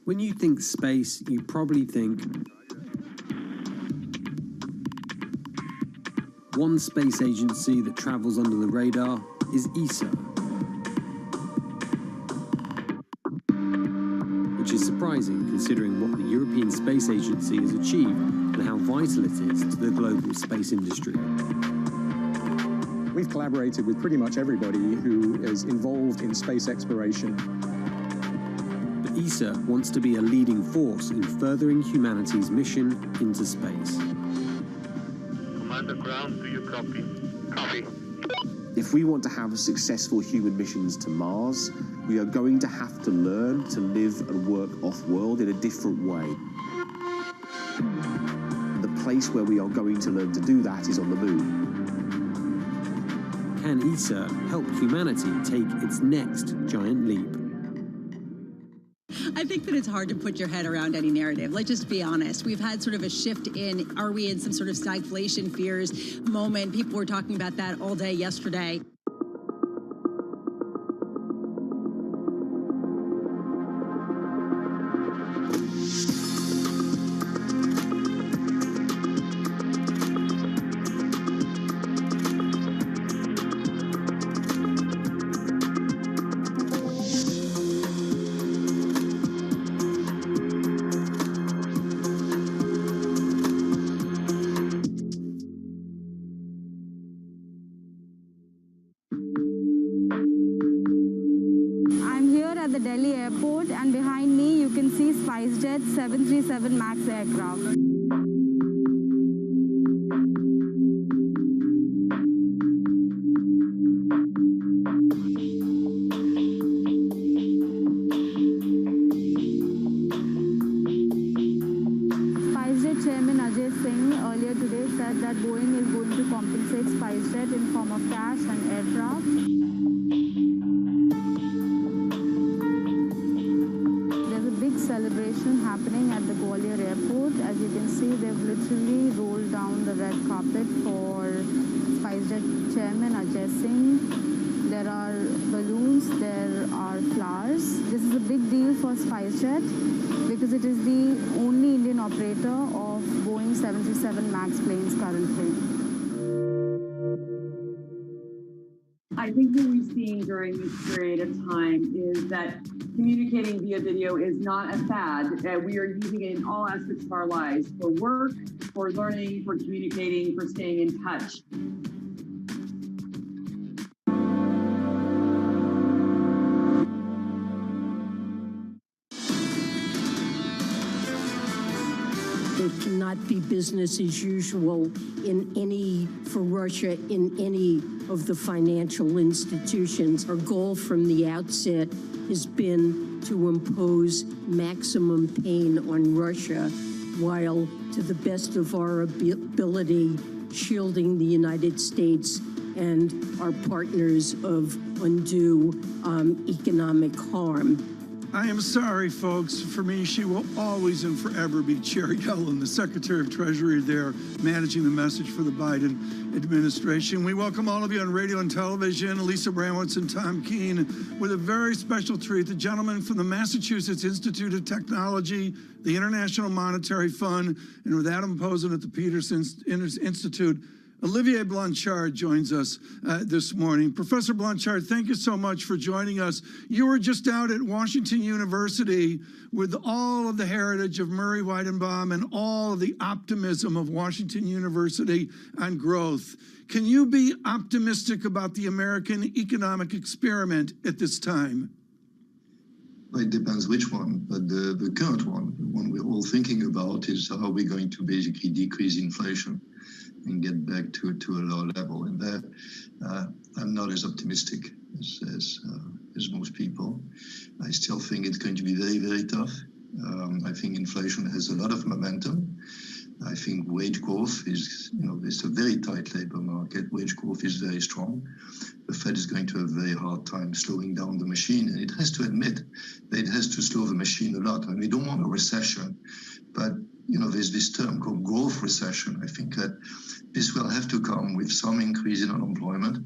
When you think space, you probably think one space agency that travels under the radar is ESA, which is surprising considering what the European Space Agency has achieved and how vital it is to the global space industry. We've collaborated with pretty much everybody who is involved in space exploration. But ESA wants to be a leading force in furthering humanity's mission into space. Commander Ground, do you copy? Copy. If we want to have successful human missions to Mars, we are going to have to learn to live and work off-world in a different way. The place where we are going to learn to do that is on the moon. Can ESA help humanity take its next giant leap? I think that it's hard to put your head around any narrative. Let's just be honest. We've had sort of a shift in, are we in some sort of stagflation fears moment? People were talking about that all day yesterday. At the Delhi airport, and behind me you can see SpiceJet 737 MAX aircraft. SpiceJet Chairman Ajay Singh earlier today said that Boeing is going to compensate SpiceJet in form of cash and aircraft. Celebration happening at the Gwalior airport. As you can see, they've literally rolled down the red carpet for SpiceJet Chairman Ajay Singh. There are balloons, there are flowers. This is a big deal for SpiceJet because it is the only Indian operator of Boeing 737 MAX planes currently. I think what we've seen during this period of time is that communicating via video is not a fad. We are using it in all aspects of our lives, for work, for learning, for communicating, for staying in touch. It cannot be business as usual for Russia in any of the financial institutions. Our goal from the outset has been to impose maximum pain on Russia while, to the best of our ability, shielding the United States and our partners of undue economic harm. I am sorry, folks. For me, she will always and forever be Cherry Yellen, the Secretary of Treasury there, managing the message for the Biden administration. We welcome all of you on radio and television, Lisa Bramwitz and Tom Keene, with a very special treat, the gentleman from the Massachusetts Institute of Technology, the International Monetary Fund, and with Adam Posen at the Peterson Institute, Olivier Blanchard joins us this morning. Professor Blanchard, thank you so much for joining us. You were just out at Washington University with all of the heritage of Murray Weidenbaum and all of the optimism of Washington University on growth. Can you be optimistic about the American economic experiment at this time? Well, it depends which one, but the current one, the one we're all thinking about, is how we're going to basically decrease inflation and get back to a low level. And there, I'm not as optimistic as most people. I still think it's going to be very, very tough. I think inflation has a lot of momentum. I think wage growth is, it's a very tight labor market. Wage growth is very strong. The Fed is going to have a very hard time slowing down the machine, and it has to admit that it has to slow the machine a lot. And we don't want a recession, but there's this term called growth recession. I think that this will have to come with some increase in unemployment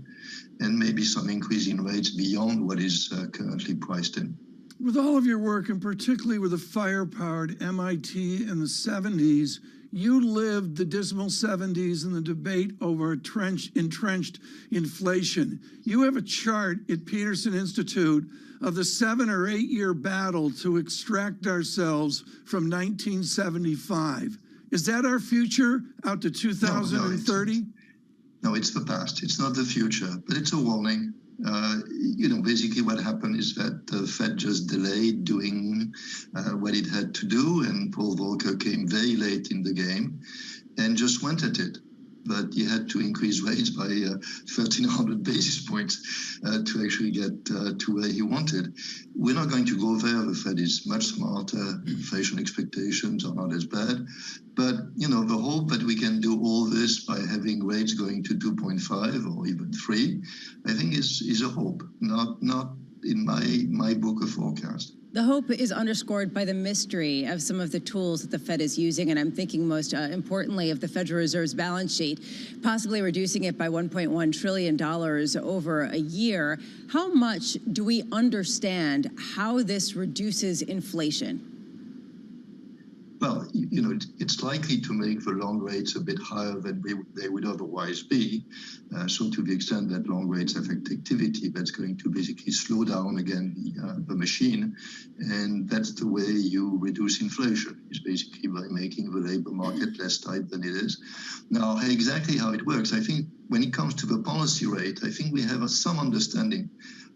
and maybe some increase in rates beyond what is currently priced in. With all of your work, and particularly with the firepowered MIT in the 70s, you lived the dismal 70s and the debate over entrenched inflation. You have a chart at Peterson Institute of the 7 or 8 year battle to extract ourselves from 1975. Is that our future out to 2030? No, it's the past. It's not the future, but it's a warning. Basically what happened is that the Fed just delayed doing what it had to do, and Paul Volcker came very late in the game and just went at it. But he had to increase rates by 1,300 basis points to actually get to where he wanted. We're not going to go there. The Fed is much smarter. Inflation expectations are not as bad. But, the hope that we can do all this by having rates going to 2.5 or even 3, I think is a hope, not in my book of forecast. The hope is underscored by the mystery of some of the tools that the Fed is using, and I'm thinking most importantly of the Federal Reserve's balance sheet, possibly reducing it by $1.1 trillion over a year. How much do we understand how this reduces inflation? Well, it's likely to make the long rates a bit higher than they would otherwise be. So to the extent that long rates affect activity, that's going to basically slow down again the machine. And that's the way you reduce inflation, is basically by making the labor market less tight than it is. Now, exactly how it works, I think when it comes to the policy rate, I think we have some understanding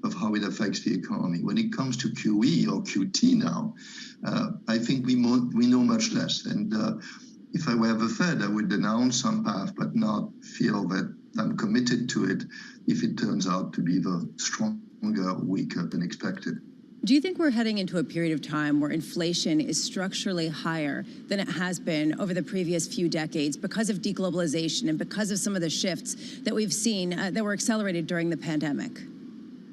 of how it affects the economy. When it comes to QE or QT now, I think we know much less. And if I were the Fed, I would announce some path, but not feel that I'm committed to it if it turns out to be the stronger, weaker than expected. Do you think we're heading into a period of time where inflation is structurally higher than it has been over the previous few decades because of deglobalization and because of some of the shifts that we've seen that were accelerated during the pandemic?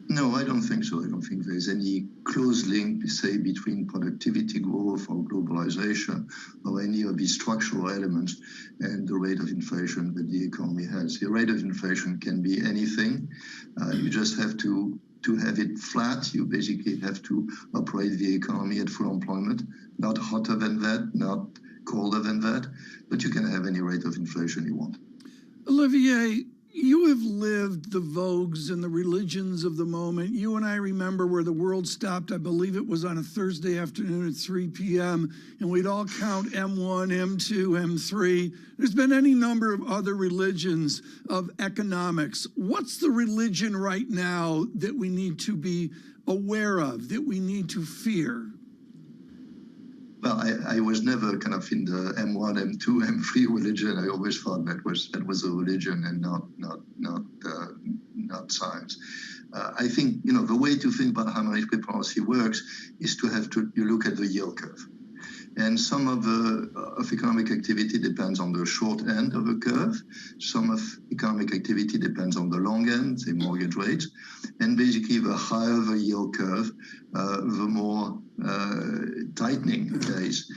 No, I don't think so. I don't think there's any close link, say, between productivity growth or globalization or any of these structural elements and the rate of inflation that the economy has. The rate of inflation can be anything. You just have to have it flat. You basically have to operate the economy at full employment, not hotter than that, not colder than that, but you can have any rate of inflation you want. Olivier, you have lived the vogues and the religions of the moment. You and I remember where the world stopped. I believe it was on a Thursday afternoon at 3 p.m., and we'd all count M1, M2, M3. There's been any number of other religions of economics. What's the religion right now that we need to be aware of, that we need to fear? Well, I was never kind of in the M1, M2, M3 religion. I always thought that was a religion and not science. I think the way to think about how monetary policy works is you look at the yield curve, and some of economic activity depends on the short end of the curve. Some of economic activity depends on the long end, say mortgage rates, and basically the higher the yield curve, the more tightening there is.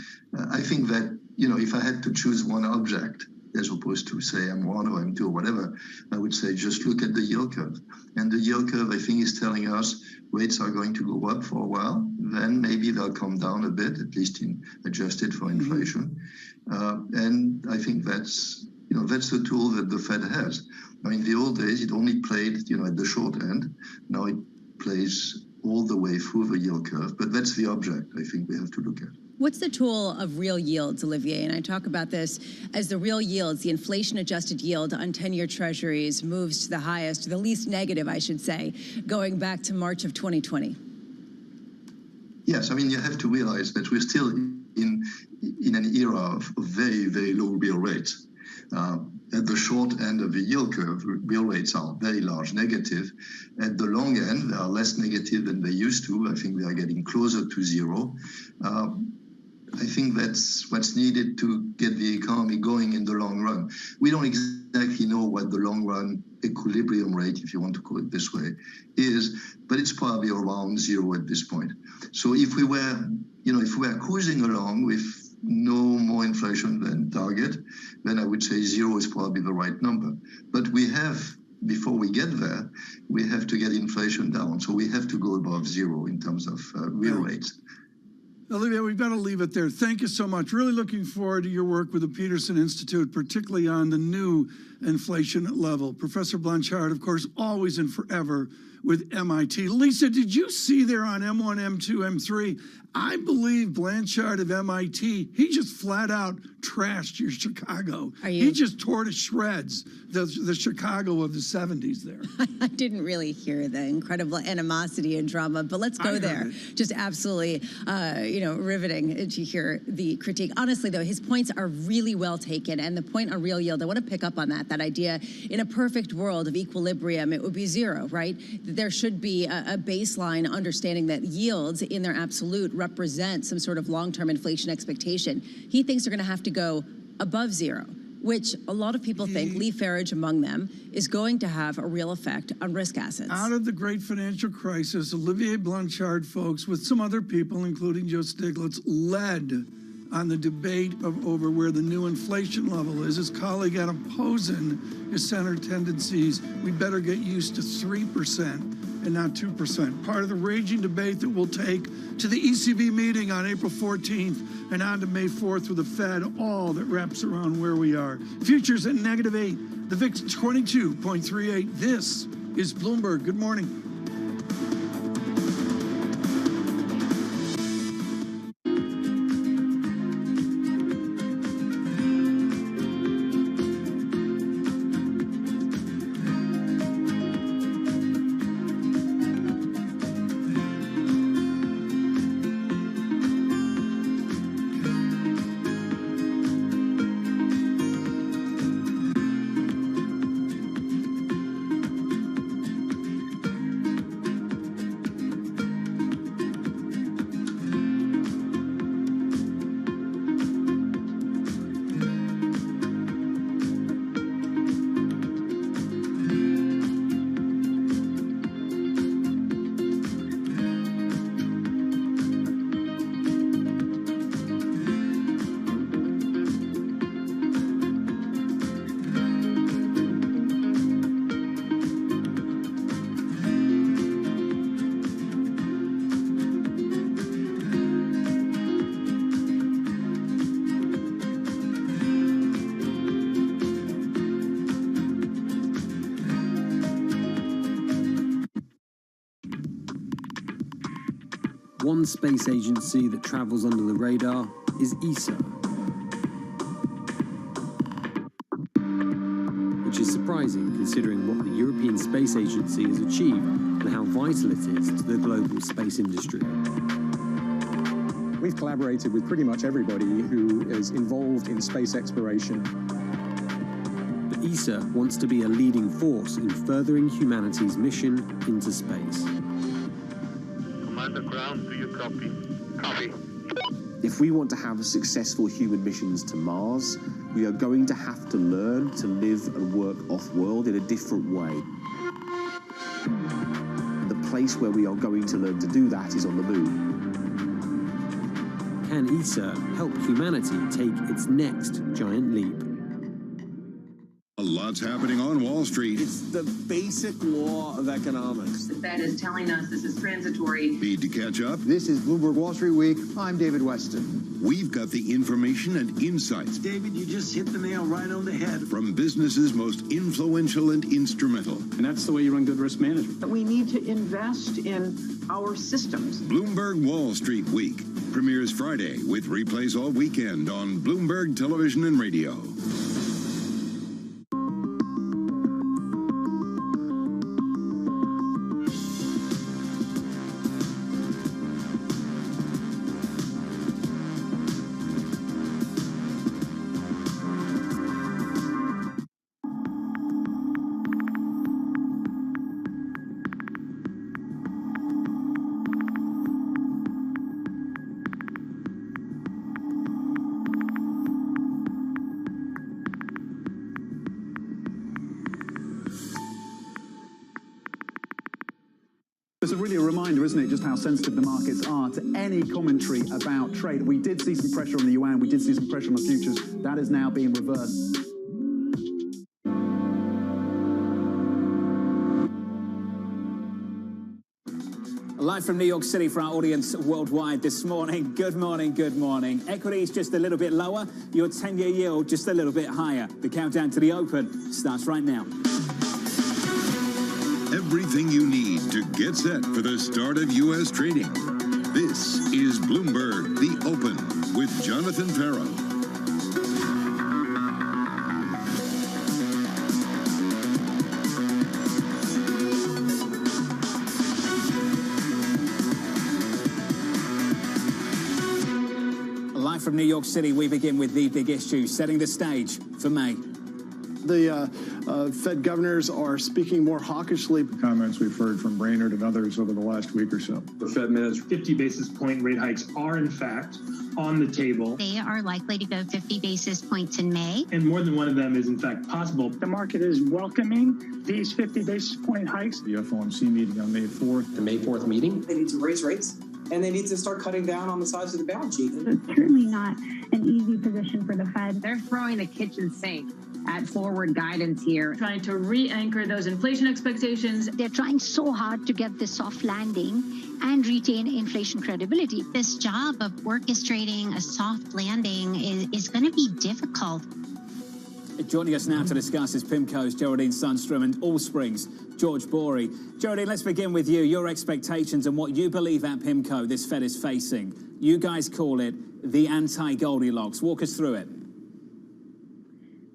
I think that, if I had to choose one object, as opposed to say M1 or M2 or whatever, I would say just look at the yield curve. And the yield curve, I think, is telling us rates are going to go up for a while. Then maybe they'll come down a bit, at least adjusted for inflation. And I think that's the tool that the Fed has. I mean, the old days, it only played, at the short end. Now it plays all the way through the yield curve. But that's the object I think we have to look at. What's the tool of real yields, Olivier? And I talk about this as the real yields, the inflation-adjusted yield on 10-year treasuries moves to the highest, the least negative, I should say, going back to March of 2020. Yes, I mean, you have to realize that we're still in an era of very, very low real rates. At the short end of the yield curve, real rates are very large negative. At the long end, they are less negative than they used to. I think they are getting closer to zero. I think that's what's needed to get the economy going in the long run. We don't exactly know what the long run equilibrium rate, if you want to call it this way, is, but it's probably around zero at this point. So if we were cruising along with no more inflation than target, then I would say zero is probably the right number. But before we get there, we have to get inflation down. So we have to go above zero in terms of real rates. Olivier, we've got to leave it there. Thank you so much. Really looking forward to your work with the Peterson Institute, particularly on the new inflation level. Professor Blanchard, of course, always and forever with MIT. Lisa, did you see there on M1, M2, M3? I believe Blanchard of MIT, he just flat out trashed your Chicago. He just tore to shreds the Chicago of the 70s there. I didn't really hear the incredible animosity and drama, but let's go there. Just absolutely, riveting to hear the critique. Honestly, though, his points are really well taken, and the point on real yield, I want to pick up on that idea. In a perfect world of equilibrium, it would be zero, right? There should be a baseline understanding that yields in their absolute represent some sort of long-term inflation expectation. He thinks they're going to have to go above zero, which a lot of people think, Lee Farage among them, is going to have a real effect on risk assets. Out of the great financial crisis, Olivier Blanchard, folks, with some other people, including Joe Stiglitz, led on the debate over where the new inflation level is. His colleague Adam Posen is center tendencies. We better get used to 3% and not 2%. Part of the raging debate that we'll take to the ECB meeting on April 14th and on to May 4th with the Fed, all that wraps around where we are. Futures at -8, the VIX 22.38. This is Bloomberg. Good morning. One space agency that travels under the radar is ESA, which is surprising considering what the European Space Agency has achieved and how vital it is to the global space industry. We've collaborated with pretty much everybody who is involved in space exploration. But ESA wants to be a leading force in furthering humanity's mission into space. Commander Ground, do you copy? Copy. If we want to have successful human missions to Mars, we are going to have to learn to live and work off-world in a different way. The place where we are going to learn to do that is on the moon. Can ESA help humanity take its next giant leap? A lot's happening on Wall Street. It's the basic law of economics. The Fed is telling us this is transitory. Need to catch up? This is Bloomberg Wall Street Week. I'm David Weston. We've got the information and insights. David, you just hit the nail right on the head. From businesses most influential and instrumental. And that's the way you run good risk management. We need to invest in our systems. Bloomberg Wall Street Week premieres Friday with replays all weekend on Bloomberg Television and Radio. It's really a reminder, isn't it, just how sensitive the markets are to any commentary about trade. We did see some pressure on the yuan, we did see some pressure on the futures. That is now being reversed. Live from New York City for our audience worldwide this morning. Good morning, good morning. Equities just a little bit lower, your 10-year yield just a little bit higher. The countdown to the open starts right now. Everything you need to get set for the start of U.S. trading. This is Bloomberg, The Open, with Jonathan Farrow. Live from New York City, we begin with the big issue, setting the stage for May. The Fed governors are speaking more hawkishly. Comments we've heard from Brainerd and others over the last week or so. The Fed minutes 50 basis point rate hikes are, in fact, on the table. They are likely to go 50 basis points in May. And more than one of them is, in fact, possible. The market is welcoming these 50 basis point hikes. The FOMC meeting on May 4th. The May 4th meeting. They need to raise rates, and they need to start cutting down on the size of the balance sheet. It's certainly not an easy position for the Fed. They're throwing the kitchen sink at forward guidance here. Trying to re-anchor those inflation expectations. They're trying so hard to get this soft landing and retain inflation credibility. This job of orchestrating a soft landing is going to be difficult. Joining us now to discuss is PIMCO's Geraldine Sundstrom and Allsprings' George Bory. Geraldine, let's begin with you. Your expectations and what you believe at PIMCO this Fed is facing. You guys call it the anti-Goldilocks. Walk us through it.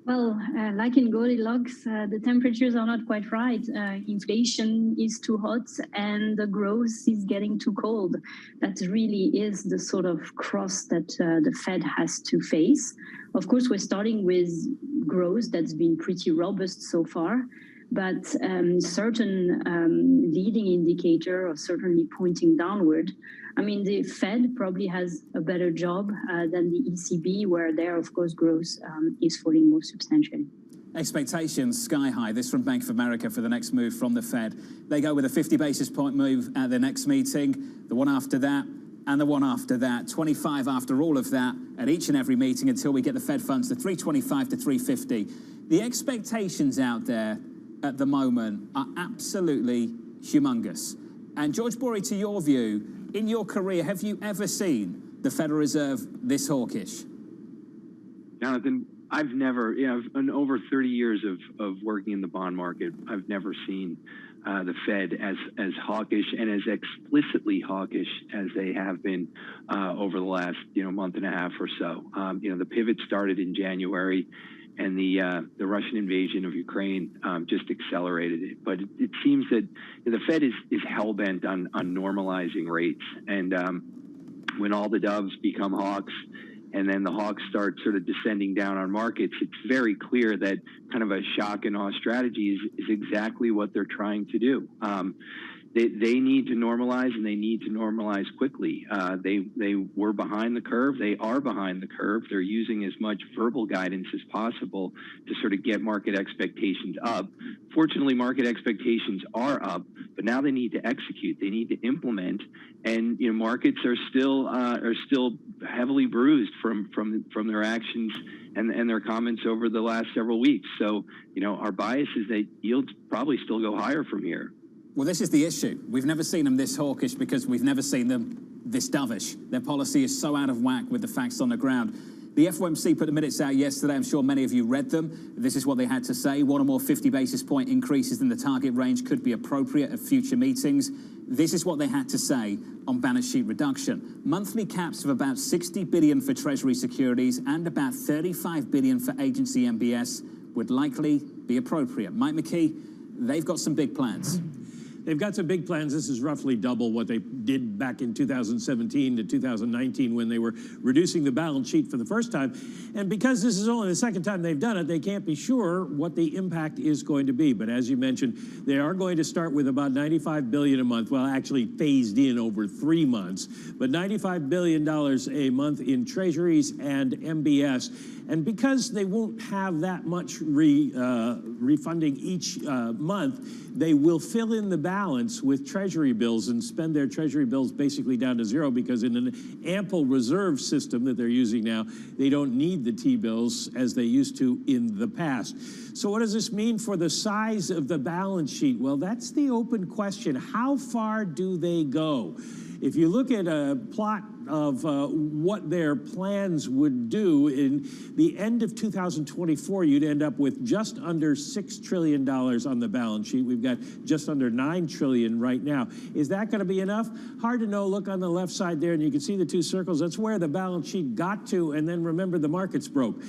Well, like in Goldilocks, the temperatures are not quite right. Inflation is too hot and the growth is getting too cold. That really is the sort of cross that the Fed has to face. Of course, we're starting with growth that's been pretty robust so far, but certain leading indicator are certainly pointing downward. I mean, the Fed probably has a better job than the ECB, where there, of course, growth is falling more substantially. Expectations sky high. This from Bank of America for the next move from the Fed. They go with a 50 basis point move at the next meeting, the one after that, and the one after that. 25 after all of that at each and every meeting until we get the Fed funds to 325 to 350. The expectations out there at the moment are absolutely humongous. And George Bory, to your view, in your career, have you ever seen the Federal Reserve this hawkish? Jonathan, I've never, in over 30 years of working in the bond market, I've never seen the Fed as hawkish and as explicitly hawkish as they have been over the last month and a half or so. The pivot started in January, and the Russian invasion of Ukraine just accelerated it. But it seems that the Fed is hell-bent on normalizing rates. And when all the doves become hawks, and then the hawks start sort of descending down on markets, it's very clear that kind of a shock and awe strategy is exactly what they're trying to do. They need to normalize, and they need to normalize quickly. They were behind the curve. They are behind the curve. They're using as much verbal guidance as possible to sort of get market expectations up. Fortunately, market expectations are up, but now they need to execute. They need to implement, and markets are still heavily bruised from their actions and their comments over the last several weeks. So our bias is that yields probably still go higher from here. Well, this is the issue. We've never seen them this hawkish because we've never seen them this dovish. Their policy is so out of whack with the facts on the ground. The FOMC put the minutes out yesterday. I'm sure many of you read them. This is what they had to say. One or more 50 basis point increases in the target range could be appropriate at future meetings. This is what they had to say on balance sheet reduction. Monthly caps of about 60 billion for Treasury securities and about 35 billion for agency MBS would likely be appropriate. Mike McKee, they've got some big plans. They've got some big plans. This is roughly double what they did back in 2017 to 2019 when they were reducing the balance sheet for the first time. And because this is only the second time they've done it, they can't be sure what the impact is going to be. But as you mentioned, they are going to start with about $95 billion a month. Well, actually phased in over 3 months, but $95 billion a month in treasuries and MBS. And because they won't have that much refunding each month, they will fill in the balance with treasury bills and spend their treasury bills basically down to zero, because in an ample reserve system that they're using now, they don't need the T-bills as they used to in the past. So what does this mean for the size of the balance sheet? Well, that's the open question. How far do they go? If you look at a plot of what their plans would do. In the end of 2024, you'd end up with just under $6 trillion on the balance sheet. We've got just under $9 trillion right now. Is that going to be enough? Hard to know. Look on the left side there, and you can see the two circles. That's where the balance sheet got to, and then remember the markets broke.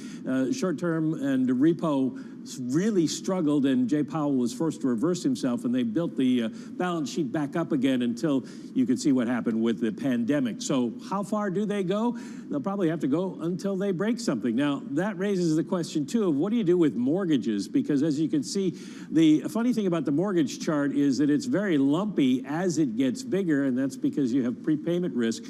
Short-term and repo really struggled, and Jay Powell was forced to reverse himself, and they built the balance sheet back up again until you could see what happened with the pandemic. So how far do they go? They'll probably have to go until they break something. Now, that raises the question, too, of what do you do with mortgages? Because as you can see, the funny thing about the mortgage chart is that it's very lumpy as it gets bigger, and that's because you have prepayment risk.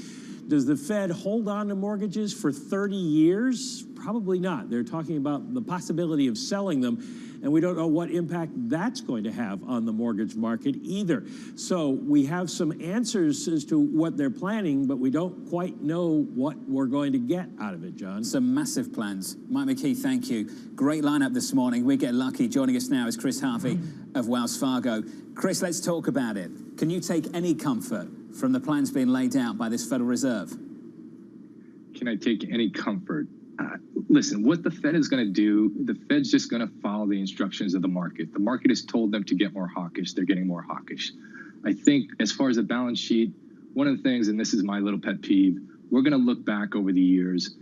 Does the Fed hold on to mortgages for 30 years? Probably not. They're talking about the possibility of selling them, and we don't know what impact that's going to have on the mortgage market either. So we have some answers as to what they're planning, but we don't quite know what we're going to get out of it, John. Some massive plans. Mike McKee, thank you. Great lineup this morning. We get lucky. Joining us now is Chris Harvey of Wells Fargo. Chris, let's talk about it. Can you take any comfort from the plans being laid out by this Federal Reserve? Can I take any comfort? Listen, what the Fed is going to do, the Fed's just going to follow the instructions of the market. The market has told them to get more hawkish. They're getting more hawkish. I think as far as the balance sheet, one of the things, and this is my little pet peeve, we're going to look back over the years,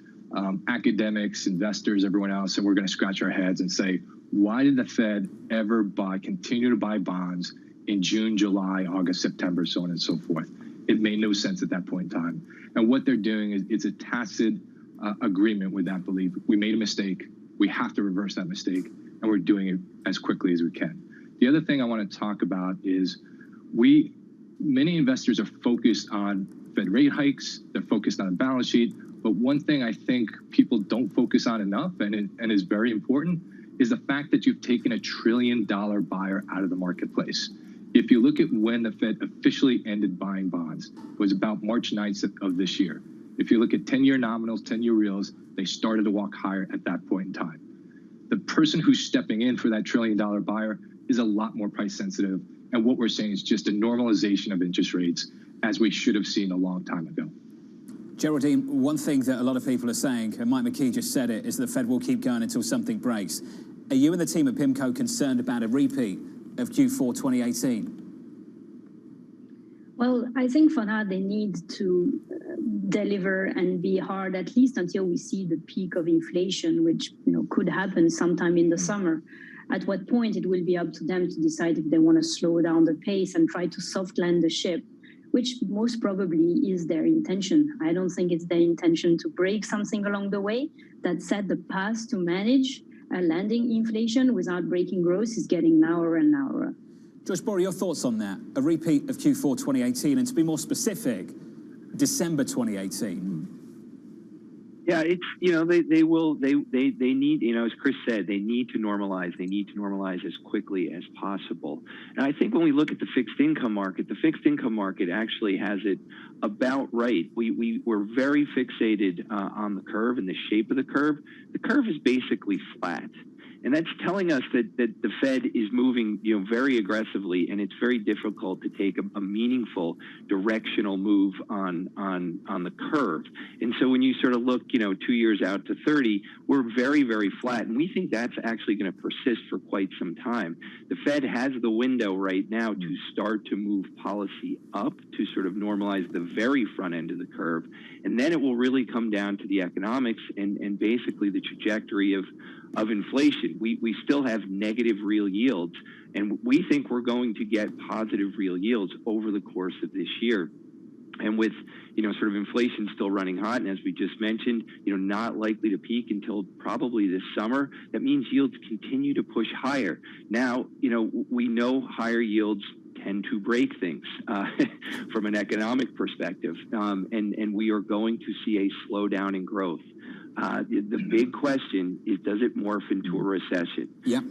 academics, investors, everyone else, and we're going to scratch our heads and say, why did the Fed ever continue to buy bonds in June, July, August, September, so on and so forth? It made no sense at that point in time. And what they're doing is it's a tacit agreement with that belief. We made a mistake. We have to reverse that mistake, and we're doing it as quickly as we can. The other thing I want to talk about is many investors are focused on Fed rate hikes. They're focused on the balance sheet. But one thing I think people don't focus on enough, and is very important, is the fact that you've taken $1 trillion buyer out of the marketplace. If you look at when the Fed officially ended buying bonds, it was about March 9th of this year. If you look at 10-year nominals, 10-year reals, they started to walk higher at that point in time. The person who's stepping in for that $1 trillion buyer is a lot more price sensitive. And what we're saying is just a normalization of interest rates as we should have seen a long time ago. Geraldine, one thing that a lot of people are saying, and Mike McKee just said it, is the Fed will keep going until something breaks. Are you and the team at PIMCO concerned about a repeat of Q4 2018? Well, I think for now they need to deliver and be hard, at least until we see the peak of inflation, which could happen sometime in the summer. At what point it will be up to them to decide if they want to slow down the pace and try to soft land the ship, which most probably is their intention. I don't think it's their intention to break something along the way. That said, the path to manage landing inflation without breaking growth is getting narrower and narrower. Joyce Bora, your thoughts on that? A repeat of Q4 2018, and to be more specific, December 2018. Yeah, it's they need, as Chris said, they need to normalize. They need to normalize as quickly as possible. And I think when we look at the fixed income market actually has it about right. We're very fixated on the curve and the shape of the curve. The curve is basically flat. And that's telling us that the Fed is moving, very aggressively, and it's very difficult to take a meaningful directional move on the curve. And so when you sort of look, 2 years out to 30, we're very, very flat, and we think that's actually going to persist for quite some time. The Fed has the window right now to start to move policy up to sort of normalize the very front end of the curve, and then it will really come down to the economics and basically the trajectory of inflation. We still have negative real yields, and we think we're going to get positive real yields over the course of this year. And with, sort of inflation still running hot, and as we just mentioned, not likely to peak until probably this summer, that means yields continue to push higher. Now, we know higher yields tend to break things from an economic perspective, and we are going to see a slowdown in growth. The big question is, does it morph into a recession? Yeah.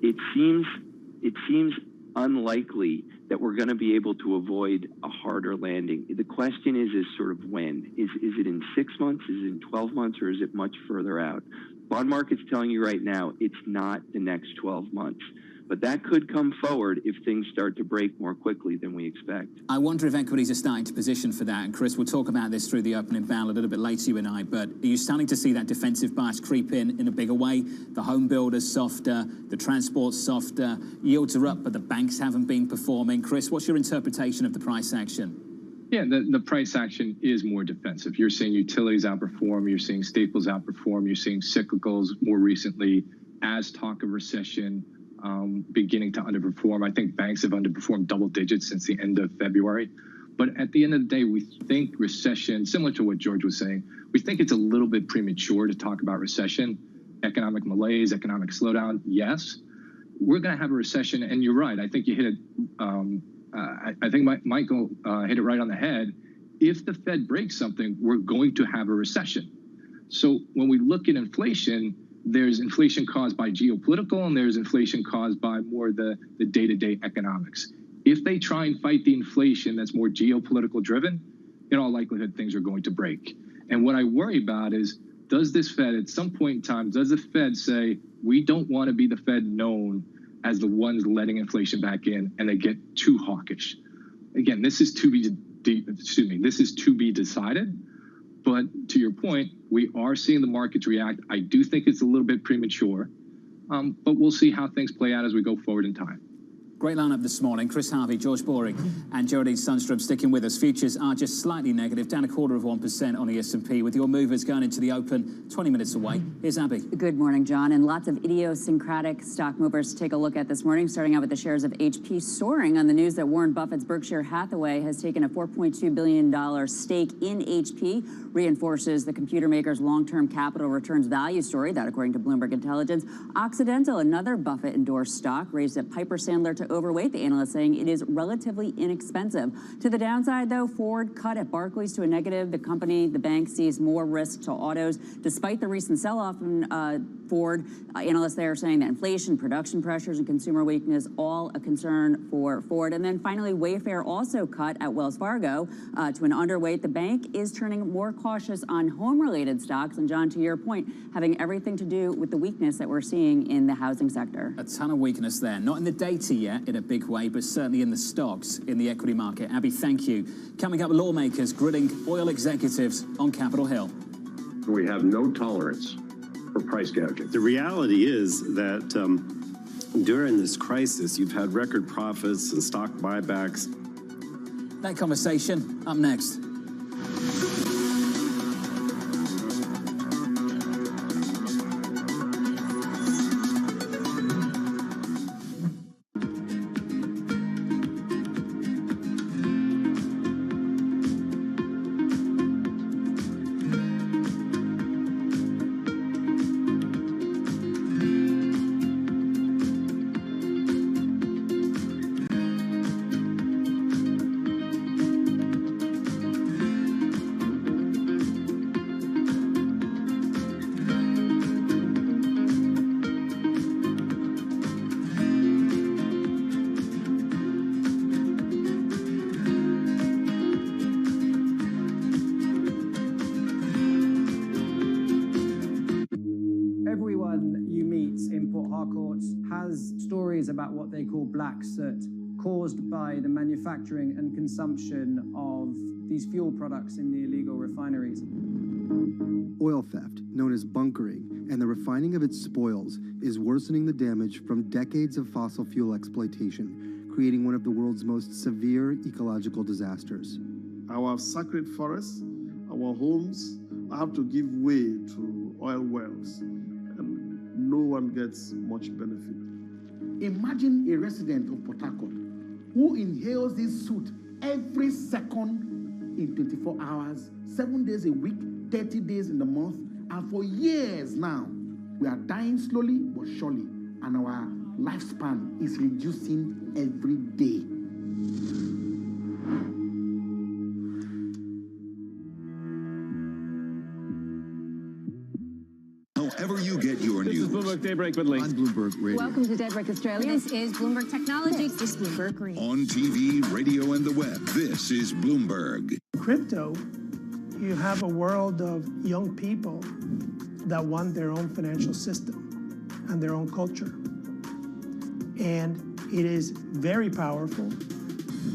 It seems unlikely that we're going to be able to avoid a harder landing. The question is sort of when. Is it in 6 months? Is it in 12 months? Or is it much further out? Bond market's telling you right now it's not the next 12 months. But that could come forward if things start to break more quickly than we expect. I wonder if equities are starting to position for that. And Chris, we'll talk about this through the opening bell a little bit later, you and I. But are you starting to see that defensive bias creep in a bigger way? The home builders softer, the transport softer, yields are up, but the banks haven't been performing. Chris, what's your interpretation of the price action? Yeah, the price action is more defensive. You're seeing utilities outperform, you're seeing staples outperform, you're seeing cyclicals more recently as talk of recession beginning to underperform. I think banks have underperformed double digits since the end of February. But at the end of the day, we think recession, similar to what George was saying, we think it's a little bit premature to talk about recession, economic malaise, economic slowdown. Yes, we're going to have a recession. And you're right. I think you hit it. I think Michael hit it right on the head. If the Fed breaks something, we're going to have a recession. So when we look at inflation, there's inflation caused by geopolitical and there's inflation caused by more the day-to-day economics. If they try and fight the inflation that's more geopolitical driven, in all likelihood, things are going to break. And what I worry about is, does this Fed, at some point in time, does the Fed say, we don't want to be the Fed known as the ones letting inflation back in, and they get too hawkish? Again, this is to be decided. But to your point, we are seeing the markets react. I do think it's a little bit premature, but we'll see how things play out as we go forward in time. Great lineup this morning. Chris Harvey, George Boring, and Geraldine Sundstrom sticking with us. Futures are just slightly negative, down 0.25% on the S&P, with your movers going into the open 20 minutes away. Here's Abby. Good morning, John. And lots of idiosyncratic stock movers to take a look at this morning, starting out with the shares of HP soaring on the news that Warren Buffett's Berkshire Hathaway has taken a $4.2 billion stake in HP, reinforces the computer maker's long-term capital returns value story, that according to Bloomberg Intelligence. Occidental, another Buffett-endorsed stock, raised at Piper Sandler to overweight, the analyst saying it is relatively inexpensive. To the downside, though, Ford cut at Barclays to a negative. The bank sees more risk to autos. Despite the recent sell-off in Ford, analysts there are saying that inflation, production pressures, and consumer weakness, all a concern for Ford. And then finally, Wayfair also cut at Wells Fargo to an underweight. The bank is turning more cautious on home-related stocks. And John, to your point, having everything to do with the weakness that we're seeing in the housing sector. A ton of weakness there. Not in the data yet in a big way, but certainly in the stocks in the equity market. Abby, thank you. Coming up, lawmakers grilling oil executives on Capitol Hill. We have no tolerance for price gouging. The reality is that during this crisis, you've had record profits and stock buybacks. That conversation up next. About what they call black soot caused by the manufacturing and consumption of these fuel products in the illegal refineries. Oil theft, known as bunkering, and the refining of its spoils is worsening the damage from decades of fossil fuel exploitation, creating one of the world's most severe ecological disasters. Our sacred forests, our homes have to give way to oil wells, and no one gets much benefit. Imagine a resident of Port Harcourt who inhales this soot every second in 24 hours, 7 days a week, 30 days in the month, and for years now, we are dying slowly but surely, and our lifespan is reducing every day. However you get your news. This is Bloomberg Daybreak with Lee. On Bloomberg Radio. Welcome to Daybreak Australia. This is Bloomberg Technology. This is Bloomberg Green. On TV, radio, and the web, this is Bloomberg. Crypto, you have a world of young people that want their own financial system and their own culture. and it is very powerful,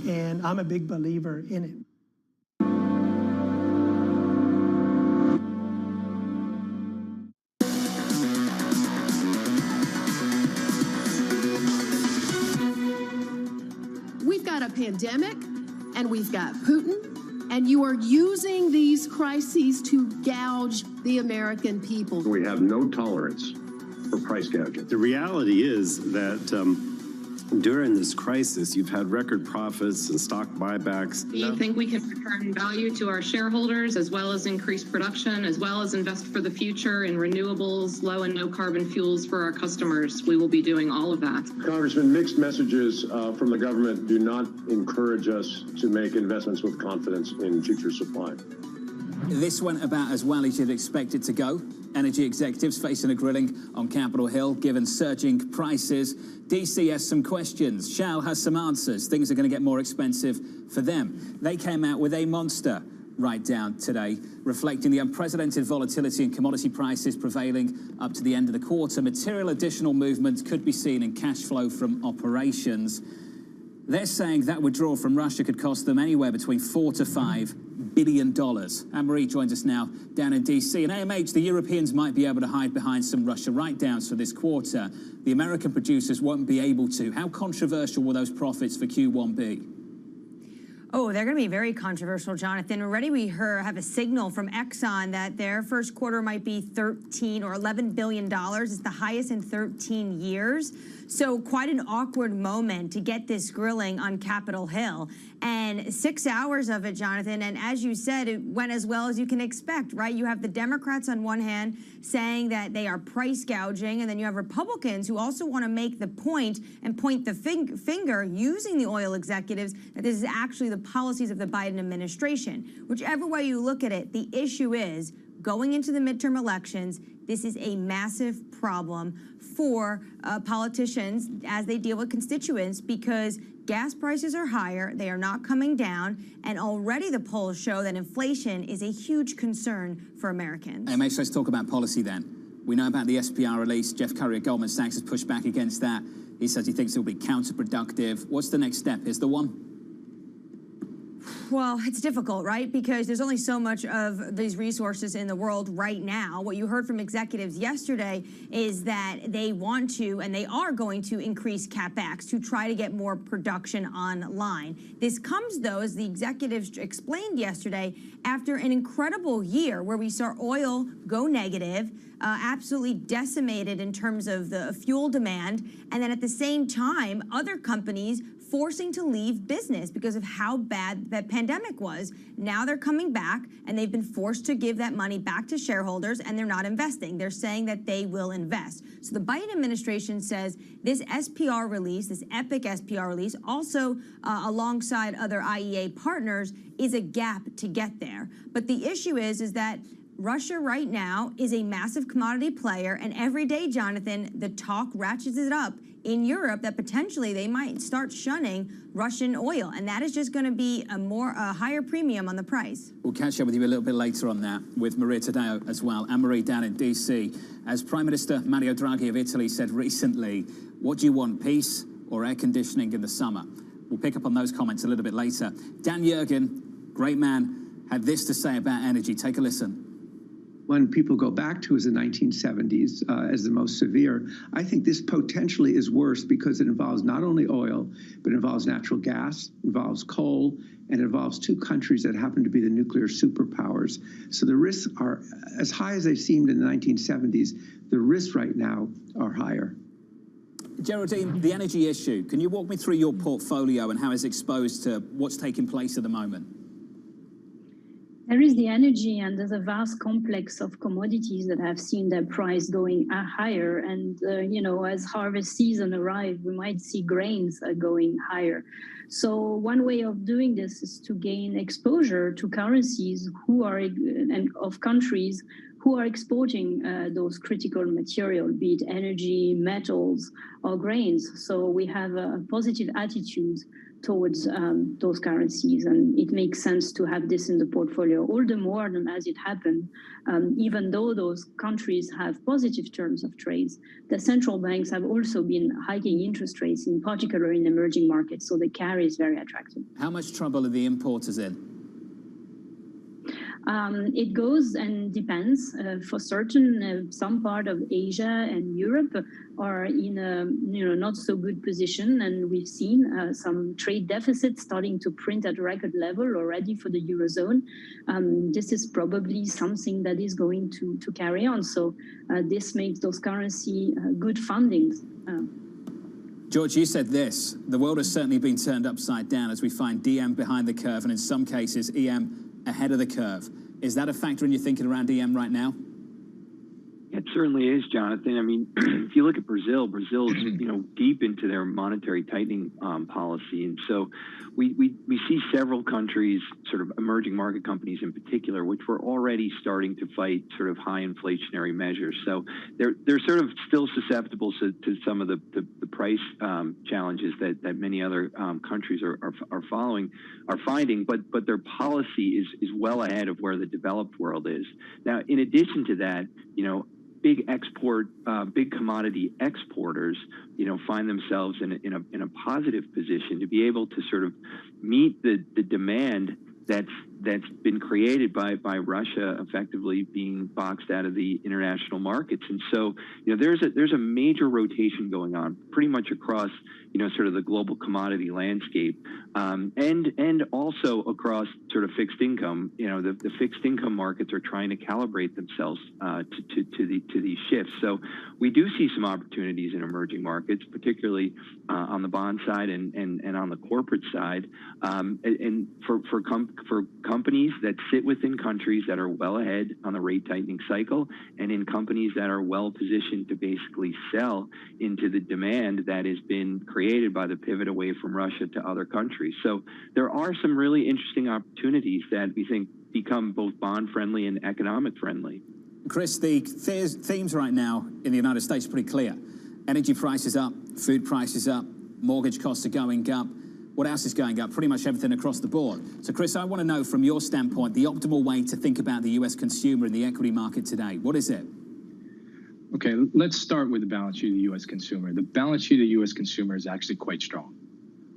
and I'm a big believer in it. We've got a pandemic, and we've got Putin, and you are using these crises to gouge the American people. We have no tolerance for price gouging. The reality is that during this crisis, you've had record profits and stock buybacks. Do you think we can return value to our shareholders, as well as increase production, as well as invest for the future in renewables, low and no carbon fuels for our customers? We will be doing all of that. Congressman, mixed messages from the government do not encourage us to make investments with confidence in future supply. This went about as well as you'd expect it to go. Energy executives facing a grilling on Capitol Hill, given surging prices. DC has some questions. Shell has some answers. Things are going to get more expensive for them. They came out with a monster write-down today, reflecting the unprecedented volatility in commodity prices prevailing up to the end of the quarter. Material additional movement could be seen in cash flow from operations. They're saying that withdrawal from Russia could cost them anywhere between $4 to $5 billion. Anne-Marie joins us now down in D.C. And AMH, the Europeans might be able to hide behind some Russia write-downs for this quarter. The American producers won't be able to. How controversial will those profits for Q1 be? Oh, they're going to be very controversial, Jonathan. Already we have a signal from Exxon that their first quarter might be $13 or $11 billion. It's the highest in 13 years. So quite an awkward moment to get this grilling on Capitol Hill. And 6 hours of it, Jonathan, and as you said, it went as well as you can expect, right? You have the Democrats on one hand saying that they are price gouging, and then you have Republicans who also want to make the point and point the finger using the oil executives that this is actually the policies of the Biden administration. Whichever way you look at it, the issue is going into the midterm elections, this is a massive problem for politicians as they deal with constituents because gas prices are higher, they are not coming down, and already the polls show that inflation is a huge concern for Americans. Hey, let's talk about policy then. We know about the SPR release. Jeff Curry at Goldman Sachs has pushed back against that. He says he thinks it will be counterproductive. What's the next step? Is there one? Well, it's difficult, right? Because there's only so much of these resources in the world right now. What you heard from executives yesterday is that they want to, and they are going to increase CapEx to try to get more production online. This comes, though, as the executives explained yesterday, after an incredible year where we saw oil go negative, absolutely decimated in terms of the fuel demand, and then at the same time, other companies forcing to leave business because of how bad that pandemic was. Now they're coming back, and they've been forced to give that money back to shareholders, and they're not investing. They're saying that they will invest. So the Biden administration says this SPR release, this epic SPR release, also alongside other IEA partners, is a gap to get there. But the issue is that Russia right now is a massive commodity player, and every day, Jonathan, the talk ratchets it up in Europe that potentially they might start shunning Russian oil, and that is just going to be a higher premium on the price. We'll catch up with you a little bit later on that with Maria Tadeo as well. Anne-Marie down in D.C. As Prime Minister Mario Draghi of Italy said recently, what do you want, peace or air conditioning in the summer? We'll pick up on those comments a little bit later. Dan Yergin, great man, had this to say about energy. Take a listen. When people go back to the 1970s as the most severe, I think this potentially is worse because it involves not only oil, but it involves natural gas, involves coal, and it involves two countries that happen to be the nuclear superpowers. So the risks are as high as they seemed in the 1970s. The risks right now are higher. Geraldine, the energy issue, can you walk me through your portfolio and how it's exposed to what's taking place at the moment? There is the energy, and there's a vast complex of commodities that have seen their price going higher. And, as harvest season arrives, we might see grains going higher. So one way of doing this is to gain exposure to currencies and of countries who are exporting those critical material, be it energy, metals, or grains. So we have a positive attitude towards those currencies, and it makes sense to have this in the portfolio, all the more than as it happened, even though those countries have positive terms of trade, the central banks have also been hiking interest rates, in particular in emerging markets, so the carry is very attractive. How much trouble are the importers in? It goes and depends. For certain, some part of Asia and Europe are in a not so good position, and we've seen some trade deficits starting to print at record level already for the Eurozone. This is probably something that is going to carry on. So this makes those currency good fundings. George, you said this: the world has certainly been turned upside down as we find DM behind the curve, and in some cases, EM ahead of the curve. Is that a factor in your thinking around EM right now? It certainly is, Jonathan. I mean, if you look at Brazil's deep into their monetary tightening policy, and so we see several countries, sort of emerging market companies in particular, which were already starting to fight sort of high inflationary measures. So they're sort of still susceptible to some of the price challenges that many other countries are finding, but their policy is well ahead of where the developed world is. Now, in addition to that, big commodity exporters, find themselves in a positive position to be able to sort of meet the demand that's been created by Russia effectively being boxed out of the international markets. And so, there's a major rotation going on pretty much across, sort of the global commodity landscape, and also across sort of fixed income. The fixed income markets are trying to calibrate themselves to these shifts. So we do see some opportunities in emerging markets, particularly on the bond side and on the corporate side, and for companies that sit within countries that are well ahead on the rate tightening cycle, and in companies that are well positioned to basically sell into the demand that has been created by the pivot away from Russia to other countries. So there are some really interesting opportunities that we think become both bond friendly and economic friendly. Chris, the themes right now in the United States are pretty clear. Energy prices up, food prices up, mortgage costs are going up. What else is going up? Pretty much everything across the board. So, Chris, I want to know from your standpoint, the optimal way to think about the U.S. consumer in the equity market today. What is it? Okay, let's start with the balance sheet of the U.S. consumer. The balance sheet of the U.S. consumer is actually quite strong.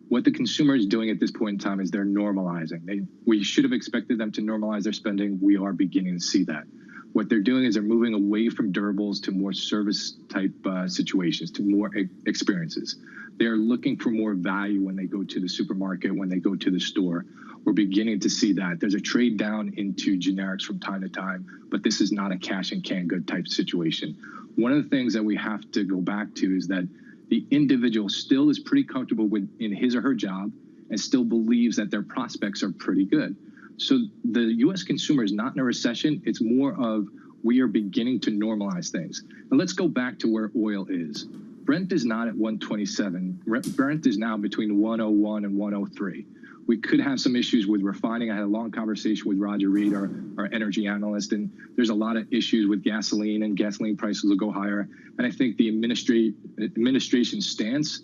What the consumer is doing at this point in time is they're normalizing. We should have expected them to normalize their spending. We are beginning to see that. What they're doing is they're moving away from durables to more service-type situations, to more experiences. They're looking for more value when they go to the supermarket, when they go to the store. We're beginning to see that. There's a trade down into generics from time to time, but this is not a cash and can good type situation. One of the things that we have to go back to is that the individual still is pretty comfortable in his or her job and still believes that their prospects are pretty good. So the U.S. consumer is not in a recession. It's more of we are beginning to normalize things. And let's go back to where oil is. Brent is not at 127. Brent is now between 101 and 103. We could have some issues with refining. I had a long conversation with Roger Reed, our energy analyst, and there's a lot of issues with gasoline, and gasoline prices will go higher. And I think the administration's stance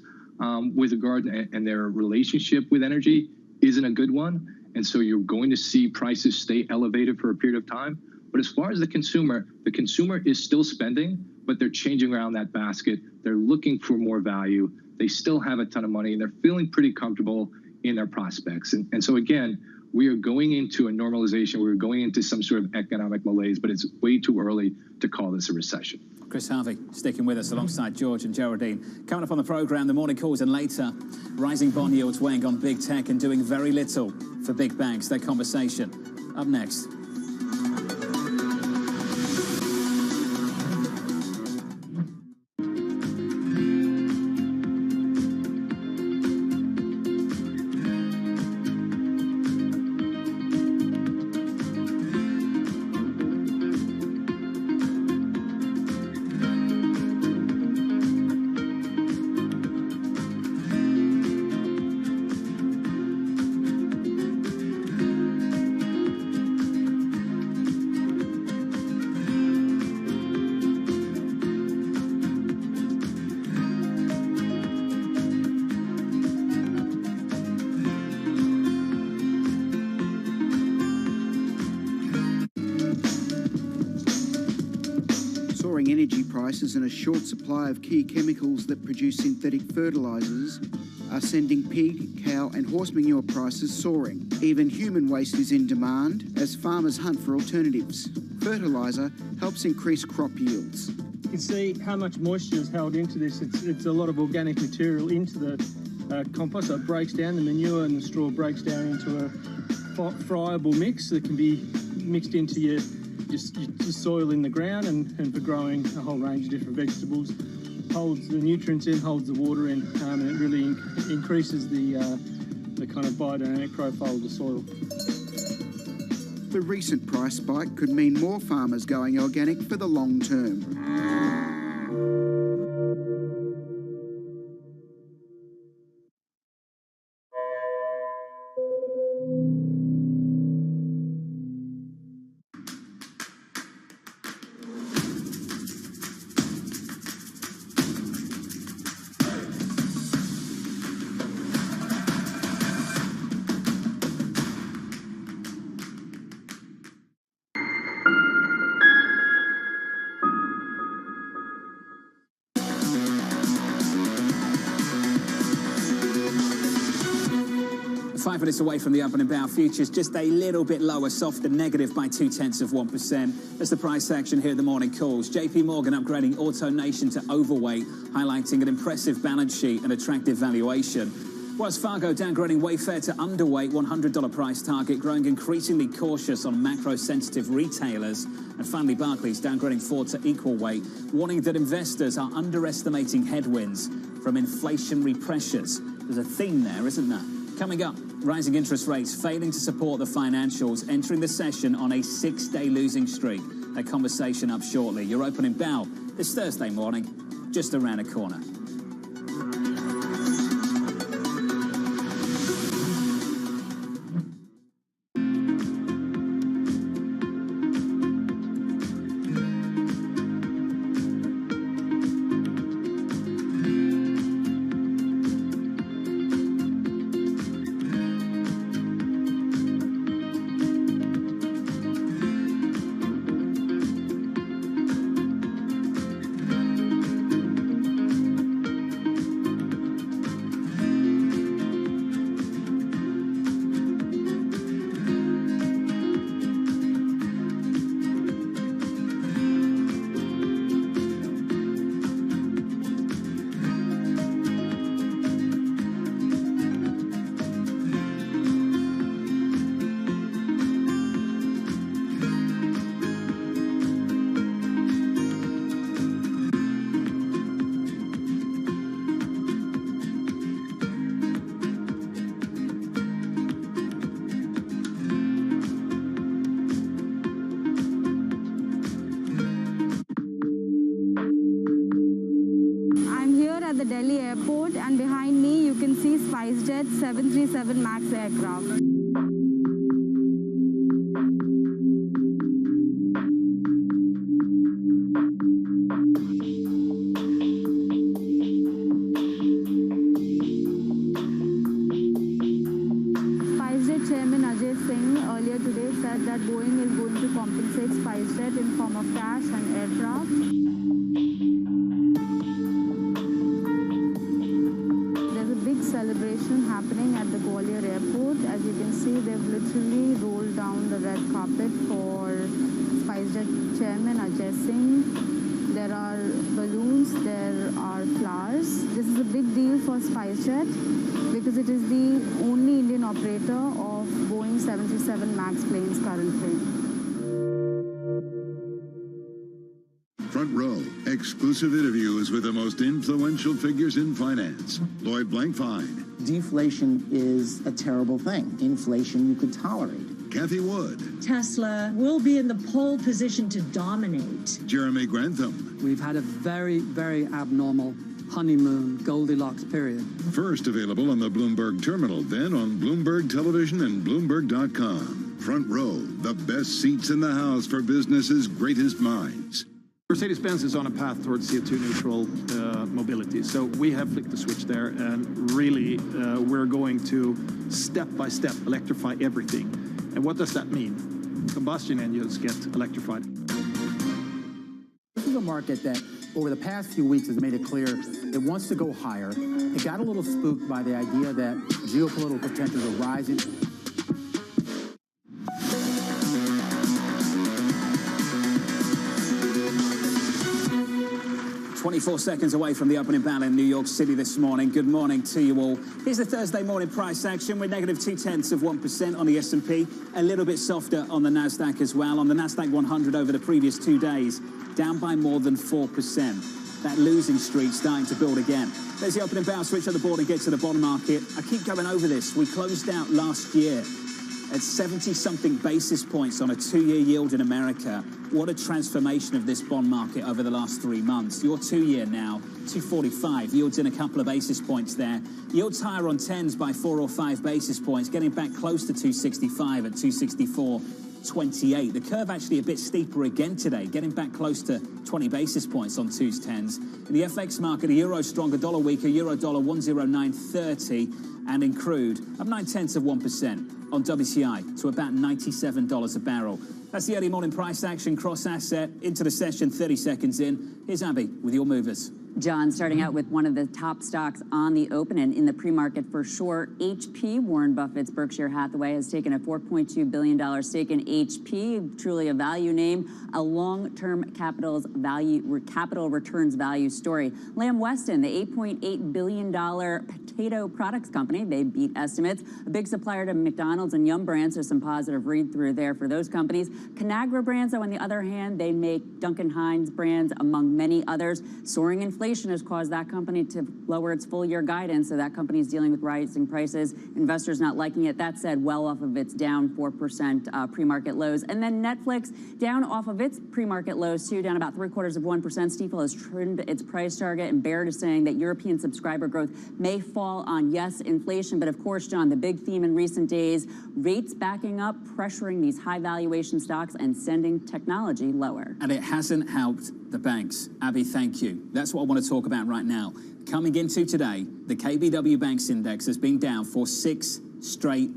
with regard and their relationship with energy isn't a good one. And so you're going to see prices stay elevated for a period of time. But as far as the consumer is still spending, but they're changing around that basket. They're looking for more value. They still have a ton of money, and they're feeling pretty comfortable in their prospects. And so, again, we are going into a normalization. We're going into some sort of economic malaise, but it's way too early to call this a recession. Chris Harvey sticking with us alongside George and Geraldine. Coming up on the programme, the morning calls, and later, rising bond yields weighing on big tech and doing very little for big banks. Their conversation up next. prices and a short supply of key chemicals that produce synthetic fertilisers are sending pig, cow and horse manure prices soaring. Even human waste is in demand as farmers hunt for alternatives. Fertiliser helps increase crop yields. You can see how much moisture is held into this. It's a lot of organic material into the compost, so it breaks down. The manure and the straw breaks down into a friable mix that can be mixed into your soil in the ground and for growing a whole range of different vegetables. Holds the nutrients in, holds the water in, and it really increases the kind of biodynamic profile of the soil. The recent price spike could mean more farmers going organic for the long term. Five minutes away from the opening bow futures, just a little bit lower, softer, negative by 0.2%. That's the price action here at the morning calls. JP Morgan upgrading AutoNation to overweight, highlighting an impressive balance sheet and attractive valuation. Wells Fargo downgrading Wayfair to underweight, $100 price target, growing increasingly cautious on macro-sensitive retailers. And finally, Barclays downgrading Ford to equal weight, warning that investors are underestimating headwinds from inflationary pressures. There's a theme there, isn't there? Coming up, rising interest rates failing to support the financials, entering the session on a 6-day losing streak. That conversation up shortly. Your opening bell this Thursday morning, just around the corner. The Delhi airport, and behind me you can see SpiceJet 737 MAX aircraft. SpiceJet Chairman Ajay Singh earlier today said that Boeing is going to compensate SpiceJet in form of cash and aircraft. Celebration happening at the Gwalior airport. As you can see, they've literally rolled down the red carpet for SpiceJet Chairman Ajay Singh. There are balloons, there are flowers. This is a big deal for SpiceJet because it is the only Indian operator of Boeing 737 MAX planes currently. Front Row, exclusive interviews with the most influential figures in finance. Lloyd Blankfein. Deflation is a terrible thing. Inflation you could tolerate. Kathy Wood. Tesla will be in the pole position to dominate. Jeremy Grantham. We've had a very, very abnormal honeymoon Goldilocks period. First available on the Bloomberg Terminal, then on Bloomberg Television and Bloomberg.com. Front Row, the best seats in the house for business's greatest minds. Mercedes-Benz is on a path towards CO2 neutral mobility. So we have flicked the switch there, and really we're going to step by step electrify everything. And what does that mean? Combustion engines get electrified. This is a market that over the past few weeks has made it clear it wants to go higher. It got a little spooked by the idea that geopolitical tensions are rising. 24 seconds away from the opening bell in New York City this morning. Good morning to you all. Here's the Thursday morning price action with negative 0.2% on the S&P, a little bit softer on the NASDAQ as well. On the NASDAQ 100 over the previous 2 days, down by more than 4%. That losing streak starting to build again. There's the opening bell, switch on the board and get to the bond market. I keep going over this. We closed out last year at 70-something basis points on a 2-year yield in America. What a transformation of this bond market over the last 3 months. Your 2-year now, 245, yields in a couple of basis points there. Yields higher on 10s by 4 or 5 basis points, getting back close to 265 at 264.28. The curve actually a bit steeper again today, getting back close to 20 basis points on 2s, 10s. In the FX market, a euro stronger, dollar weaker, euro dollar 109.30, and in crude, up 0.9% on WTI to about $97 a barrel. That's the early morning price action cross asset into the session 30 seconds in. Here's Abby with your movers. John, starting out with one of the top stocks on the open and in the pre-market for sure, HP. Warren Buffett's Berkshire Hathaway has taken a $4.2 billion stake in HP, truly a value name, a long-term capital returns value story. Lamb Weston, the $8.8 billion potato products company, they beat estimates. A big supplier to McDonald's and Yum Brands, so some positive read-through there for those companies. Conagra Brands, though, on the other hand, they make Duncan Hines brands, among many others. Soaring inflation has caused that company to lower its full-year guidance, so that company is dealing with rising prices. Investors not liking it. That said, well off of its down 4% pre-market lows. And then Netflix down off of its pre-market lows, too, down about 0.75%. Stifel has trimmed its price target, and Baird is saying that European subscriber growth may fall on, yes, inflation. But of course, John, the big theme in recent days, rates backing up, pressuring these high valuation stocks and sending technology lower. And it hasn't helped the banks. Abby, thank you. That's what I want to talk about right now. Coming into today, the KBW Banks Index has been down for 6 straight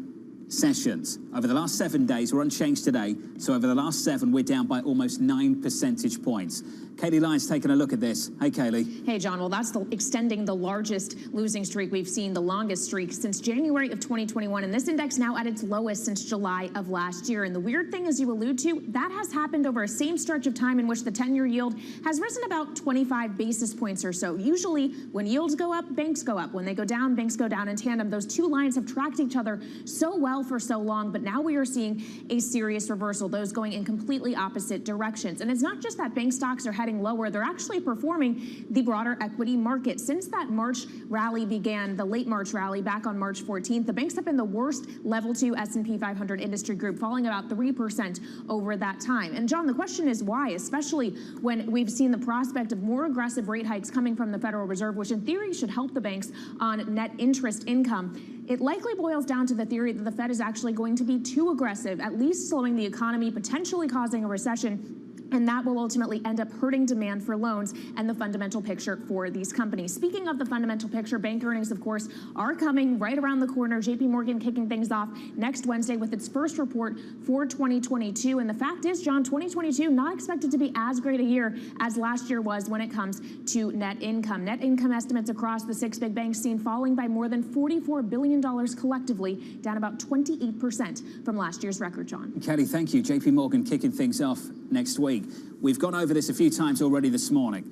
sessions. Over the last 7 days, we're unchanged today. So over the last 7, we're down by almost 9 percentage points. Katie Lyons taking a look at this. Hey, Kaylee. Hey, John. Well, that's extending the largest losing streak we've seen, the longest streak since January of 2021. And this index now at its lowest since July of last year. And the weird thing, as you allude to, that has happened over a same stretch of time in which the 10-year yield has risen about 25 basis points or so. Usually, when yields go up, banks go up. When they go down, banks go down in tandem. Those two lines have tracked each other so well for so long. But now we are seeing a serious reversal, those going in completely opposite directions. And it's not just that bank stocks are heading lower, they're actually performing the broader equity market. Since that March rally began, the late March rally back on March 14th, the banks have been the worst level 2 S&P 500 industry group, falling about 3% over that time. And John, the question is why, especially when we've seen the prospect of more aggressive rate hikes coming from the Federal Reserve, which in theory should help the banks on net interest income. It likely boils down to the theory that the Fed is actually going to be too aggressive, at least slowing the economy, potentially causing a recession. And that will ultimately end up hurting demand for loans and the fundamental picture for these companies. Speaking of the fundamental picture, bank earnings, of course, are coming right around the corner. JP Morgan kicking things off next Wednesday with its first report for 2022. And the fact is, John, 2022 not expected to be as great a year as last year was when it comes to net income. Net income estimates across the 6 big banks seen falling by more than $44 billion collectively, down about 28% from last year's record, John. Kelly, thank you. JP Morgan kicking things off next week. We've gone over this a few times already this morning.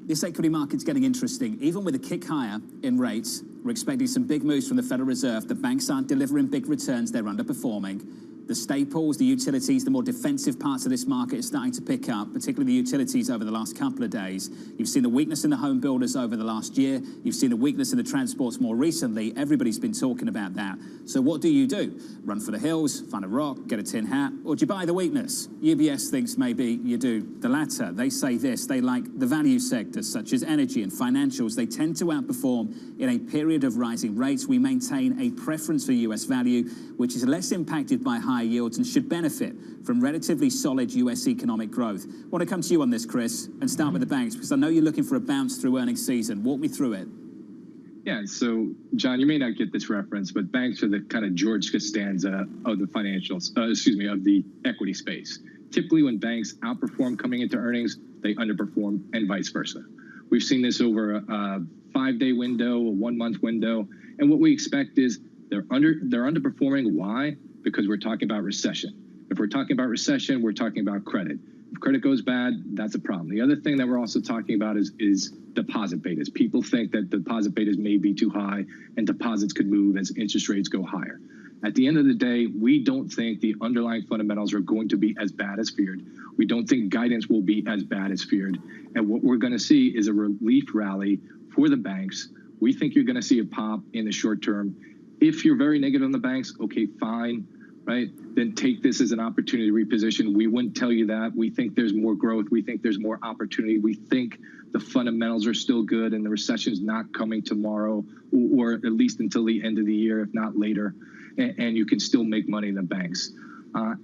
This equity market's getting interesting. Even with a kick higher in rates, we're expecting some big moves from the Federal Reserve. The banks aren't delivering big returns. They're underperforming. The staples, the utilities, the more defensive parts of this market are starting to pick up, particularly the utilities over the last couple of days. You've seen the weakness in the home builders over the last year. You've seen the weakness in the transports more recently. Everybody's been talking about that. So what do? Run for the hills, find a rock, get a tin hat, or do you buy the weakness? UBS thinks maybe you do the latter. They say this. They like the value sectors, such as energy and financials. They tend to outperform in a period of rising rates. We maintain a preference for U.S. value, which is less impacted by high yields and should benefit from relatively solid U.S. economic growth. I want to come to you on this, Chris, and start with the banks, because I know you're looking for a bounce through earnings season. Walk me through it. Yeah, so, John, you may not get this reference, but banks are the kind of George Costanza of the financials, of the equity space. Typically, when banks outperform coming into earnings, they underperform, and vice versa. We've seen this over a 5-day window, a 1-month window, and what we expect is they're underperforming. Why? Because we're talking about recession. If we're talking about recession, we're talking about credit. If credit goes bad, that's a problem. The other thing that we're also talking about is deposit betas. People think that deposit betas may be too high and deposits could move as interest rates go higher. At the end of the day, we don't think the underlying fundamentals are going to be as bad as feared. We don't think guidance will be as bad as feared. And what we're going to see is a relief rally for the banks. We think you're going to see a pop in the short term. If you're very negative on the banks, okay, fine, right? Then take this as an opportunity to reposition. We wouldn't tell you that. We think there's more growth. We think there's more opportunity. We think the fundamentals are still good and the recession is not coming tomorrow or at least until the end of the year, if not later. And you can still make money in the banks.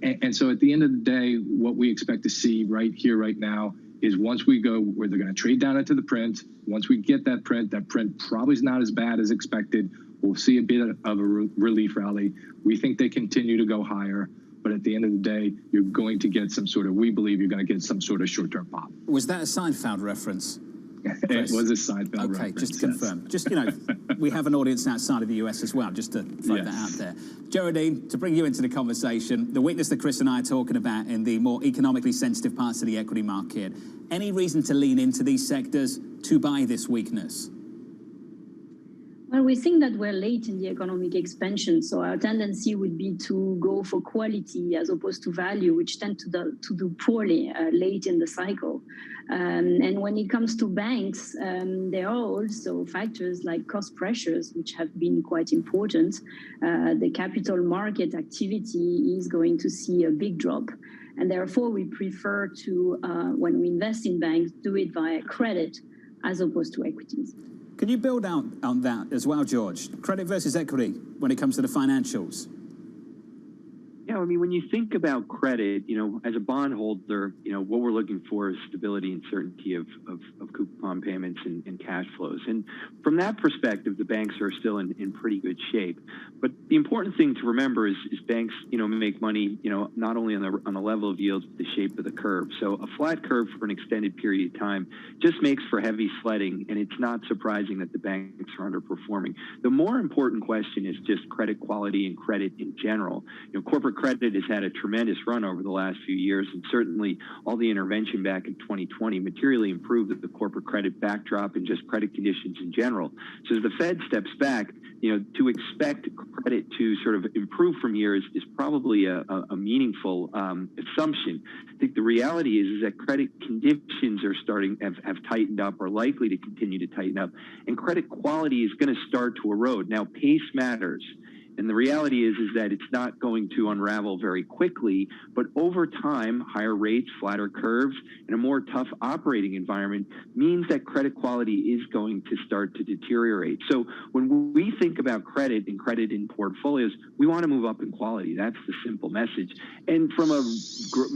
And so at the end of the day, what we expect to see right here, right now, is once we go where they're going to trade down into the print, once we get that print probably is not as bad as expected. We'll see a bit of a relief rally. We think they continue to go higher. But at the end of the day, you're going to get we believe you're going to get some sort of short-term pop. Was that a Seinfeld reference? It was a Seinfeld reference. Okay, just to confirm. Just, we have an audience outside of the US as well, just to throw that out there. Geraldine, to bring you into the conversation, the weakness that Chris and I are talking about in the more economically sensitive parts of the equity market, any reason to lean into these sectors to buy this weakness? Well, we think that we're late in the economic expansion, so our tendency would be to go for quality as opposed to value, which tend to do poorly late in the cycle. And when it comes to banks, there are also factors like cost pressures, which have been quite important. The capital market activity is going to see a big drop. And therefore, we prefer to, when we invest in banks, do it via credit as opposed to equities. Can you build out on that as well, George? Credit versus equity when it comes to the financials? Yeah, I mean, when you think about credit, as a bondholder, what we're looking for is stability and certainty of coupon payments and cash flows. And from that perspective, the banks are still in pretty good shape. But the important thing to remember is banks, make money, not only on the level of yields, but the shape of the curve. So a flat curve for an extended period of time just makes for heavy sledding, and it's not surprising that the banks are underperforming. The more important question is just credit quality and credit in general. Corporate credit has had a tremendous run over the last few years, and certainly all the intervention back in 2020 materially improved the corporate credit backdrop and just credit conditions in general. So as the Fed steps back, to expect credit to sort of improve from here is probably a meaningful assumption. I think the reality is that credit conditions are have tightened up or likely to continue to tighten up, and credit quality is going to start to erode. Now, pace matters. And the reality is that it's not going to unravel very quickly, but over time, higher rates, flatter curves, and a more tough operating environment means that credit quality is going to start to deteriorate. So when we think about credit and credit in portfolios, we want to move up in quality. That's the simple message. And from a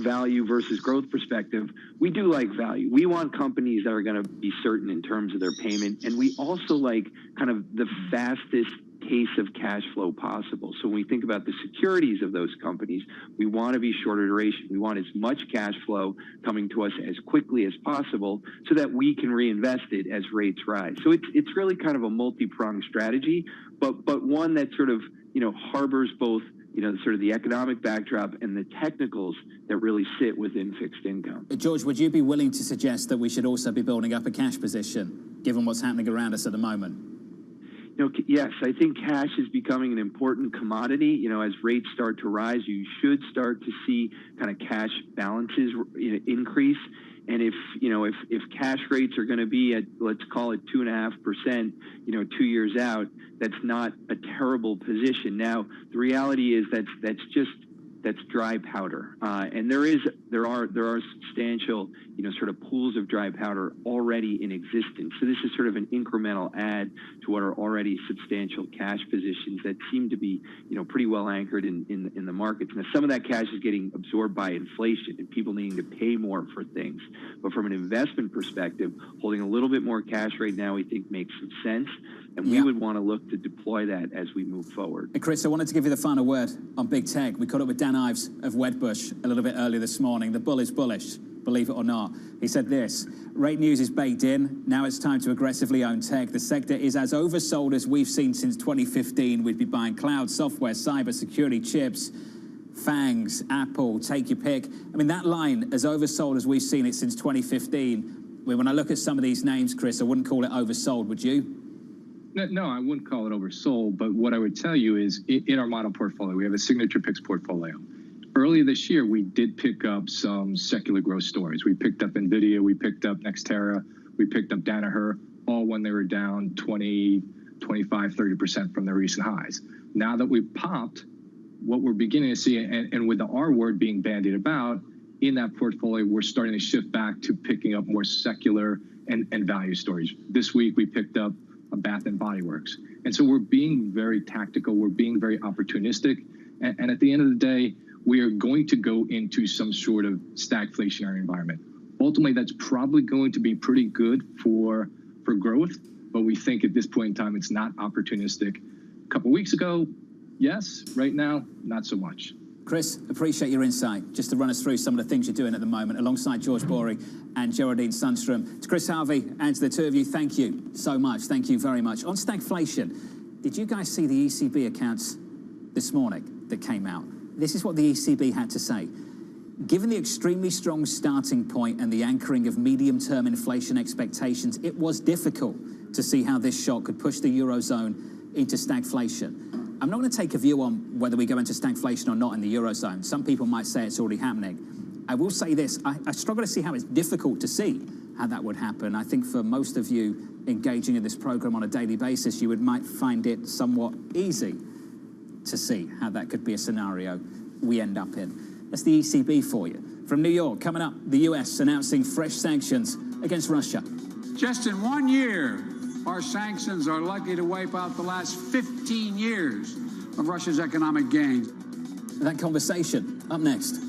value versus growth perspective, we do like value. We want companies that are going to be certain in terms of their payment, and we also like kind of the fastest pace of cash flow possible. So when we think about the securities of those companies, we want to be shorter duration. We want as much cash flow coming to us as quickly as possible so that we can reinvest it as rates rise. So it's really kind of a multi-pronged strategy, but one that sort of, harbors both, sort of the economic backdrop and the technicals that really sit within fixed income. George, would you be willing to suggest that we should also be building up a cash position, given what's happening around us at the moment? Yes, I think cash is becoming an important commodity. As rates start to rise, you should start to see kind of cash balances increase. And if cash rates are going to be at, let's call it 2.5%, 2 years out, that's not a terrible position. Now, the reality is that's dry powder, and there are substantial sort of pools of dry powder already in existence. So this is sort of an incremental add to what are already substantial cash positions that seem to be pretty well anchored in the markets. Now some of that cash is getting absorbed by inflation and people needing to pay more for things. But from an investment perspective, holding a little bit more cash right now we think makes some sense. And we would want to look to deploy that as we move forward. Hey Chris, I wanted to give you the final word on big tech. We caught up with Dan Ives of Wedbush a little bit earlier this morning. The bull is bullish. believe it or not. He said this: rate news is baked in. Now it's time to aggressively own tech. The sector is as oversold as we've seen since 2015. We'd be buying cloud, software, cyber security, chips, FANGs, Apple, take your pick. I mean, that line, as oversold as we've seen it since 2015, when I look at some of these names, Chris, I wouldn't call it oversold, would you? No, I wouldn't call it oversold, but what I would tell you is in our model portfolio, we have a signature picks portfolio. Earlier this year, we did pick up some secular growth stories. We picked up NVIDIA, we picked up Nextera, we picked up Danaher, all when they were down 20, 25, 30% from their recent highs. Now that we've popped, what we're beginning to see, and with the R word being bandied about, in that portfolio, we're starting to shift back to picking up more secular and value stories. This week, we picked up a Bath and Body Works. And so we're being very tactical, we're being very opportunistic, and at the end of the day, we are going to go into some sort of stagflationary environment. Ultimately, that's probably going to be pretty good for growth, but we think at this point in time, it's not opportunistic. A couple weeks ago, yes. Right now, not so much. Chris, appreciate your insight. Just to run us through some of the things you're doing at the moment, alongside George Bory and Geraldine Sundstrom. To Chris Harvey and to the two of you, thank you so much. Thank you very much. On stagflation, did you guys see the ECB accounts this morning that came out? This is what the ECB had to say. Given the extremely strong starting point and the anchoring of medium-term inflation expectations, it was difficult to see how this shock could push the Eurozone into stagflation. I'm not going to take a view on whether we go into stagflation or not in the Eurozone. Some people might say it's already happening. I will say this, I struggle to see how it's difficult to see how that would happen. I think for most of you engaging in this program on a daily basis, you might find it somewhat easy to see how that could be a scenario we end up in. That's the ECB for you. From New York, coming up, the US announcing fresh sanctions against Russia. Just in 1 year, our sanctions are likely to wipe out the last 15 years of Russia's economic gains. That conversation up next.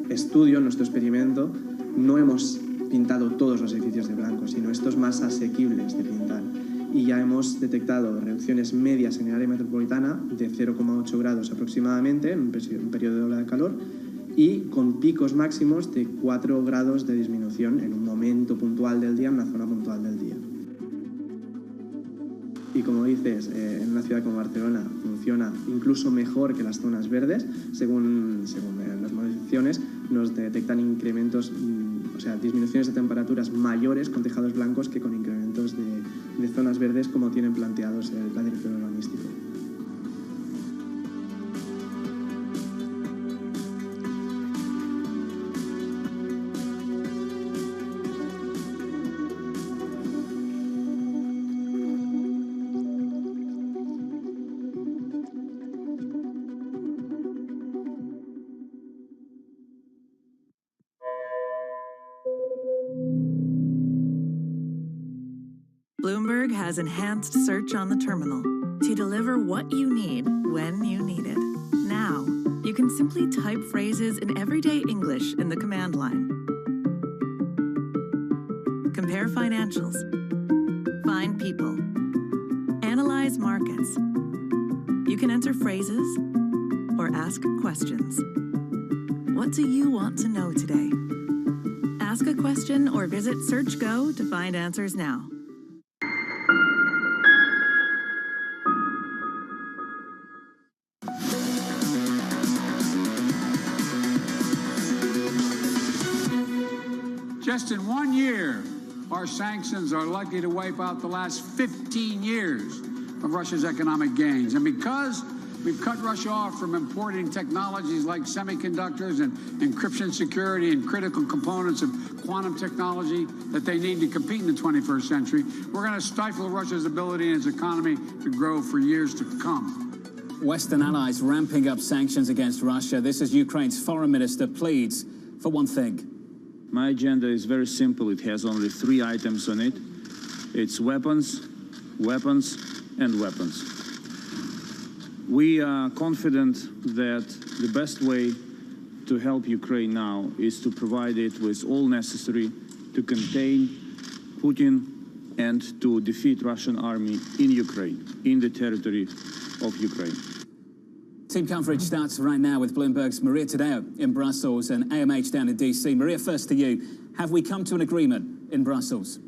Estudio, nuestro experimento, no hemos pintado todos los edificios de blanco, sino estos más asequibles de pintar. Y ya hemos detectado reducciones medias en el área metropolitana de 0,8 grados aproximadamente en un periodo de ola de calor y con picos máximos de 4 grados de disminución en un momento puntual del día, en una zona puntual del día. Y como dices, en una ciudad como Barcelona funciona incluso mejor que las zonas verdes, según las modificaciones nos detectan incrementos, o sea, disminuciones de temperaturas mayores con tejados blancos que con incrementos de zonas verdes como tienen planteados el plan director urbanístico. Bloomberg has enhanced search on the terminal. to deliver what you need when you need it. Now, you can simply type phrases in everyday English in the command line. Compare financials. Find people. Analyze markets. You can enter phrases or ask questions. What do you want to know today? Ask a question or visit SearchGo to find answers now. Just in 1 year, our sanctions are likely to wipe out the last 15 years of Russia's economic gains. And because we've cut Russia off from importing technologies like semiconductors and encryption security and critical components of quantum technology that they need to compete in the 21st century, we're going to stifle Russia's ability and its economy to grow for years to come. Western allies ramping up sanctions against Russia. This is Ukraine's foreign minister pleads for one thing. My agenda is very simple. It has only 3 items on it. It's weapons, weapons, and weapons. We are confident that the best way to help Ukraine now is to provide it with all necessary to contain Putin and to defeat Russian army in Ukraine, in the territory of Ukraine. Team coverage starts right now with Bloomberg's Maria Tadeo in Brussels and AMH down in DC. Maria, first to you. Have we come to an agreement in Brussels?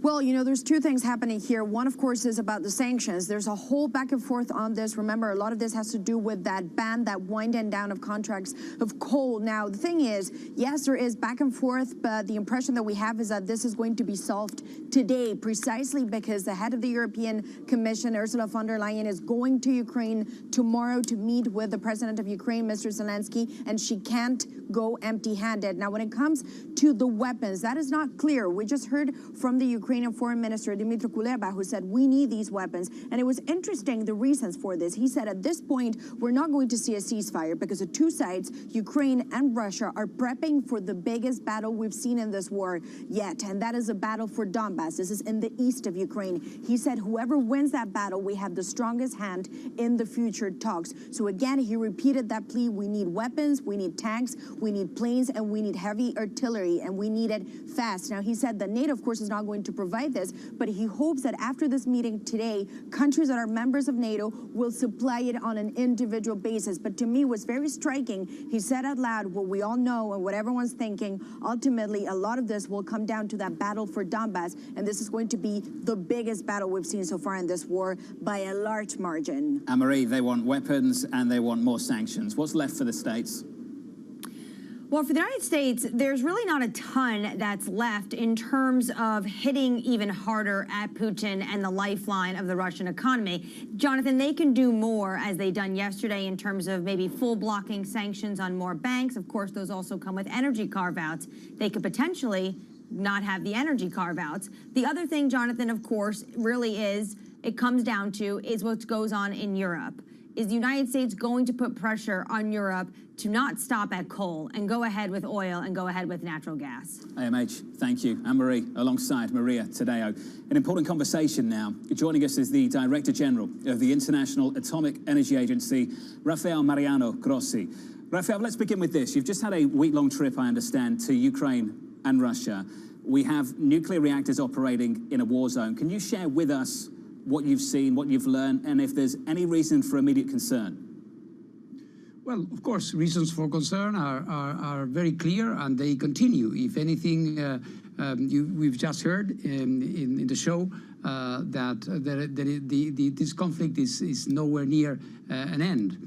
Well, you know, there's 2 things happening here. One, of course, is about the sanctions. There's a whole back and forth on this. Remember, a lot of this has to do with that ban, that winding down of contracts of coal. Now, the thing is, yes, there is back and forth, but the impression that we have is that this is going to be solved today, precisely because the head of the European Commission, Ursula von der Leyen, is going to Ukraine tomorrow to meet with the president of Ukraine, Mr. Zelensky, and she can't go empty-handed. Now, when it comes to the weapons, that is not clear. We just heard from the Ukrainian Foreign Minister, Dmytro Kuleba, who said, we need these weapons. And it was interesting, the reasons for this. He said, at this point, we're not going to see a ceasefire because the 2 sides, Ukraine and Russia, are prepping for the biggest battle we've seen in this war yet. And that is a battle for Donbass. This is in the east of Ukraine. He said, whoever wins that battle, we have the strongest hand in the future talks. So again, he repeated that plea. We need weapons, we need tanks, we need planes, and we need heavy artillery, and we need it fast. Now, he said that NATO, of course, is not going to provide this, but he hopes that after this meeting today, countries that are members of NATO will supply it on an individual basis. But to me, what's very striking, he said out loud what we all know and what everyone's thinking, ultimately, a lot of this will come down to that battle for Donbass, and this is going to be the biggest battle we've seen so far in this war by a large margin. Anne-Marie, they want weapons and they want more sanctions. What's left for the States? Well, for the United States, there's really not a ton that's left in terms of hitting even harder at Putin and the lifeline of the Russian economy. Jonathan, they can do more, as they done yesterday, in terms of maybe full blocking sanctions on more banks. Of course, those also come with energy carve-outs. They could potentially not have the energy carve-outs. The other thing, Jonathan, of course, really is, it comes down to, is what goes on in Europe. Is the United States going to put pressure on Europe to not stop at coal and go ahead with oil and go ahead with natural gas? AMH, thank you. Anne-Marie, alongside Maria Tadeo. An important conversation now. Joining us is the Director General of the International Atomic Energy Agency, Rafael Mariano Grossi. Rafael, let's begin with this. You've just had a week-long trip, I understand, to Ukraine and Russia. We have nuclear reactors operating in a war zone. Can you share with us what you've seen, what you've learned, and if there's any reason for immediate concern? Well, of course, reasons for concern are very clear, and they continue. If anything, we've just heard in the show that this conflict is nowhere near an end.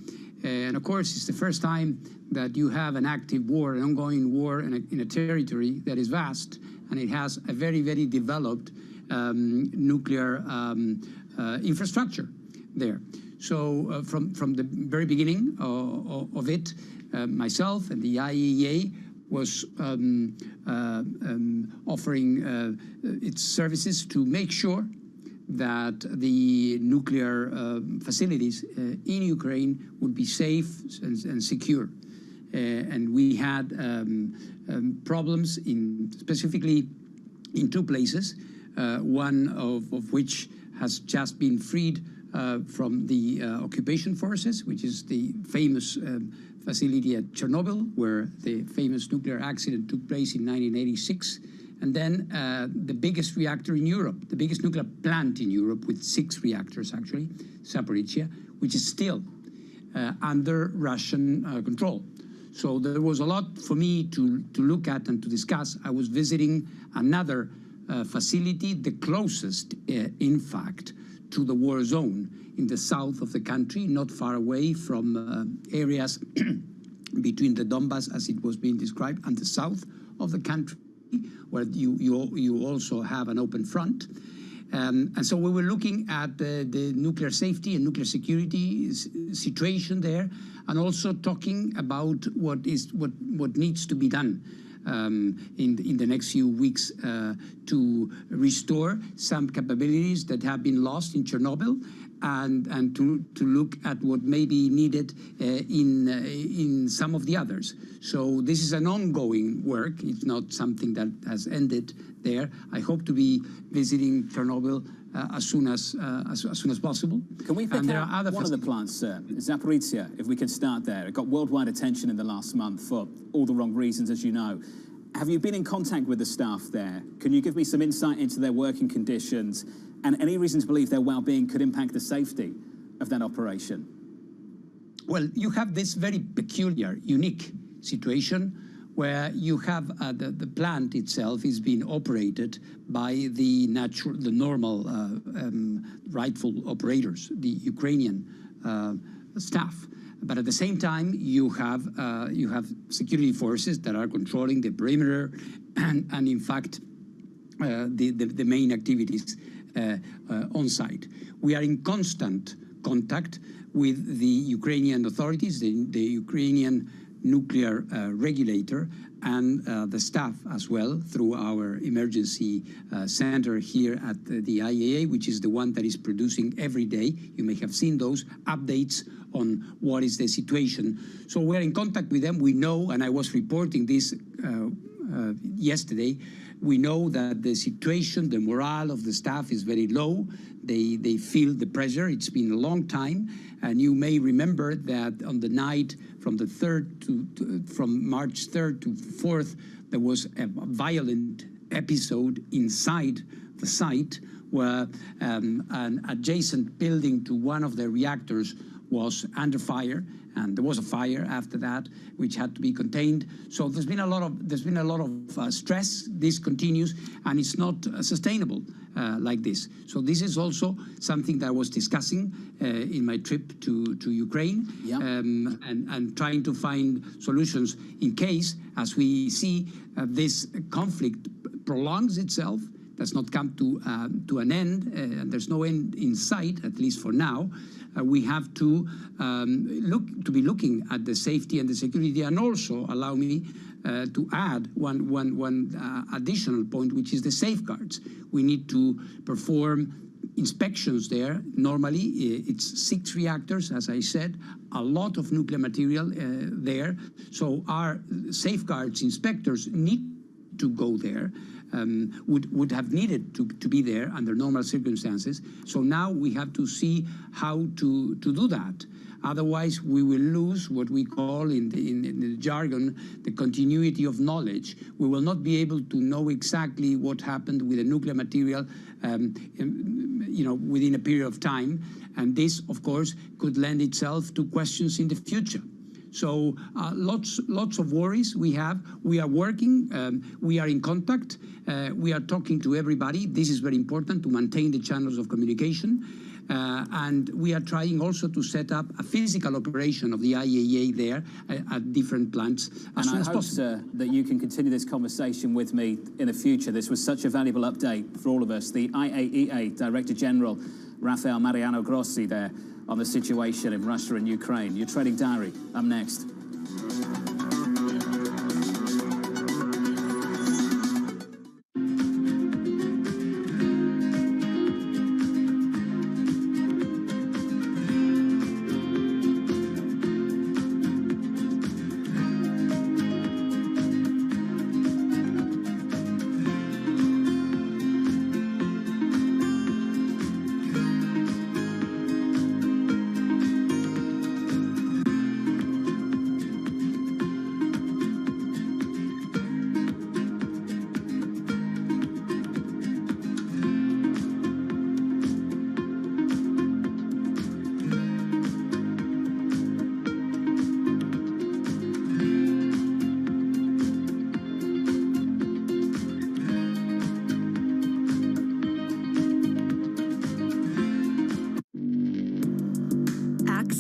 And of course, it's the first time that you have an active war, an ongoing war in a territory that is vast, and it has a very, very developed nuclear infrastructure there. So from the very beginning of it, myself and the IAEA was offering its services to make sure that the nuclear facilities in Ukraine would be safe and secure. And we had problems specifically in 2 places. one of which has just been freed from the occupation forces, which is the famous facility at Chernobyl, where the famous nuclear accident took place in 1986. And then the biggest reactor in Europe, the biggest nuclear plant in Europe with 6 reactors, actually, Zaporizhia, which is still under Russian control. So there was a lot for me to look at and to discuss. I was visiting another facility, the closest, in fact, to the war zone in the south of the country, not far away from areas between the Donbass, as it was being described, and the south of the country, where you also have an open front. And so we were looking at the nuclear safety and nuclear security situation there, and also talking about what needs to be done in the next few weeks to restore some capabilities that have been lost in Chernobyl, and to look at what may be needed in some of the others. So this is an ongoing work. It's not something that has ended there. I hope to be visiting Chernobyl as soon as possible. Can we pick out one of the plants, Zaporizhia, if we could start there? It got worldwide attention in the last month for all the wrong reasons, as you know. Have you been in contact with the staff there? Can you give me some insight into their working conditions and any reason to believe their well-being could impact the safety of that operation? Well, you have this very peculiar, unique situation where you have the plant itself is being operated by the normal rightful operators, the Ukrainian staff. But at the same time, you have security forces that are controlling the perimeter and in fact, the main activities on site. We are in constant contact with the Ukrainian authorities, the Ukrainian nuclear regulator, and the staff as well through our emergency center here at the IAEA, which is the one that is producing every day. You may have seen those updates on what is the situation. So we're in contact with them. We know, and I was reporting this yesterday, we know that the situation, the morale of the staff is very low. They feel the pressure. It's been a long time. And you may remember that on the night from the from March 3rd to 4th, there was a violent episode inside the site where an adjacent building to one of the reactors was under fire, and there was a fire after that, which had to be contained. So there's been a lot of stress. This continues, and it's not sustainable like this. So this is also something that I was discussing in my trip to Ukraine, and trying to find solutions in case, as we see this conflict prolongs itself, does not come to an end, and there's no end in sight, at least for now. We have to be looking at the safety and the security, and also allow me to add one additional point, which is the safeguards. We need to perform inspections there. Normally, it's 6 reactors, as I said, a lot of nuclear material there. So our safeguards inspectors need to go there. Would have needed to be there under normal circumstances. So now we have to see how to do that. Otherwise, we will lose what we call in the jargon the continuity of knowledge. We will not be able to know exactly what happened with the nuclear material, within a period of time. And this, of course, could lend itself to questions in the future. So lots of worries we have. We are working. We are in contact. We are talking to everybody. This is very important to maintain the channels of communication. And we are trying also to set up a physical operation of the IAEA there at different plants as soon as possible. That you can continue this conversation with me in the future. This was such a valuable update for all of us. The IAEA Director General, Rafael Mariano Grossi, there on the situation in Russia and Ukraine. Your trading diary up next.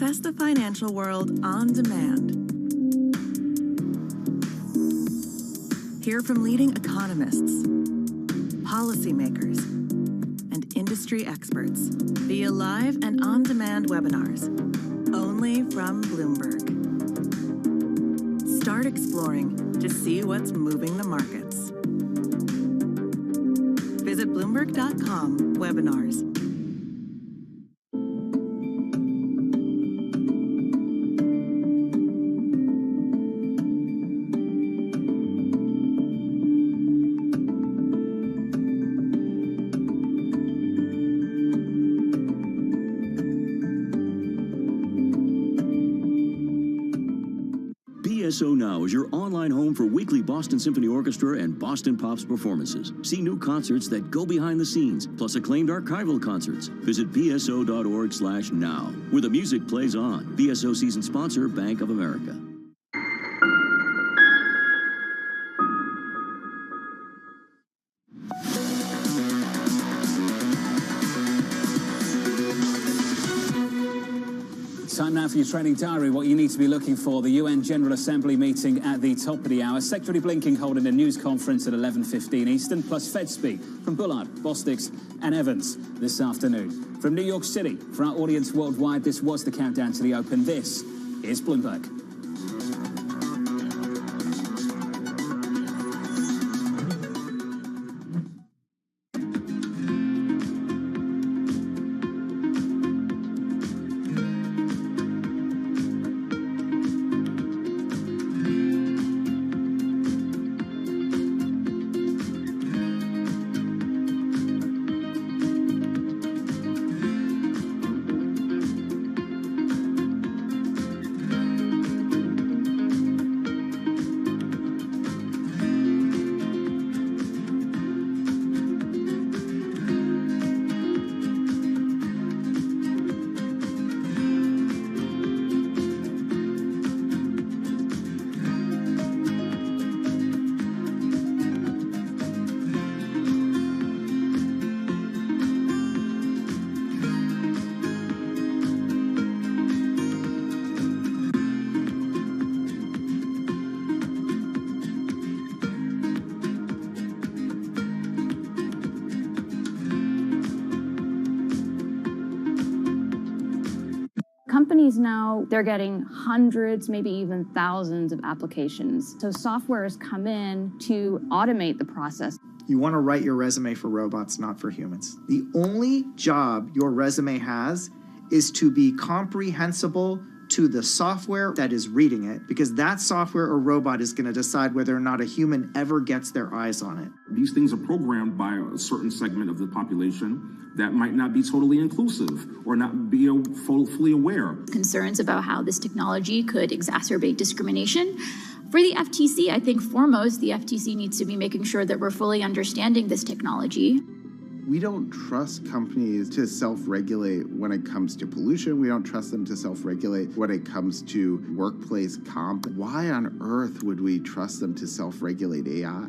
Access the financial world on demand. Hear from leading economists, policymakers, and industry experts via live and on-demand webinars, only from Bloomberg. Start exploring to see what's moving the markets. Visit Bloomberg.com/webinars. BSO Now is your online home for weekly Boston Symphony Orchestra and Boston Pops performances. See new concerts that go behind the scenes, plus acclaimed archival concerts. Visit bso.org/now, where the music plays on. BSO season sponsor, Bank of America. Time now for your trading diary, what you need to be looking for. The UN General Assembly meeting at the top of the hour. Secretary Blinken holding a news conference at 11:15 Eastern, plus Fed speak from Bullard, Bosticks and Evans this afternoon. From New York City, for our audience worldwide, this was the countdown to the open. This is Bloomberg. Companies now, they're getting hundreds, maybe even thousands of applications. So software has come in to automate the process. You want to write your resume for robots, not for humans. The only job your resume has is to be comprehensible to the software that is reading it, because that software or robot is going to decide whether or not a human ever gets their eyes on it. These things are programmed by a certain segment of the population that might not be totally inclusive or not be fully aware. Concerns about how this technology could exacerbate discrimination. For the FTC, I think foremost, the FTC needs to be making sure that we're fully understanding this technology. We don't trust companies to self-regulate when it comes to pollution. We don't trust them to self-regulate when it comes to workplace comp. Why on earth would we trust them to self-regulate AI?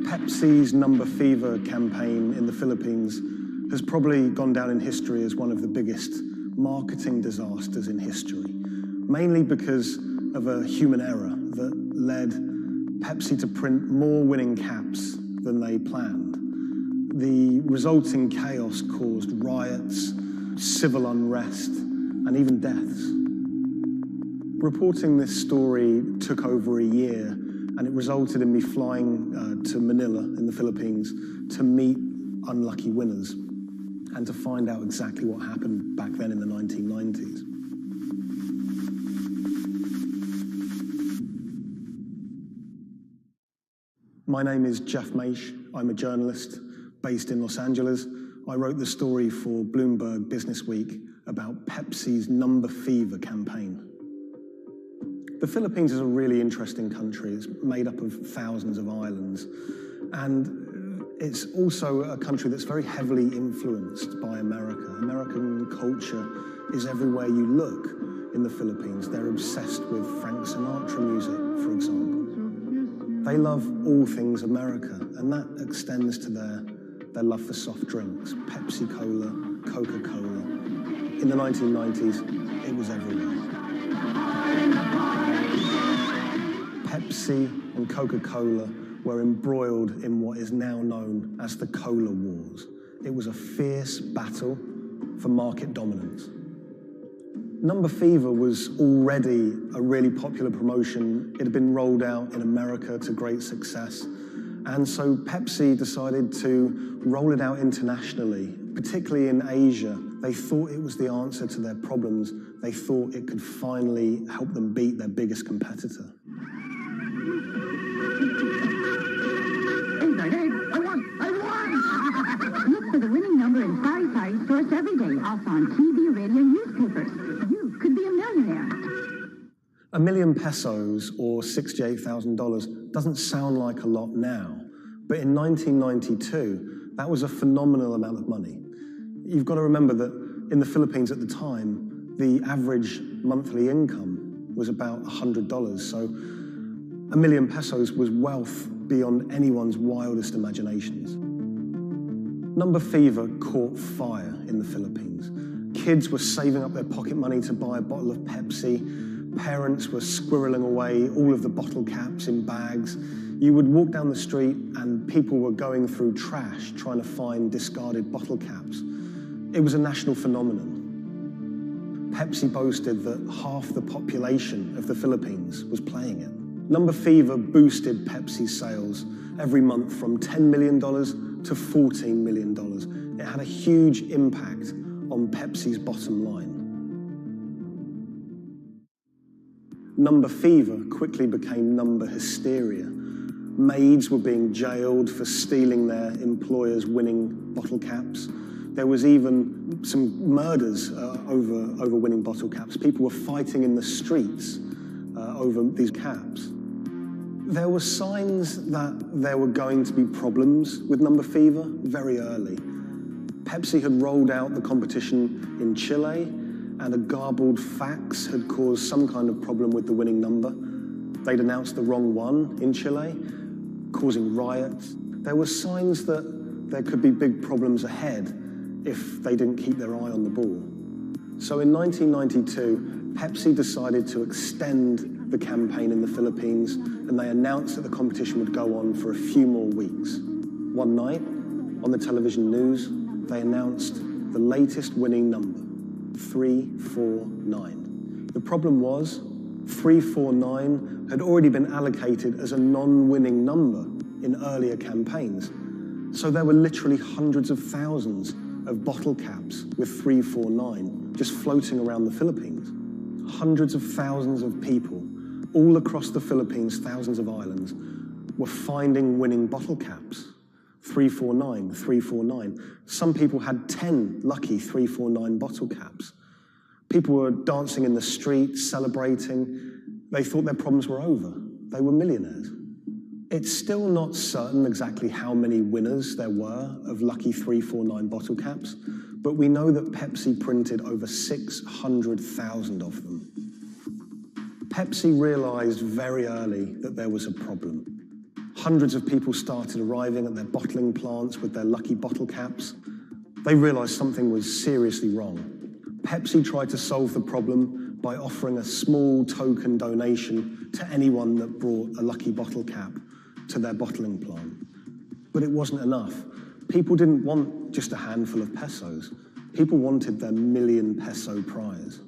Pepsi's Number Fever campaign in the Philippines has probably gone down in history as one of the biggest marketing disasters in history, mainly because of a human error that led Pepsi to print more winning caps than they planned. The resulting chaos caused riots, civil unrest, and even deaths. Reporting this story took over a year, and it resulted in me flying to Manila in the Philippines to meet unlucky winners and to find out exactly what happened back then in the 1990s. My name is Jeff Maish. I'm a journalist based in Los Angeles. I wrote the story for Bloomberg Businessweek about Pepsi's Number Fever campaign. The Philippines is a really interesting country. It's made up of thousands of islands, and it's also a country that's very heavily influenced by America. American culture is everywhere you look in the Philippines. They're obsessed with Frank Sinatra music, for example. They love all things America, and that extends to their love for soft drinks, Pepsi Cola, Coca-Cola. In the 1990s, it was everywhere. Pepsi and Coca-Cola were embroiled in what is now known as the Cola Wars. It was a fierce battle for market dominance. Number Fever was already a really popular promotion. It had been rolled out in America to great success. And so Pepsi decided to roll it out internationally, particularly in Asia. They thought it was the answer to their problems. They thought it could finally help them beat their biggest competitor. I won! Look for the winning number in Sari stores every day, also on TV, radio, newspapers. You could be a millionaire. $1 million pesos, or $68,000, doesn't sound like a lot now, but in 1992, that was a phenomenal amount of money. You've got to remember that in the Philippines at the time, the average monthly income was about $100, so $1 million pesos was wealth beyond anyone's wildest imaginations. Number Fever caught fire in the Philippines. Kids were saving up their pocket money to buy a bottle of Pepsi. Parents were squirreling away all of the bottle caps in bags. You would walk down the street and people were going through trash trying to find discarded bottle caps. It was a national phenomenon. Pepsi boasted that half the population of the Philippines was playing it. Number Fever boosted Pepsi's sales every month from $10 million to $14 million. It had a huge impact on Pepsi's bottom line. Number Fever quickly became number hysteria. Maids were being jailed for stealing their employers' winning bottle caps. There was even some murders over winning bottle caps. People were fighting in the streets over these caps. There were signs that there were going to be problems with Number Fever very early. Pepsi had rolled out the competition in Chile, and a garbled fax had caused some kind of problem with the winning number. They'd announced the wrong one in Chile, causing riots. There were signs that there could be big problems ahead if they didn't keep their eye on the ball. So in 1992, Pepsi decided to extend the campaign in the Philippines, and they announced that the competition would go on for a few more weeks. One night, on the television news, they announced the latest winning number, 349. The problem was, 349 had already been allocated as a non-winning number in earlier campaigns. So there were literally hundreds of thousands of bottle caps with 349 just floating around the Philippines. Hundreds of thousands of people all across the Philippines, thousands of islands, were finding winning bottle caps. 349, 349. Some people had 10 lucky 349 bottle caps. People were dancing in the streets, celebrating. They thought their problems were over. They were millionaires. It's still not certain exactly how many winners there were of lucky 349 bottle caps, but we know that Pepsi printed over 600,000 of them. Pepsi realized very early that there was a problem. Hundreds of people started arriving at their bottling plants with their lucky bottle caps. They realized something was seriously wrong. Pepsi tried to solve the problem by offering a small token donation to anyone that brought a lucky bottle cap to their bottling plant. But it wasn't enough. People didn't want just a handful of pesos. People wanted their million-peso prize.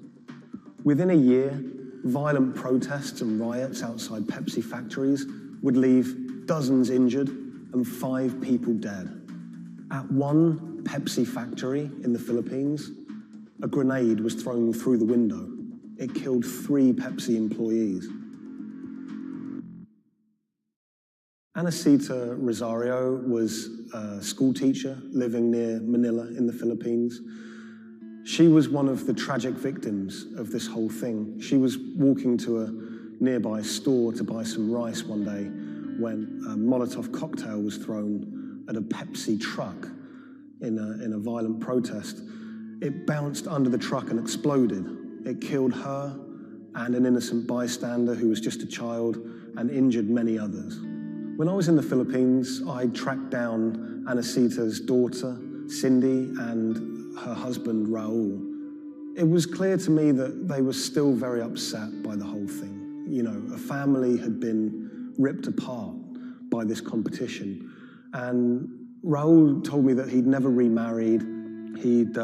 Within a year, violent protests and riots outside Pepsi factories would leave dozens injured and 5 people dead. At one Pepsi factory in the Philippines, a grenade was thrown through the window. It killed 3 Pepsi employees. Anacita Rosario was a school teacher living near Manila in the Philippines. She was one of the tragic victims of this whole thing. She was walking to a nearby store to buy some rice one day when a Molotov cocktail was thrown at a Pepsi truck in a violent protest. It bounced under the truck and exploded. It killed her and an innocent bystander who was just a child and injured many others. When I was in the Philippines, I tracked down Anacita's daughter, Cindy, and her husband, Raul. It was clear to me that they were still very upset by the whole thing. You know, a family had been ripped apart by this competition. And Raul told me that he'd never remarried. He'd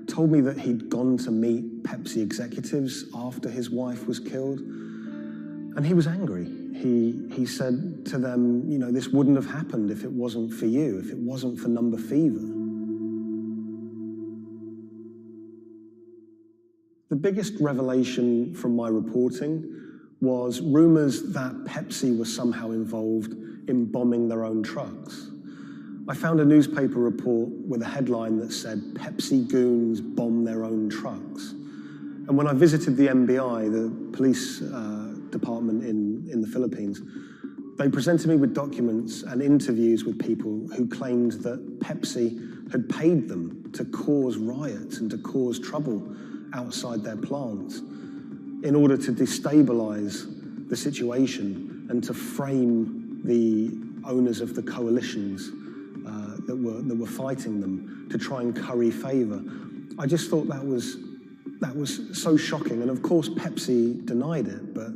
told me that he'd gone to meet Pepsi executives after his wife was killed. And he was angry. He said to them, you know, this wouldn't have happened if it wasn't for you, if it wasn't for number fever. The biggest revelation from my reporting was rumors that Pepsi was somehow involved in bombing their own trucks. I found a newspaper report with a headline that said, "Pepsi goons bomb their own trucks." And when I visited the MBI, the police department in the Philippines, they presented me with documents and interviews with people who claimed that Pepsi had paid them to cause riots and to cause trouble outside their plants in order to destabilize the situation and to frame the owners of the coalitions that were fighting them, to try and curry favor. I just thought that was so shocking. And of course, Pepsi denied it, but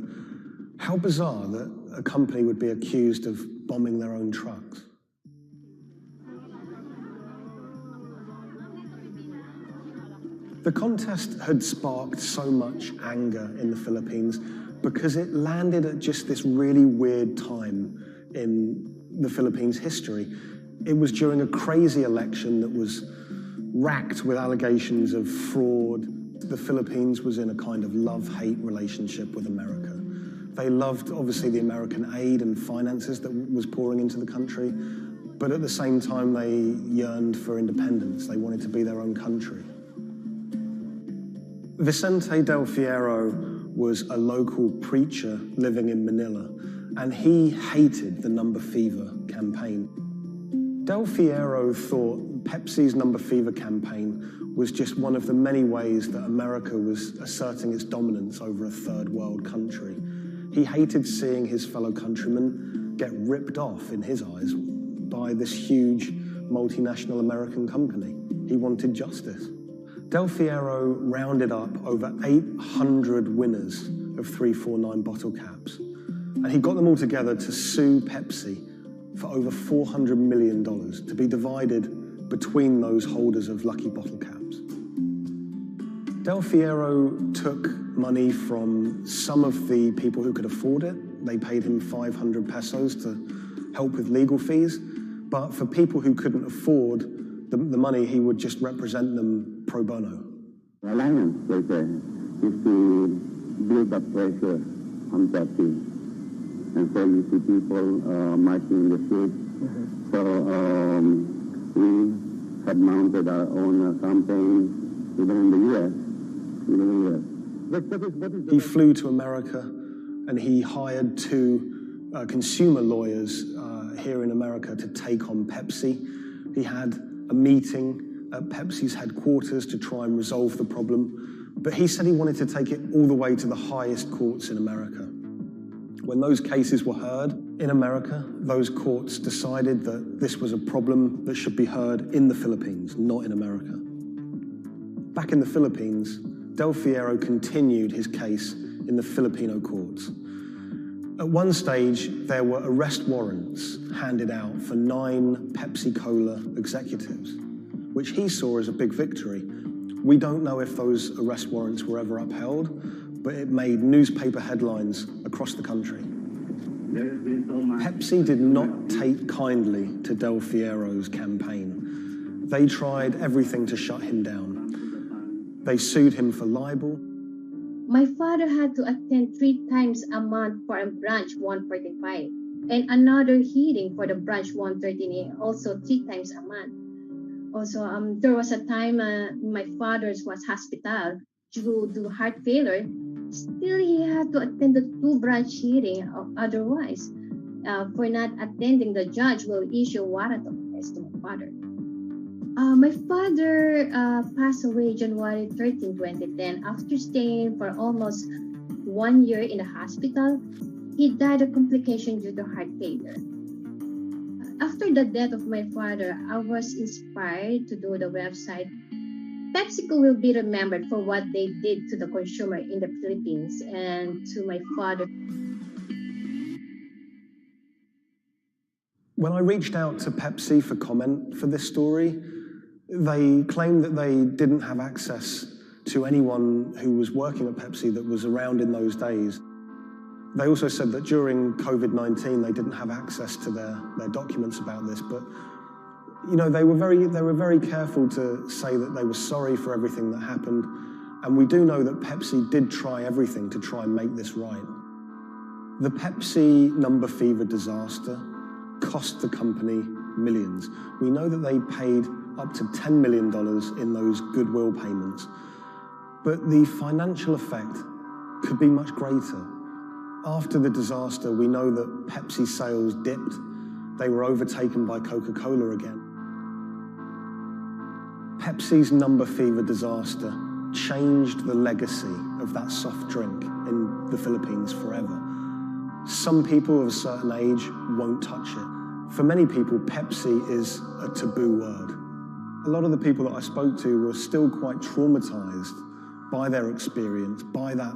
how bizarre that a company would be accused of bombing their own trucks. The contest had sparked so much anger in the Philippines because it landed at just this really weird time in the Philippines' history. It was during a crazy election that was racked with allegations of fraud. The Philippines was in a kind of love-hate relationship with America. They loved, obviously, the American aid and finances that was pouring into the country, but at the same time, they yearned for independence. They wanted to be their own country. Vicente Del Fierro was a local preacher living in Manila, and he hated the Number Fever campaign. Del Fierro thought Pepsi's Number Fever campaign was just one of the many ways that America was asserting its dominance over a third world country. He hated seeing his fellow countrymen get ripped off, in his eyes, by this huge multinational American company. He wanted justice. Del Fierro rounded up over 800 winners of 349 bottle caps, and he got them all together to sue Pepsi for over $400 million to be divided between those holders of lucky bottle caps. Del Fierro took money from some of the people who could afford it. They paid him 500 pesos to help with legal fees, but for people who couldn't afford the money, he would just represent them pro bono. The alliance is to build up pressure on Pepsi. And so you see people marching in the streets. So we have mounted our own campaign, even in the U.S. He flew to America and he hired 2 consumer lawyers here in America to take on Pepsi. He had a meeting at Pepsi's headquarters to try and resolve the problem, but he said he wanted to take it all the way to the highest courts in America. When those cases were heard in America, those courts decided that this was a problem that should be heard in the Philippines, not in America. Back in the Philippines, Del Fierro continued his case in the Filipino courts. At one stage, there were arrest warrants handed out for 9 Pepsi Cola executives, which he saw as a big victory. We don't know if those arrest warrants were ever upheld, but it made newspaper headlines across the country. Pepsi did not take kindly to Del Fierro's campaign. They tried everything to shut him down. They sued him for libel. My father had to attend 3 times a month for a branch 145 and another hearing for the branch 113A, also 3 times a month. Also, there was a time my father was hospital due to heart failure. Still, he had to attend the 2 branch hearing. Otherwise, for not attending, the judge will issue warrant of arrest to my father. My father passed away January 13, 2010. After staying for almost 1 year in the hospital, he died of complications due to heart failure. After the death of my father, I was inspired to do the website. PepsiCo will be remembered for what they did to the consumer in the Philippines and to my father. When I reached out to Pepsi for comment for this story, they claimed that they didn't have access to anyone who was working at Pepsi that was around in those days. They also said that during COVID-19, they didn't have access to their documents about this, but you know, they were very careful to say that they were sorry for everything that happened, and we do know that Pepsi did try everything to try and make this right. The Pepsi number fever disaster cost the company millions. We know that they paid up to $10 million in those goodwill payments, but the financial effect could be much greater. After the disaster, we know that Pepsi sales dipped. They were overtaken by Coca-Cola again. Pepsi's number fever disaster changed the legacy of that soft drink in the Philippines forever. Some people of a certain age won't touch it. For many people, Pepsi is a taboo word. A lot of the people that I spoke to were still quite traumatized by their experience, by that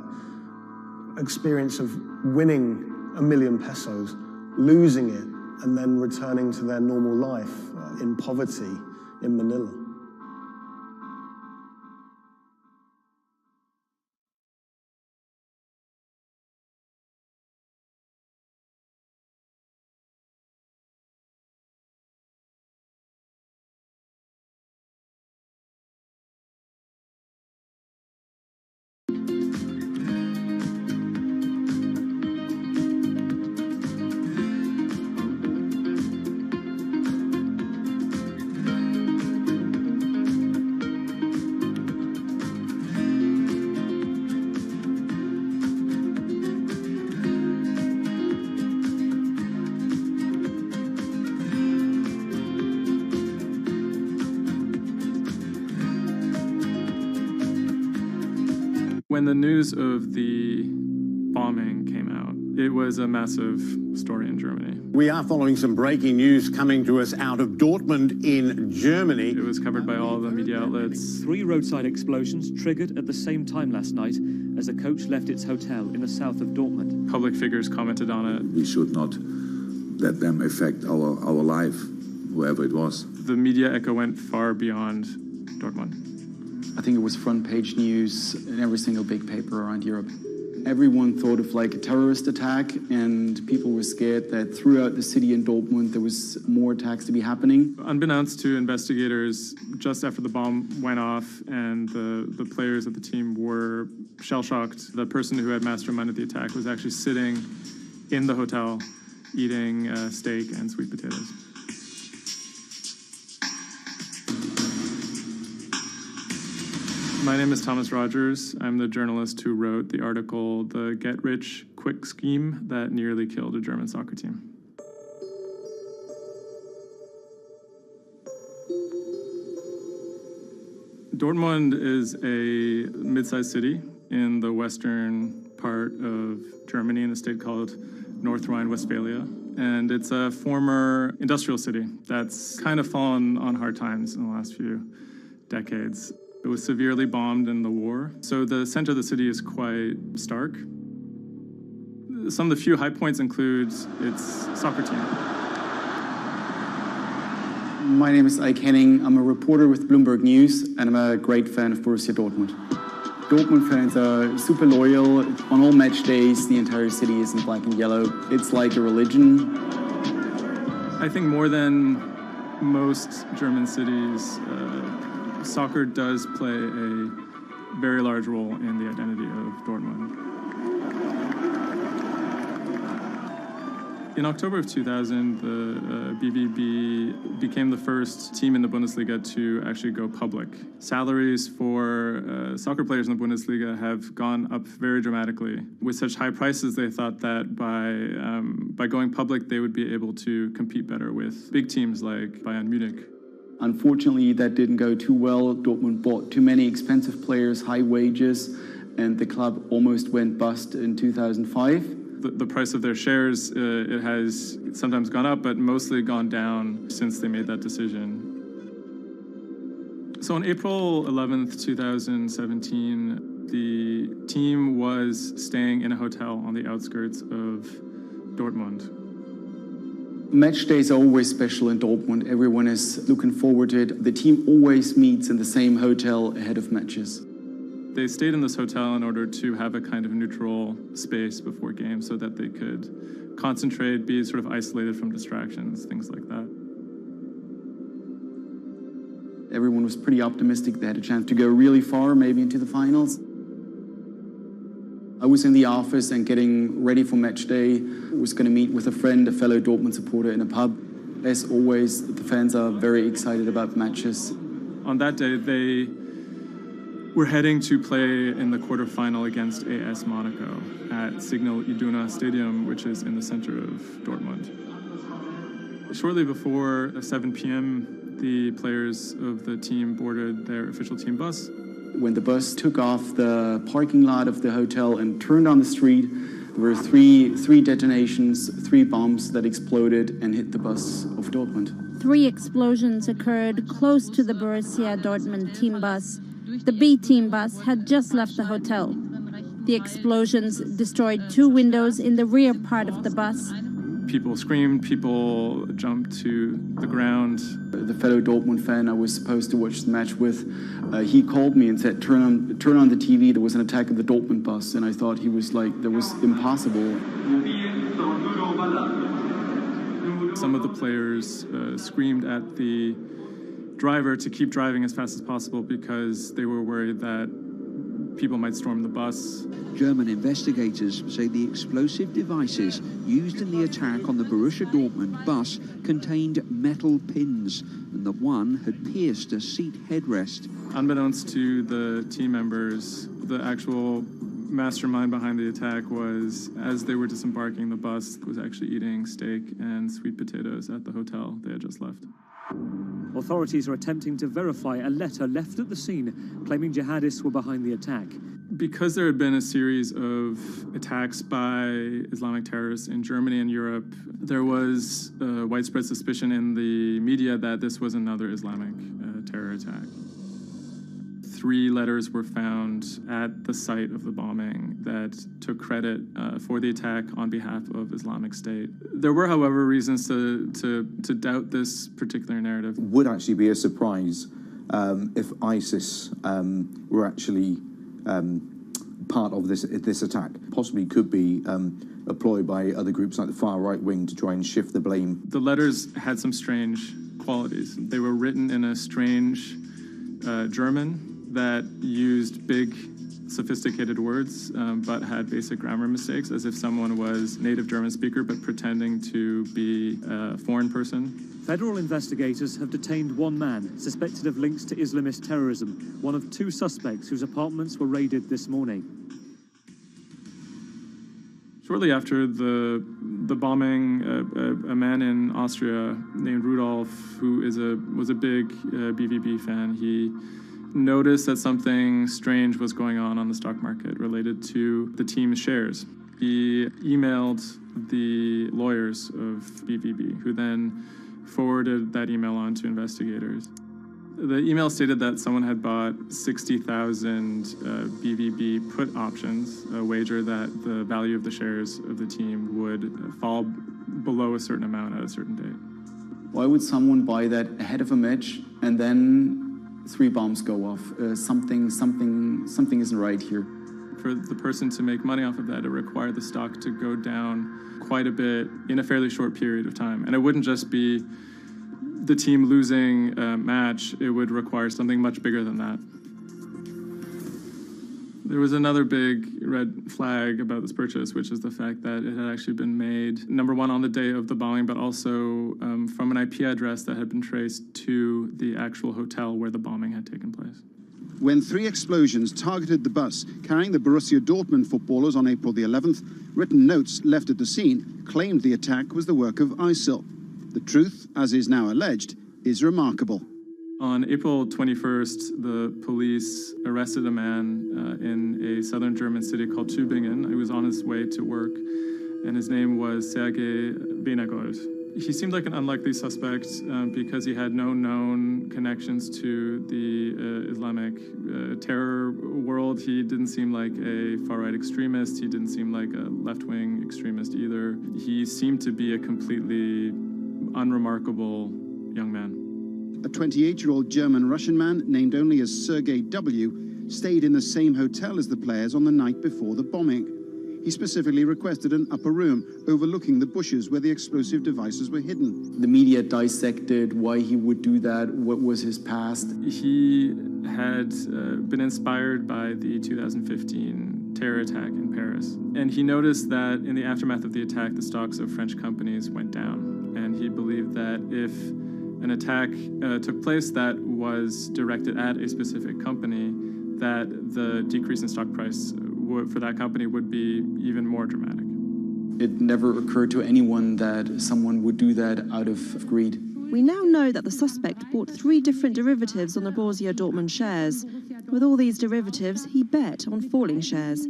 experience of winning $1 million pesos, losing it, and then returning to their normal life in poverty in Manila. When the news of the bombing came out, it was a massive story in Germany. We are following some breaking news coming to us out of Dortmund in Germany. It was covered by all the media outlets. 3 roadside explosions triggered at the same time last night as a coach left its hotel in the south of Dortmund. Public figures commented on it. We should not let them affect our life, whoever it was. The media echo went far beyond Dortmund. I think it was front page news in every single big paper around Europe. Everyone thought of like a terrorist attack, and people were scared that throughout the city in Dortmund there was more attacks to be happening. Unbeknownst to investigators, just after the bomb went off and the players of the team were shell-shocked, the person who had masterminded the attack was actually sitting in the hotel eating steak and sweet potatoes. My name is Thomas Rogers. I'm the journalist who wrote the article, The Get-Rich-Quick Scheme That Nearly Killed a German Soccer Team. Dortmund is a mid-sized city in the western part of Germany in a state called North Rhine-Westphalia. And it's a former industrial city that's kind of fallen on hard times in the last few decades. It was severely bombed in the war, so the center of the city is quite stark. Some of the few high points include its soccer team. My name is Ike Henning. I'm a reporter with Bloomberg News, and I'm a great fan of Borussia Dortmund. Dortmund fans are super loyal. On all match days, the entire city is in black and yellow. It's like a religion. I think more than most German cities, soccer does play a very large role in the identity of Dortmund. In October of 2000, the BVB became the first team in the Bundesliga to actually go public. Salaries for soccer players in the Bundesliga have gone up very dramatically. With such high prices, they thought that by going public, they would be able to compete better with big teams like Bayern Munich. Unfortunately, that didn't go too well. Dortmund bought too many expensive players, high wages, and the club almost went bust in 2005. The price of their shares, it has sometimes gone up, but mostly gone down since they made that decision. So on April 11th, 2017, the team was staying in a hotel on the outskirts of Dortmund. Match days are always special in Dortmund. Everyone is looking forward to it. The team always meets in the same hotel ahead of matches. They stayed in this hotel in order to have a kind of neutral space before games so that they could concentrate, be sort of isolated from distractions, things like that. Everyone was pretty optimistic. They had a chance to go really far, maybe into the finals. I was in the office and getting ready for match day. I was going to meet with a friend, a fellow Dortmund supporter, in a pub. As always, the fans are very excited about matches. On that day, they were heading to play in the quarterfinal against AS Monaco at Signal Iduna Stadium, which is in the center of Dortmund. Shortly before 7 p.m., the players of the team boarded their official team bus. When the bus took off the parking lot of the hotel and turned on the street, there were three detonations, 3 bombs that exploded and hit the bus of Dortmund. 3 explosions occurred close to the Borussia Dortmund team bus. The B team bus had just left the hotel. The explosions destroyed 2 windows in the rear part of the bus. People screamed, people jumped to the ground. The fellow Dortmund fan I was supposed to watch the match with, he called me and said, turn on the TV, there was an attack of the Dortmund bus. And I thought he was like, that was impossible. Some of the players screamed at the driver to keep driving as fast as possible because they were worried that people might storm the bus. German investigators say the explosive devices used in the attack on the Borussia Dortmund bus contained metal pins, and that one had pierced a seat headrest. Unbeknownst to the team members, the actual mastermind behind the attack was, as they were disembarking the bus, was actually eating steak and sweet potatoes at the hotel they had just left. Authorities are attempting to verify a letter left at the scene claiming jihadists were behind the attack. Because there had been a series of attacks by Islamic terrorists in Germany and Europe, there was widespread suspicion in the media that this was another Islamic terror attack. 3 letters were found at the site of the bombing that took credit for the attack on behalf of Islamic State. There were, however, reasons to doubt this particular narrative. Would actually be a surprise if ISIS were actually part of this attack. Possibly could be employed by other groups like the far right wing to try and shift the blame. The letters had some strange qualities. They were written in a strange German that used big, sophisticated words, but had basic grammar mistakes, as if someone was native German speaker, but pretending to be a foreign person. Federal investigators have detained 1 man suspected of links to Islamist terrorism, one of 2 suspects whose apartments were raided this morning. Shortly after the bombing, a man in Austria named Rudolf, who was a big BVB fan, he noticed that something strange was going on the stock market related to the team's shares. He emailed the lawyers of BVB, who then forwarded that email on to investigators. The email stated that someone had bought 60,000 BVB put options, a wager that the value of the shares of the team would fall below a certain amount at a certain date. Why would someone buy that ahead of a match and then 3 bombs go off? Something isn't right here. For the person to make money off of that, it required the stock to go down quite a bit in a fairly short period of time. And it wouldn't just be the team losing a match, it would require something much bigger than that. There was another big red flag about this purchase, which is the fact that it had actually been made, number one, on the day of the bombing, but also from an IP address that had been traced to the actual hotel where the bombing had taken place. When 3 explosions targeted the bus carrying the Borussia Dortmund footballers on April the 11th, written notes left at the scene claimed the attack was the work of ISIL. The truth, as is now alleged, is remarkable. On April 21st, the police arrested a man in a southern German city called Tübingen. He was on his way to work, and his name was Sergei Venegold. He seemed like an unlikely suspect because he had no known connections to the Islamic terror world. He didn't seem like a far-right extremist. He didn't seem like a left-wing extremist either. He seemed to be a completely unremarkable young man. A 28-year-old German-Russian man, named only as Sergei W., stayed in the same hotel as the players on the night before the bombing. He specifically requested an upper room overlooking the bushes where the explosive devices were hidden. The media dissected why he would do that, what was his past. He had been inspired by the 2015 terror attack in Paris. And he noticed that in the aftermath of the attack, the stocks of French companies went down. And he believed that if an attack took place that was directed at a specific company, that the decrease in stock price for that company would be even more dramatic. It never occurred to anyone that someone would do that out of greed. We now know that the suspect bought 3 different derivatives on the Borussia Dortmund shares. With all these derivatives, he bet on falling shares.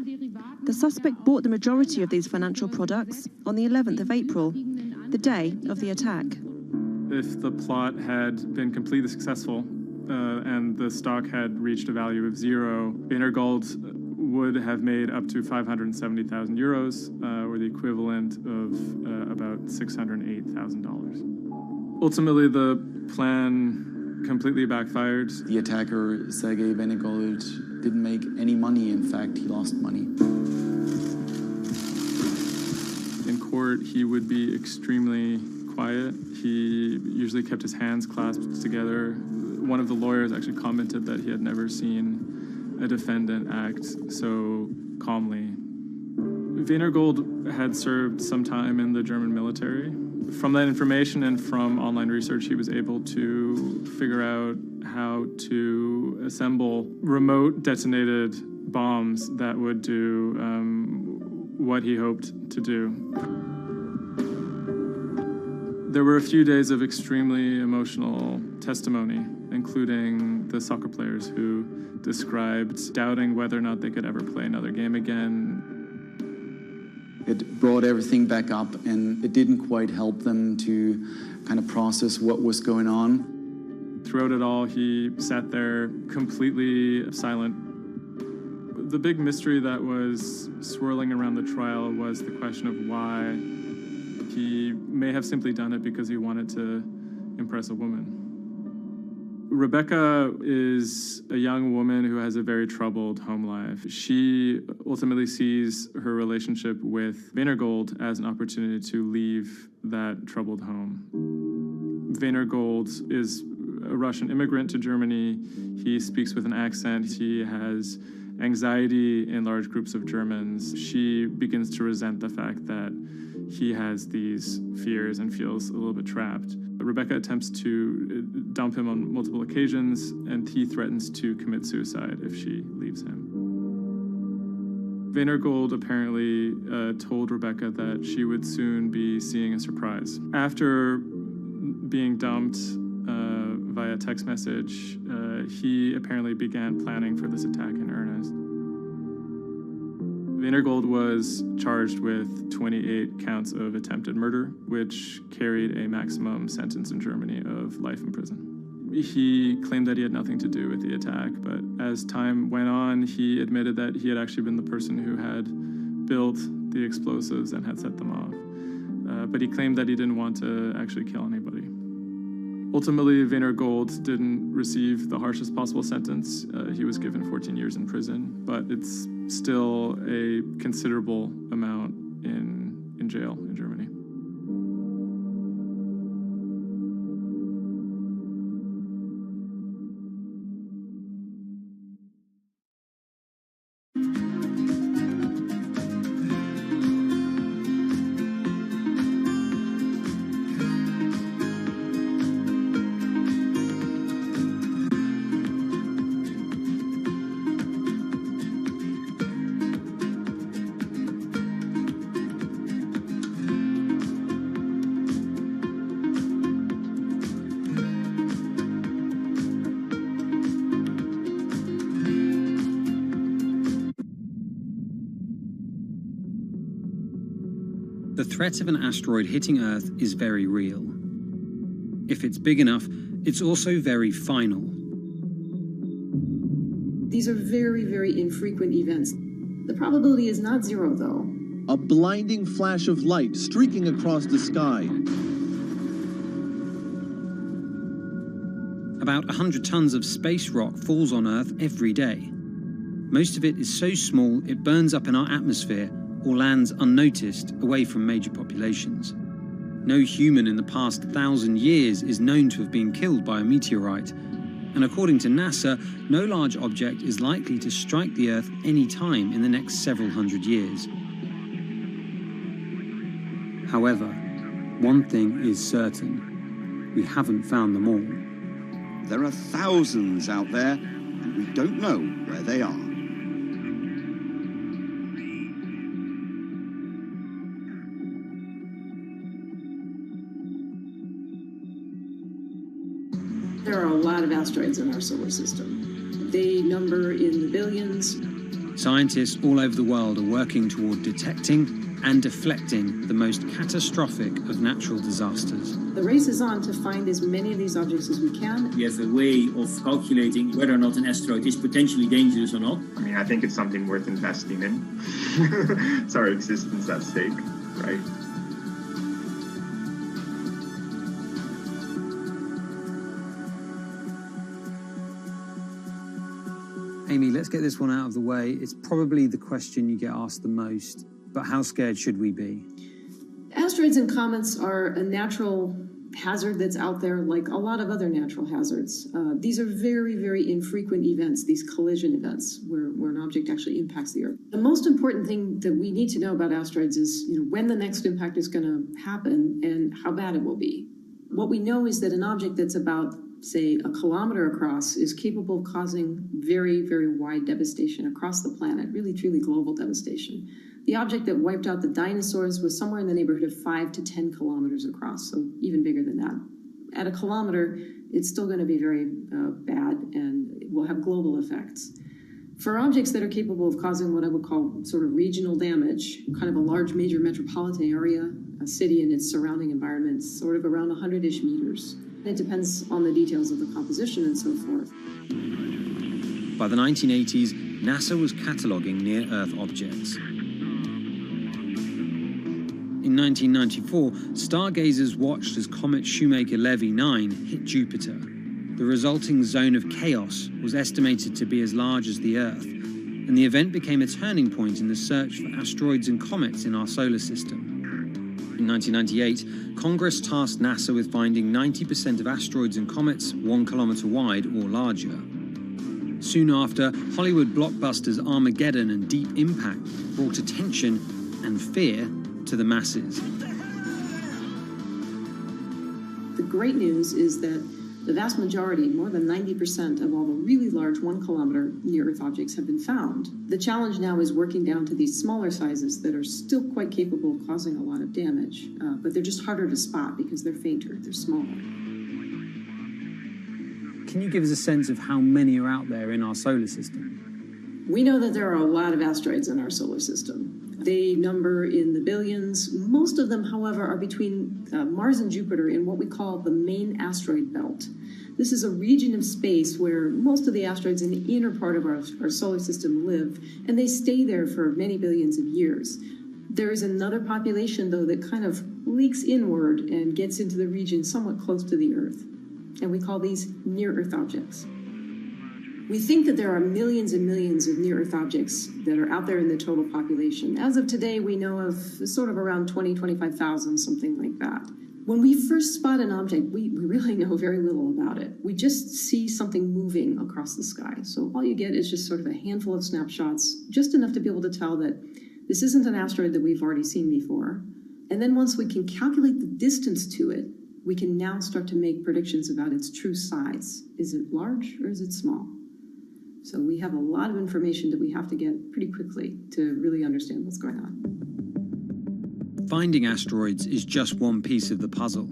The suspect bought the majority of these financial products on the 11th of April, the day of the attack. If the plot had been completely successful and the stock had reached a value of 0, Venergold would have made up to 570,000 euros, or the equivalent of about $608,000. Ultimately, the plan completely backfired. The attacker, Sergei Venegold, didn't make any money. In fact, he lost money. In court, he would be extremely quiet. He usually kept his hands clasped together. One of the lawyers actually commented that he had never seen a defendant act so calmly. Venergold had served some time in the German military. From that information and from online research, he was able to figure out how to assemble remote detonated bombs that would do what he hoped to do. There were a few days of extremely emotional testimony, including the soccer players who described doubting whether or not they could ever play another game again. It brought everything back up, and it didn't quite help them to kind of process what was going on. Throughout it all, he sat there completely silent. The big mystery that was swirling around the trial was the question of why. He may have simply done it because he wanted to impress a woman. Rebecca is a young woman who has a very troubled home life. She ultimately sees her relationship with Venergold as an opportunity to leave that troubled home. Venergold is a Russian immigrant to Germany. He speaks with an accent. He has anxiety in large groups of Germans. She begins to resent the fact that he has these fears and feels a little bit trapped. Rebecca attempts to dump him on multiple occasions, and he threatens to commit suicide if she leaves him. Venergold apparently told Rebecca that she would soon be seeing a surprise. After being dumped via text message, he apparently began planning for this attack in earnest. Venergold was charged with 28 counts of attempted murder, which carried a maximum sentence in Germany of life in prison. he claimed that he had nothing to do with the attack, but as time went on, he admitted that he had actually been the person who had built the explosives and had set them off. But he claimed that he didn't want to actually kill anybody. Ultimately, Wiener Gold didn't receive the harshest possible sentence. He was given 14 years in prison, but it's still a considerable amount in jail in Germany. The threat of an asteroid hitting Earth is very real. If it's big enough, it's also very final. These are very, very infrequent events. The probability is not zero, though. A blinding flash of light streaking across the sky. About 100 tons of space rock falls on Earth every day. Most of it is so small it burns up in our atmosphere or lands unnoticed away from major populations. No human in the past 1,000 years is known to have been killed by a meteorite, and according to NASA, no large object is likely to strike the Earth any time in the next several hundred years. However, one thing is certain: we haven't found them all. There are thousands out there, and we don't know where they are. There are a lot of asteroids in our solar system. They number in the billions. Scientists all over the world are working toward detecting and deflecting the most catastrophic of natural disasters. The race is on to find as many of these objects as we can. We have a way of calculating whether or not an asteroid is potentially dangerous or not. I mean, I think it's something worth investing in. It's our existence at stake, right? Amy, let's get this one out of the way. It's probably the question you get asked the most, but how scared should we be? Asteroids and comets are a natural hazard that's out there like a lot of other natural hazards. These are very, very infrequent events, these collision events, where an object actually impacts the Earth. The most important thing that we need to know about asteroids is when the next impact is going to happen and how bad it will be. What we know is that an object that's about, say, a kilometer across is capable of causing very, very wide devastation across the planet, really, truly global devastation. The object that wiped out the dinosaurs was somewhere in the neighborhood of 5 to 10 kilometers across, so even bigger than that. At a kilometer, it's still going to be very bad and it will have global effects. For objects that are capable of causing what I would call sort of regional damage, kind of a large major metropolitan area, a city and its surrounding environment, sort of around 100-ish meters. It depends on the details of the composition and so forth. By the 1980s, NASA was cataloguing near-Earth objects. In 1994, stargazers watched as comet Shoemaker-Levy 9 hit Jupiter. The resulting zone of chaos was estimated to be as large as the Earth, and the event became a turning point in the search for asteroids and comets in our solar system. In 1998, Congress tasked NASA with finding 90% of asteroids and comets 1 kilometer wide or larger. Soon after, Hollywood blockbusters Armageddon and Deep Impact brought attention and fear to the masses. The great news is that the vast majority, more than 90% of all the really large 1 kilometer near-Earth objects have been found. The challenge now is working down to these smaller sizes that are still quite capable of causing a lot of damage, but they're just harder to spot because they're fainter, they're smaller. Can you give us a sense of how many are out there in our solar system? We know that there are a lot of asteroids in our solar system. They number in the billions. Most of them, however, are between Mars and Jupiter in what we call the main asteroid belt. This is a region of space where most of the asteroids in the inner part of our solar system live, and they stay there for many billions of years. There is another population, though, that kind of leaks inward and gets into the region somewhat close to the Earth, and we call these near-Earth objects. We think that there are millions and millions of near-Earth objects that are out there in the total population. As of today, we know of sort of around 25,000, something like that. When we first spot an object, we really know very little about it. We just see something moving across the sky. So all you get is just sort of a handful of snapshots, just enough to be able to tell that this isn't an asteroid that we've already seen before. And then once we can calculate the distance to it, we can now start to make predictions about its true size. Is it large or is it small? So we have a lot of information that we have to get pretty quickly to really understand what's going on. Finding asteroids is just one piece of the puzzle.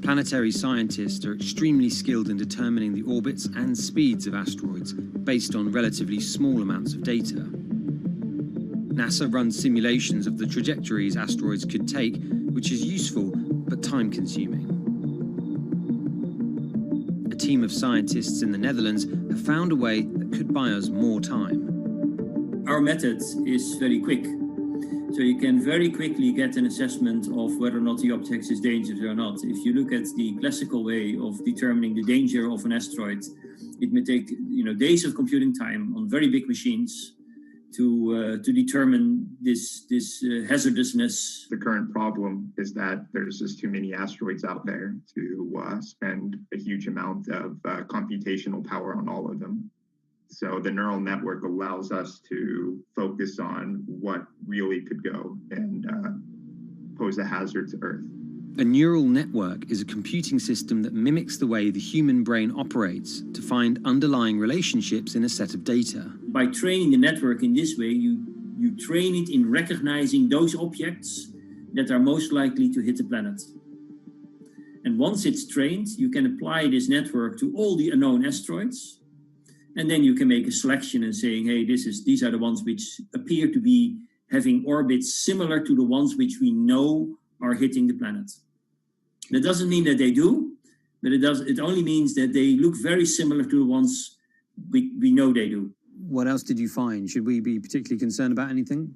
Planetary scientists are extremely skilled in determining the orbits and speeds of asteroids based on relatively small amounts of data. NASA runs simulations of the trajectories asteroids could take, which is useful but time-consuming. A team of scientists in the Netherlands have found a way that could buy us more time. Our method is very quick. So you can very quickly get an assessment of whether or not the object is dangerous or not. If you look at the classical way of determining the danger of an asteroid, it may take days of computing time on very big machines to determine this hazardousness. The current problem is that there's just too many asteroids out there to spend a huge amount of computational power on all of them. So the neural network allows us to focus on what really could go and pose a hazard to Earth. A neural network is a computing system that mimics the way the human brain operates to find underlying relationships in a set of data. By training the network in this way, you train it in recognizing those objects that are most likely to hit the planet. And once it's trained, you can apply this network to all the unknown asteroids. And then you can make a selection and saying, hey, these are the ones which appear to be having orbits similar to the ones which we know are hitting the planet. That doesn't mean that they do, but it only means that they look very similar to the ones we know they do. What else did you find? Should we be particularly concerned about anything?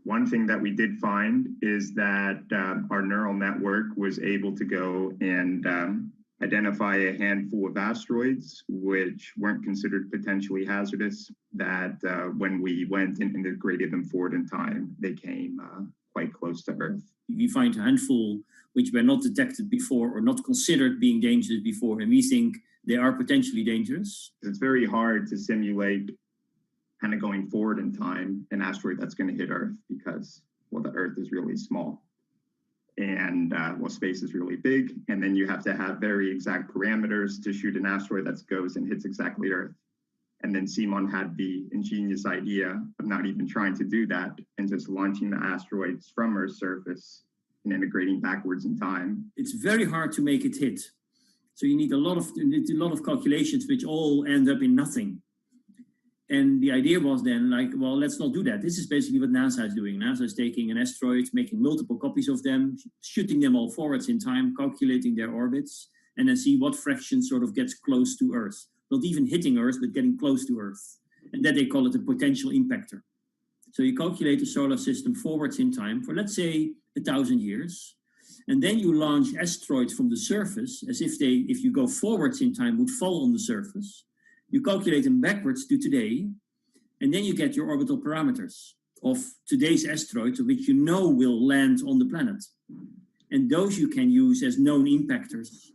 One thing that we did find is that our neural network was able to go and identify a handful of asteroids which weren't considered potentially hazardous, that when we went and integrated them forward in time, they came quite close to Earth. We find a handful which were not detected before or not considered being dangerous before, and we think they are potentially dangerous. It's very hard to simulate kind of going forward in time an asteroid that's going to hit Earth because, well, the Earth is really small. And space is really big, and then you have to have very exact parameters to shoot an asteroid that goes and hits exactly Earth. And then Simon had the ingenious idea of not even trying to do that and just launching the asteroids from Earth's surface and integrating backwards in time. It's very hard to make it hit. So you need a lot of calculations which all end up in nothing. And the idea was then well, let's not do that. This is basically what NASA is doing. NASA is taking an asteroid, making multiple copies of them, shooting them all forwards in time, calculating their orbits, and then see what fraction sort of gets close to Earth. Not even hitting Earth, but getting close to Earth. And that they call it a potential impactor. So you calculate the solar system forwards in time for, let's say, 1,000 years. And then you launch asteroids from the surface as if you go forwards in time, would fall on the surface. You calculate them backwards to today, and then you get your orbital parameters of today's asteroids, which you know will land on the planet. And those you can use as known impactors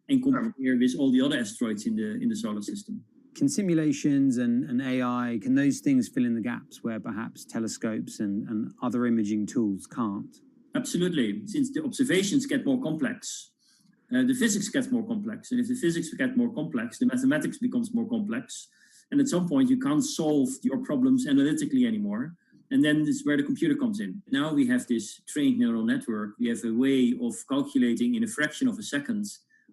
and compare with all the other asteroids in the solar system. Can simulations and AI, can those things fill in the gaps where perhaps telescopes and other imaging tools can't? Absolutely. Since the observations get more complex, the physics gets more complex. And if the physics get more complex, the mathematics becomes more complex. And at some point, you can't solve your problems analytically anymore. And then this is where the computer comes in. Now we have this trained neural network. We have a way of calculating in a fraction of a second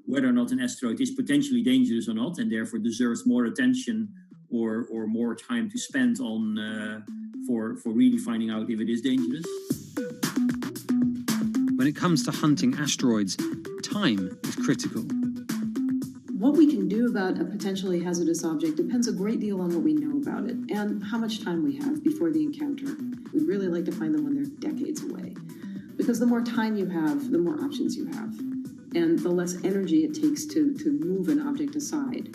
whether or not an asteroid is potentially dangerous or not, and therefore deserves more attention or more time to spend on for really finding out if it is dangerous. When it comes to hunting asteroids, time is critical. What we can do about a potentially hazardous object depends a great deal on what we know about it and how much time we have before the encounter. We'd really like to find them when they're decades away, because the more time you have, the more options you have, and the less energy it takes to move an object aside.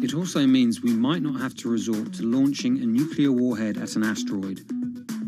It also means we might not have to resort to launching a nuclear warhead at an asteroid.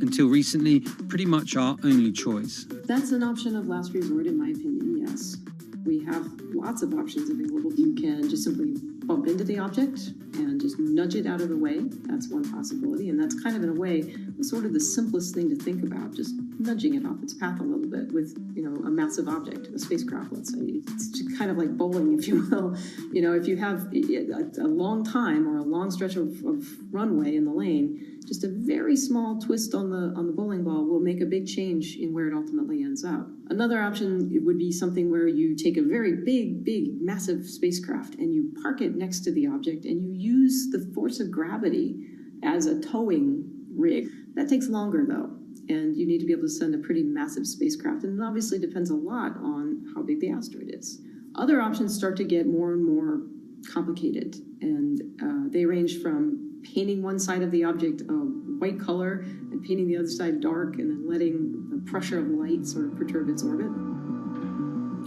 Until recently, pretty much our only choice. That's an option of last resort, in my opinion, yes. We have lots of options available. You can just simply bump into the object and just nudge it out of the way. That's one possibility, and that's kind of, in a way, sort of the simplest thing to think about, just nudging it off its path a little bit with, a massive object, a spacecraft, let's say. It's just kind of like bowling, if you will. If you have a long time or a long stretch of runway in the lane, just a very small twist on the bowling ball will make a big change in where it ultimately ends up. Another option would be something where you take a very big, massive spacecraft and you park it next to the object and you use the force of gravity as a towing rig. That takes longer, though, and you need to be able to send a pretty massive spacecraft, and it obviously depends a lot on how big the asteroid is. Other options start to get more and more complicated, and they range from painting one side of the object a white color and painting the other side dark, and then letting the pressure of light sort of perturb its orbit.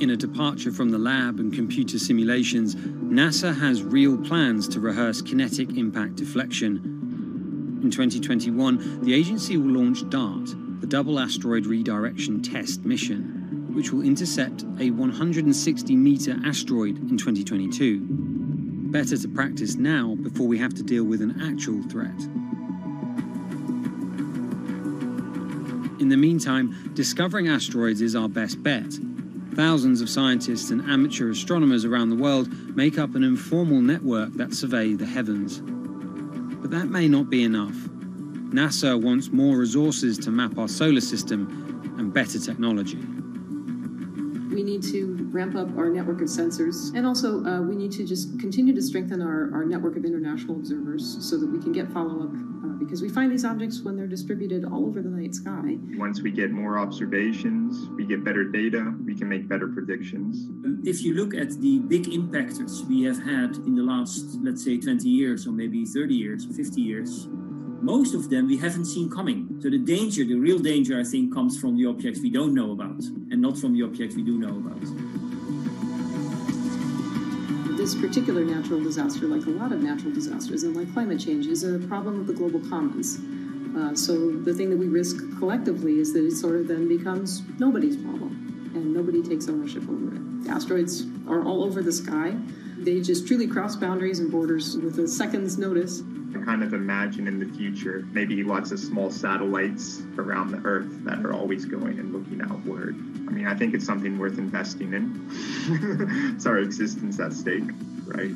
In a departure from the lab and computer simulations, NASA has real plans to rehearse kinetic impact deflection. In 2021, the agency will launch DART, the Double Asteroid Redirection Test mission, which will intercept a 160-meter asteroid in 2022. Better to practice now before we have to deal with an actual threat. In the meantime, discovering asteroids is our best bet. Thousands of scientists and amateur astronomers around the world make up an informal network that survey the heavens. But that may not be enough. NASA wants more resources to map our solar system and better technology. We need to ramp up our network of sensors, and also we need to just continue to strengthen our network of international observers so that we can get follow-up, because we find these objects when they're distributed all over the night sky. Once we get more observations, we get better data, we can make better predictions. If you look at the big impactors we have had in the last, let's say, 20 years, or maybe 30 years, or 50 years, most of them we haven't seen coming. So the real danger, I think, comes from the objects we don't know about, and not from the objects we do know about. This particular natural disaster, like a lot of natural disasters and like climate change, is a problem of the global commons. So the thing that we risk collectively is that it sort of then becomes nobody's problem, and nobody takes ownership over it. Asteroids are all over the sky. They just truly cross boundaries and borders with a second's notice. I kind of imagine in the future, maybe lots of small satellites around the Earth that are always going and looking outward. I mean, I think it's something worth investing in. It's our existence at stake, right?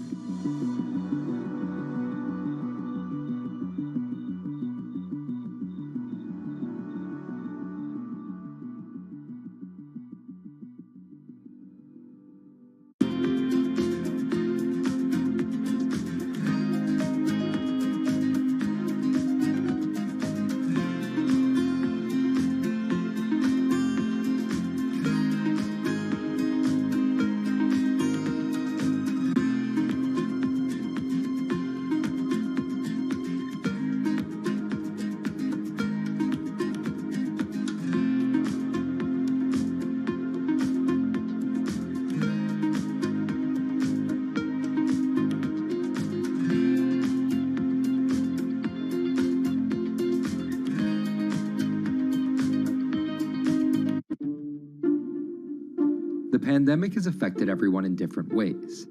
The pandemic has affected everyone in different ways.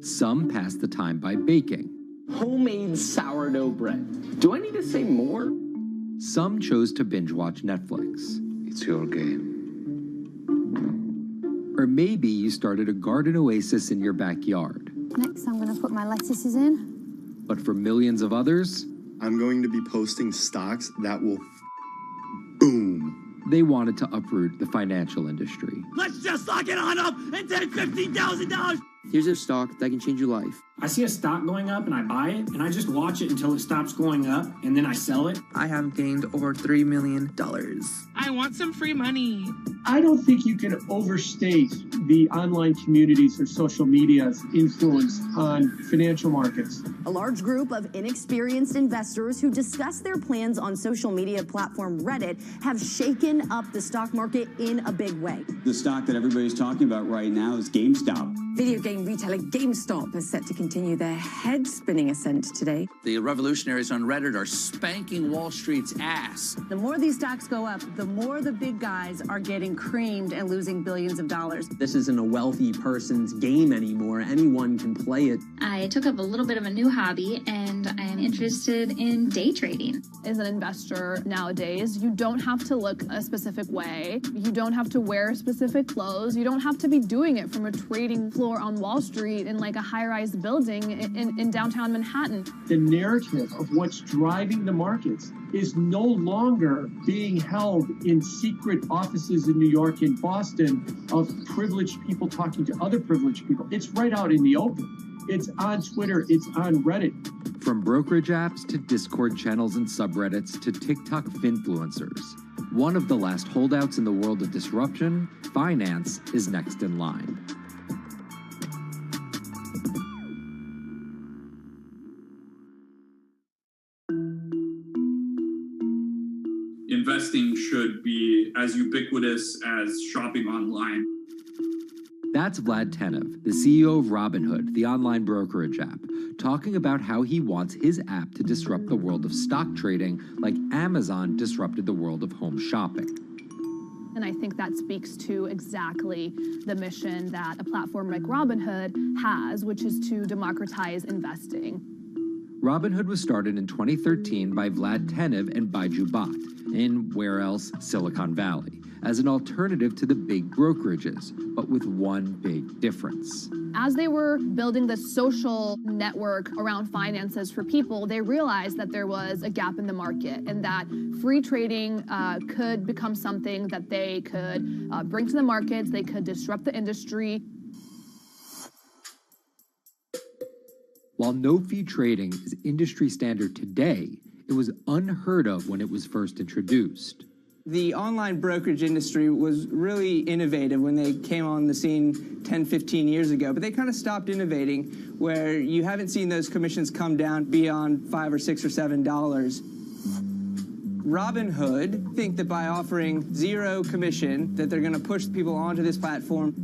Some pass the time by baking. Homemade sourdough bread. Do I need to say more? Some chose to binge watch Netflix. It's your game. Or maybe you started a garden oasis in your backyard. Next, I'm going to put my lettuces in. But for millions of others, I'm going to be posting stocks that will boom. They wanted to uproot the financial industry. Let's just lock it on up and take $15,000. Here's a stock that can change your life. I see a stock going up and I buy it and I just watch it until it stops going up and then I sell it. I have gained over $3 million. I want some free money. I don't think you can overstate the online communities or social media's influence on financial markets. A large group of inexperienced investors who discuss their plans on social media platform Reddit have shaken up the stock market in a big way. The stock that everybody's talking about right now is GameStop. Video game retailer GameStop is set to continue their head-spinning ascent today. The revolutionaries on Reddit are spanking Wall Street's ass. The more these stocks go up, the more the big guys are getting creamed and losing billions of dollars. This isn't a wealthy person's game anymore. Anyone can play it. I took up a little bit of a new hobby, and I am interested in day trading. As an investor nowadays, you don't have to look a specific way. You don't have to wear specific clothes. You don't have to be doing it from a trading floor on Wall Street in like a high-rise building in downtown Manhattan. The narrative of what's driving the markets is no longer being held in secret offices in New York and Boston of privileged people talking to other privileged people. It's right out in the open. It's on Twitter, it's on Reddit. From brokerage apps to Discord channels and subreddits to TikTok finfluencers, one of the last holdouts in the world of disruption, finance is next in line. Investing should be as ubiquitous as shopping online. That's Vlad Tenev, the CEO of Robinhood, the online brokerage app, talking about how he wants his app to disrupt the world of stock trading like Amazon disrupted the world of home shopping. And I think that speaks to exactly the mission that a platform like Robinhood has, which is to democratize investing. Robinhood was started in 2013 by Vlad Tenev and Baiju Bhatt in, where else, Silicon Valley, as an alternative to the big brokerages, but with one big difference. As they were building the social network around finances for people, they realized that there was a gap in the market and that free trading could become something that they could bring to the markets, they could disrupt the industry. While no-fee trading is industry standard today, it was unheard of when it was first introduced. The online brokerage industry was really innovative when they came on the scene 10, 15 years ago, but they kind of stopped innovating where you haven't seen those commissions come down beyond $5 or $6 or $7. Robinhood think that by offering zero commission that they're going to push people onto this platform.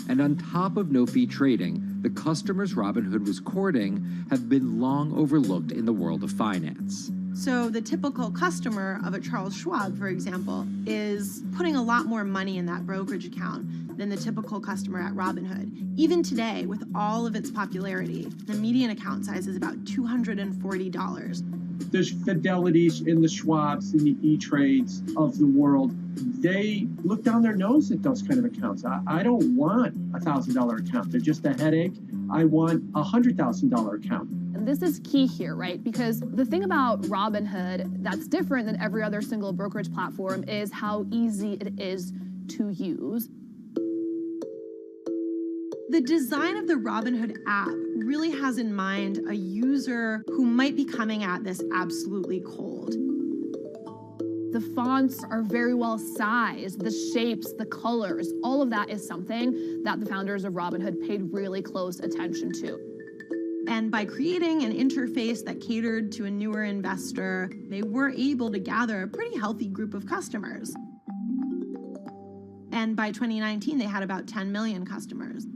And on top of no-fee trading, the customers Robinhood was courting have been long overlooked in the world of finance. So the typical customer of a Charles Schwab, for example, is putting a lot more money in that brokerage account than the typical customer at Robinhood. Even today, with all of its popularity, the median account size is about $240. There's Fidelities and the Schwabs and the E-Trades of the world. They look down their nose at those kind of accounts. I don't want a $1,000 account. They're just a headache. I want a $100,000 account. And this is key here, right? Because the thing about Robinhood that's different than every other single brokerage platform is how easy it is to use. The design of the Robinhood app really has in mind a user who might be coming at this absolutely cold. The fonts are very well sized, the shapes, the colors, all of that is something that the founders of Robinhood paid really close attention to. And by creating an interface that catered to a newer investor, they were able to gather a pretty healthy group of customers. And by 2019, they had about 10 million customers.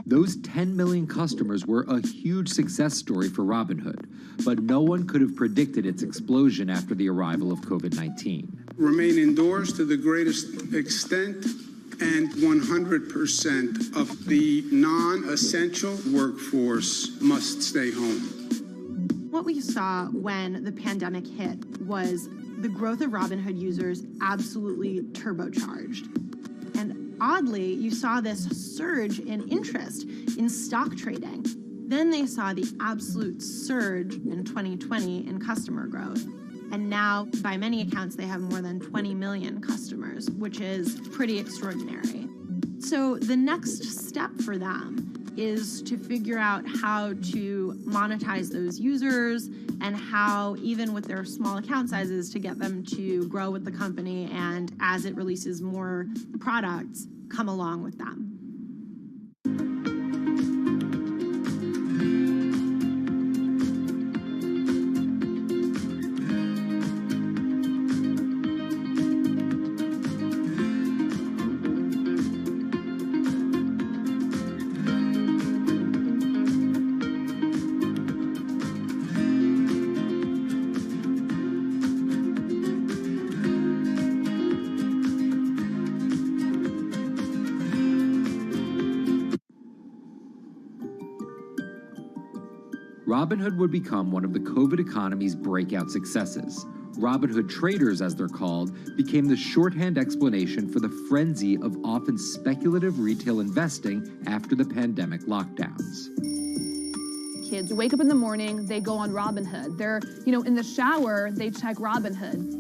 Those 10 million customers were a huge success story for Robinhood, but no one could have predicted its explosion after the arrival of COVID-19. Remain indoors to the greatest extent, and 100% of the non-essential workforce must stay home. What we saw when the pandemic hit was the growth of Robinhood users absolutely turbocharged. And oddly, you saw this surge in interest in stock trading. Then they saw the absolute surge in 2020 in customer growth. And now, by many accounts, they have more than 20 million customers, which is pretty extraordinary. So the next step for them is to figure out how to monetize those users and how, even with their small account sizes, to get them to grow with the company and, as it releases more products, come along with them. Robinhood would become one of the COVID economy's breakout successes. Robinhood traders, as they're called, became the shorthand explanation for the frenzy of often speculative retail investing after the pandemic lockdowns. Kids wake up in the morning, they go on Robinhood. They're, in the shower, they check Robinhood.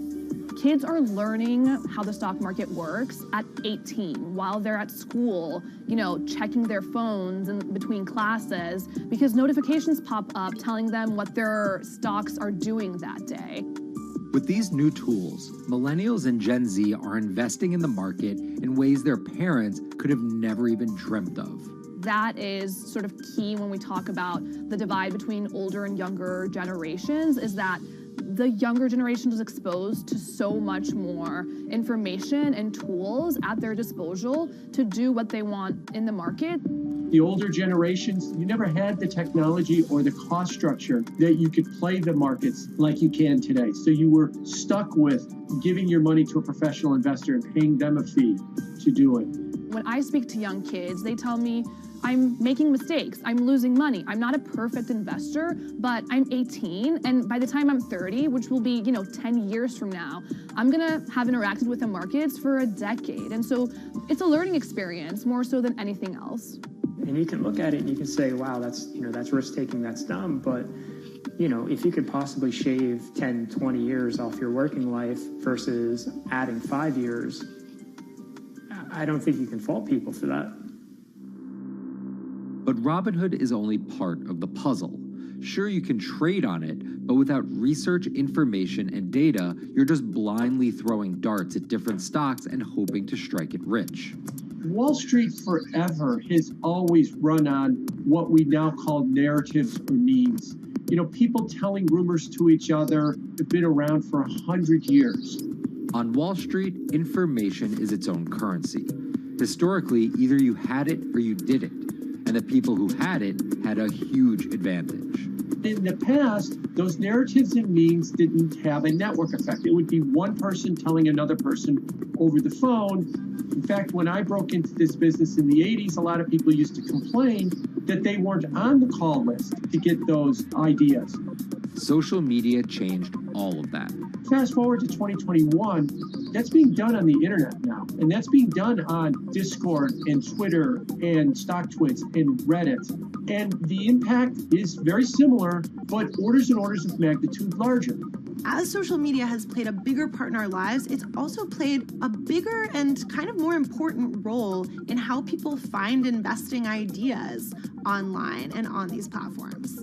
Kids are learning how the stock market works at 18 while they're at school, checking their phones in between classes because notifications pop up telling them what their stocks are doing that day. With these new tools, millennials and Gen Z are investing in the market in ways their parents could have never even dreamt of. That is sort of key when we talk about the divide between older and younger generations, is that the younger generation is exposed to so much more information and tools at their disposal to do what they want in the market. The older generations, you never had the technology or the cost structure that you could play the markets like you can today. So you were stuck with giving your money to a professional investor and paying them a fee to do it. When I speak to young kids, they tell me, I'm making mistakes, I'm losing money. I'm not a perfect investor, but I'm 18, and by the time I'm 30, which will be, 10 years from now, I'm gonna have interacted with the markets for a decade. And so it's a learning experience more so than anything else. And you can look at it and you can say, wow, that's risk-taking, that's dumb, but if you could possibly shave 10, 20 years off your working life versus adding 5 years, I don't think you can fault people for that. But Robinhood is only part of the puzzle. Sure, you can trade on it, but without research, information, and data, you're just blindly throwing darts at different stocks and hoping to strike it rich. Wall Street forever has always run on what we now call narratives or memes. People telling rumors to each other have been around for 100 years. On Wall Street, information is its own currency. Historically, either you had it or you didn't. And the people who had it had a huge advantage. In the past, those narratives and memes didn't have a network effect. It would be one person telling another person over the phone. In fact, when I broke into this business in the 80s, a lot of people used to complain that they weren't on the call list to get those ideas. Social media changed all of that. Fast forward to 2021, that's being done on the internet now. And that's being done on Discord and Twitter and StockTwits and Reddit. And the impact is very similar, but orders and orders of magnitude larger. As social media has played a bigger part in our lives, it's also played a bigger and kind of more important role in how people find investing ideas online and on these platforms.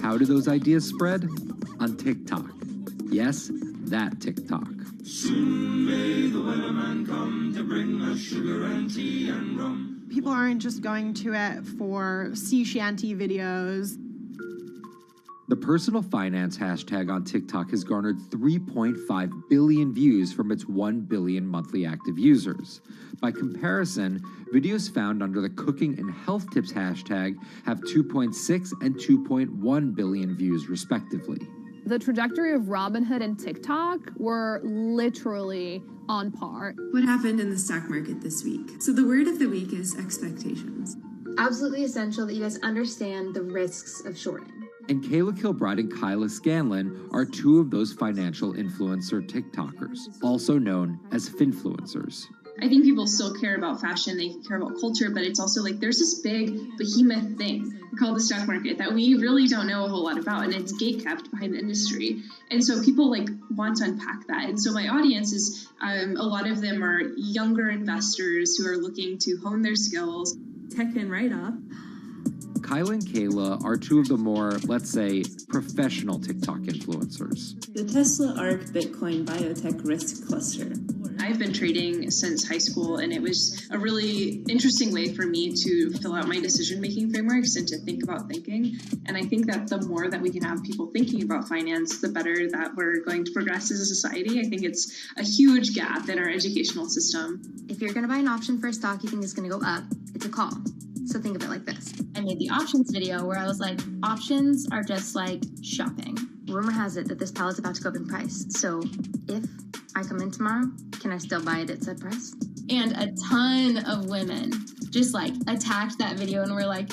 How do those ideas spread? On TikTok. Yes, that TikTok. Soon may the weatherman come to bring us sugar and tea and rum. People aren't just going to it for sea shanty videos. The personal finance hashtag on TikTok has garnered 3.5 billion views from its 1 billion monthly active users. By comparison, videos found under the cooking and health tips hashtag have 2.6 and 2.1 billion views respectively. The trajectory of Robinhood and TikTok were literally on par. What happened in the stock market this week? So the word of the week is expectations. Absolutely essential that you guys understand the risks of shorting. And Kayla Kilbride and Kyla Scanlon are two of those financial influencer TikTokers, also known as finfluencers. I think people still care about fashion, they care about culture, but it's also like there's this big behemoth thing called the stock market that we really don't know a whole lot about, and it's gatekept behind the industry. And so people want to unpack that. And so my audience is, a lot of them are younger investors who are looking to hone their skills. Tech and write-up. Kyla and Kayla are two of the more, let's say, professional TikTok influencers. The Tesla ARK Bitcoin Biotech Risk Cluster. I've been trading since high school, and it was a really interesting way for me to fill out my decision-making frameworks and to think about thinking. And I think that the more that we can have people thinking about finance, the better that we're going to progress as a society. I think it's a huge gap in our educational system. If you're going to buy an option for a stock you think is going to go up, it's a call. So think of it like this. I made the options video where I was like, options are just like shopping. Rumor has it that this pallet's about to go up in price. So if I come in tomorrow, can I still buy it at said price? And a ton of women just like attacked that video and were like,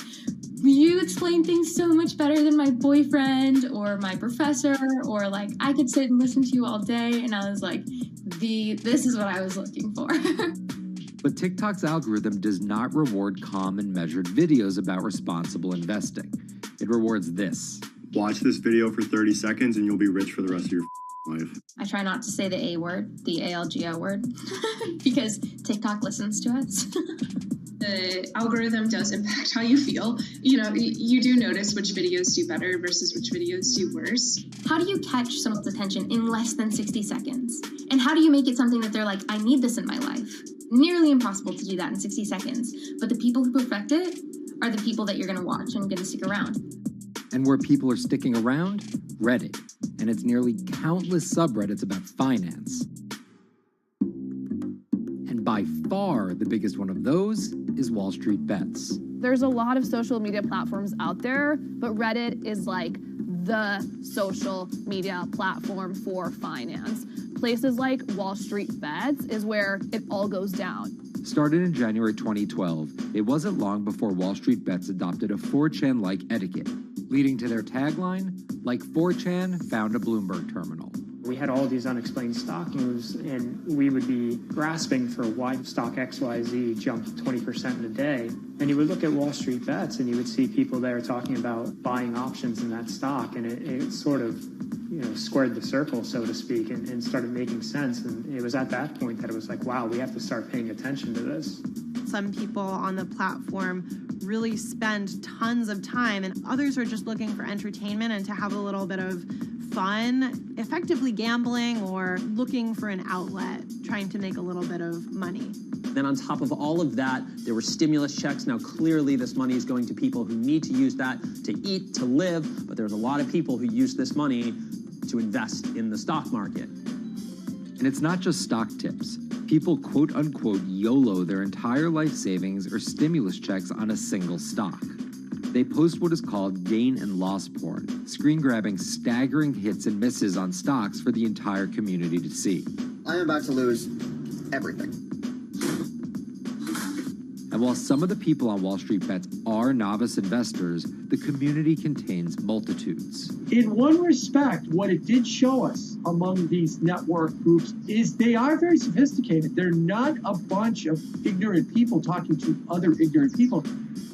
you explain things so much better than my boyfriend or my professor, or like I could sit and listen to you all day. And I was like, this is what I was looking for. But TikTok's algorithm does not reward calm and measured videos about responsible investing. It rewards this. Watch this video for 30 seconds and you'll be rich for the rest of your life. I try not to say the A word, the ALGO word, because TikTok listens to us. The algorithm does impact how you feel. You know, you do notice which videos do better versus which videos do worse. How do you catch someone's attention in less than 60 seconds? And how do you make it something that they're like, I need this in my life? Nearly impossible to do that in 60 seconds. But the people who perfect it are the people that you're going to watch and going to stick around. And where people are sticking around? Reddit. And its nearly countless subreddits about finance. And by far the biggest one of those is Wall Street Bets. There's a lot of social media platforms out there, but Reddit is like the social media platform for finance. Places like Wall Street Bets is where it all goes down. Started in January 2012, it wasn't long before Wall Street Bets adopted a 4chan-like etiquette, leading to their tagline, like 4chan found a Bloomberg terminal. We had all these unexplained stock moves, and we would be grasping for why stock XYZ jumped 20% in a day. And you would look at Wall Street Bets, and you would see people there talking about buying options in that stock, and it sort of, squared the circle, so to speak, and started making sense. And it was at that point that it was like, wow, we have to start paying attention to this. Some people on the platform really spend tons of time, and others are just looking for entertainment and to have a little bit of fun, effectively gambling or looking for an outlet, trying to make a little bit of money. Then on top of all of that, there were stimulus checks. Now, clearly, this money is going to people who need to use that to eat, to live, but there's a lot of people who use this money to invest in the stock market. And it's not just stock tips. People quote-unquote YOLO their entire life savings or stimulus checks on a single stock. They post what is called gain and loss porn, screen-grabbing staggering hits and misses on stocks for the entire community to see. I am about to lose everything. And while some of the people on Wall Street Bets are novice investors, the community contains multitudes. In one respect, what it did show us among these network groups is they are very sophisticated. They're not a bunch of ignorant people talking to other ignorant people.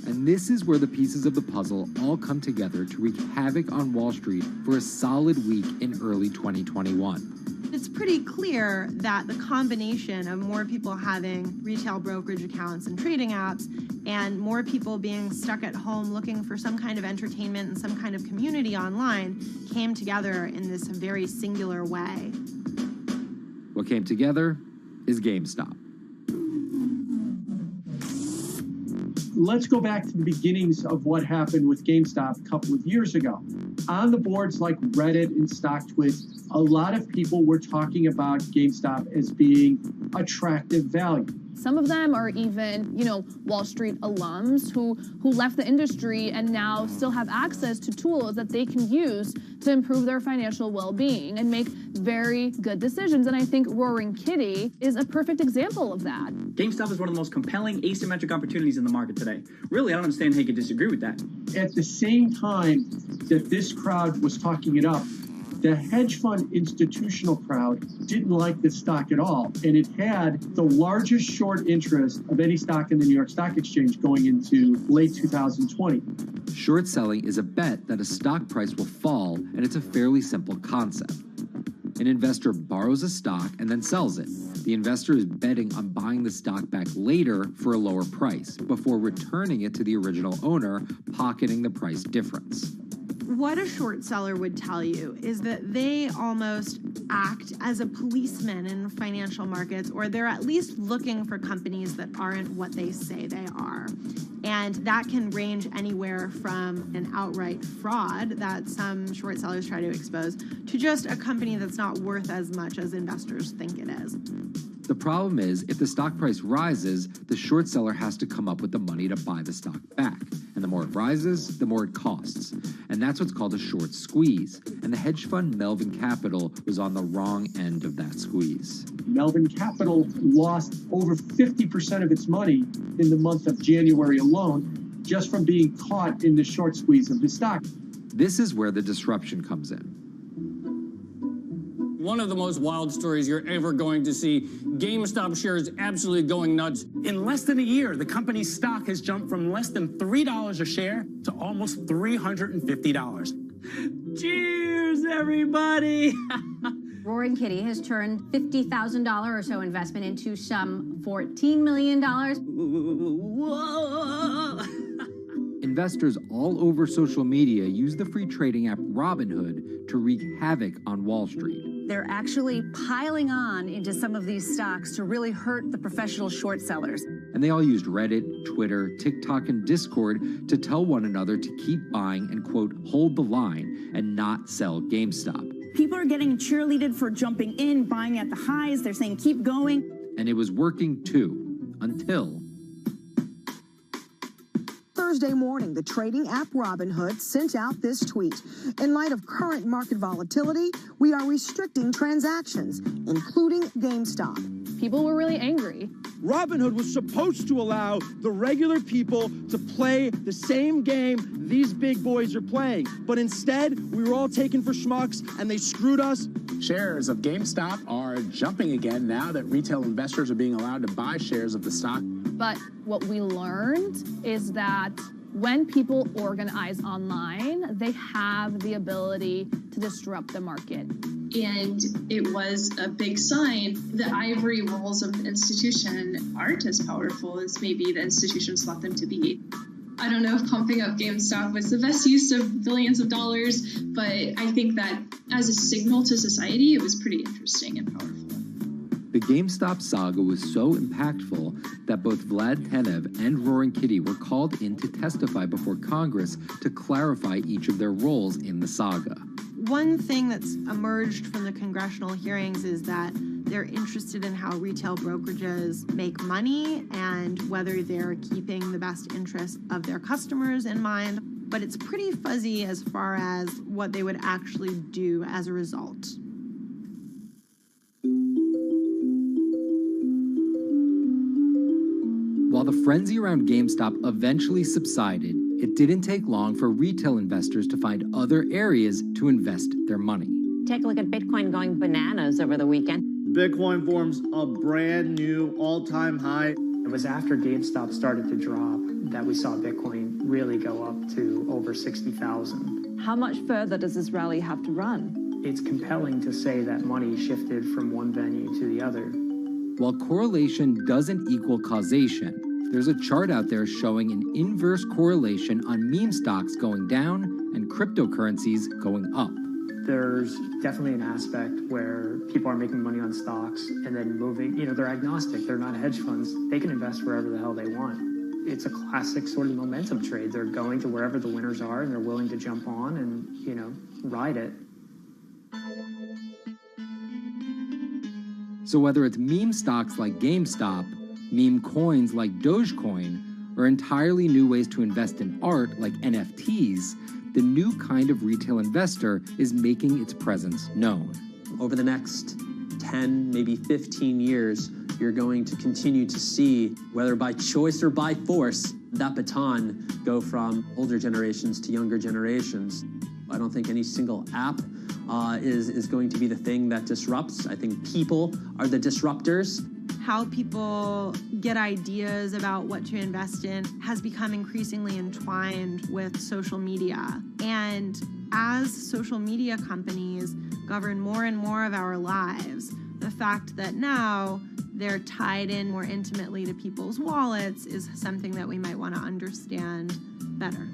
And this is where the pieces of the puzzle all come together to wreak havoc on Wall Street for a solid week in early 2021. It's pretty clear that the combination of more people having retail brokerage accounts and trading apps and more people being stuck at home looking for some kind of entertainment and some kind of community online came together in this very singular way. What came together is GameStop. Let's go back to the beginnings of what happened with GameStop a couple of years ago. On the boards like Reddit and StockTwits, a lot of people were talking about GameStop as being attractive value. Some of them are even, Wall Street alums who left the industry and now still have access to tools that they can use to improve their financial well-being and make very good decisions. And I think Roaring Kitty is a perfect example of that. GameStop is one of the most compelling asymmetric opportunities in the market today. Really, I don't understand how you could disagree with that. At the same time that this crowd was talking it up, the hedge fund institutional crowd didn't like this stock at all, and it had the largest short interest of any stock in the New York Stock Exchange going into late 2020. Short selling is a bet that a stock price will fall, and it's a fairly simple concept. An investor borrows a stock and then sells it. The investor is betting on buying the stock back later for a lower price before returning it to the original owner, pocketing the price difference. What a short seller would tell you is that they almost act as a policeman in financial markets, or they're at least looking for companies that aren't what they say they are. And that can range anywhere from an outright fraud that some short sellers try to expose to just a company that's not worth as much as investors think it is. The problem is, if the stock price rises, the short seller has to come up with the money to buy the stock back. And the more it rises, the more it costs. And that's what's called a short squeeze. And the hedge fund Melvin Capital was on the wrong end of that squeeze. Melvin Capital lost over 50% of its money in the month of January alone, just from being caught in the short squeeze of the stock. This is where the disruption comes in. One of the most wild stories you're ever going to see. GameStop shares absolutely going nuts. In less than a year, the company's stock has jumped from less than $3 a share to almost $350. Cheers, everybody! Roaring Kitty has turned $50,000 or so investment into some $14 million. Whoa! Investors all over social media use the free trading app Robinhood to wreak havoc on Wall Street. They're actually piling on into some of these stocks to really hurt the professional short sellers. And they all used Reddit, Twitter, TikTok, and Discord to tell one another to keep buying and, quote, hold the line and not sell GameStop. People are getting cheerleaded for jumping in, buying at the highs. They're saying, keep going. And it was working too, until Thursday morning, the trading app Robinhood sent out this tweet. In light of current market volatility, we are restricting transactions, including GameStop. People were really angry. Robinhood was supposed to allow the regular people to play the same game these big boys are playing. But instead, we were all taken for schmucks, and they screwed us. Shares of GameStop are jumping again now that retail investors are being allowed to buy shares of the stock. But what we learned is that when people organize online, they have the ability to disrupt the market. And it was a big sign. The ivory walls of the institution aren't as powerful as maybe the institutions thought them to be. I don't know if pumping up GameStop was the best use of billions of dollars, but I think that as a signal to society, it was pretty interesting and powerful. The GameStop saga was so impactful that both Vlad Tenev and Roaring Kitty were called in to testify before Congress to clarify each of their roles in the saga. One thing that's emerged from the congressional hearings is that they're interested in how retail brokerages make money and whether they're keeping the best interests of their customers in mind, but it's pretty fuzzy as far as what they would actually do as a result. While the frenzy around GameStop eventually subsided, it didn't take long for retail investors to find other areas to invest their money. Take a look at Bitcoin going bananas over the weekend. Bitcoin forms a brand new all-time high. It was after GameStop started to drop that we saw Bitcoin really go up to over 60,000. How much further does this rally have to run? It's compelling to say that money shifted from one venue to the other. While correlation doesn't equal causation, there's a chart out there showing an inverse correlation on meme stocks going down and cryptocurrencies going up. There's definitely an aspect where people are making money on stocks and then moving, they're agnostic, they're not hedge funds. They can invest wherever the hell they want. It's a classic sort of momentum trade. They're going to wherever the winners are and they're willing to jump on and, ride it. So whether it's meme stocks like GameStop, meme coins like Dogecoin, or entirely new ways to invest in art like NFTs, the new kind of retail investor is making its presence known. Over the next 10, maybe 15 years, you're going to continue to see, whether by choice or by force, that baton go from older generations to younger generations. I don't think any single app is going to be the thing that disrupts. I think people are the disruptors. How people get ideas about what to invest in has become increasingly entwined with social media. And as social media companies govern more and more of our lives, the fact that now they're tied in more intimately to people's wallets is something that we might want to understand better.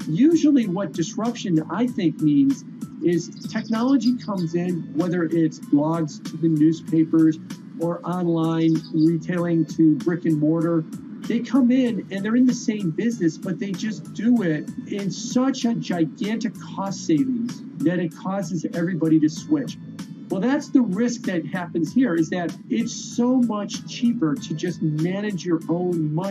Usually what disruption, I think, means is technology comes in, whether it's blogs to the newspapers or online retailing to brick and mortar. They come in and they're in the same business, but they just do it in such a gigantic cost savings that it causes everybody to switch. Well, that's the risk that happens here, is that it's so much cheaper to just manage your own money.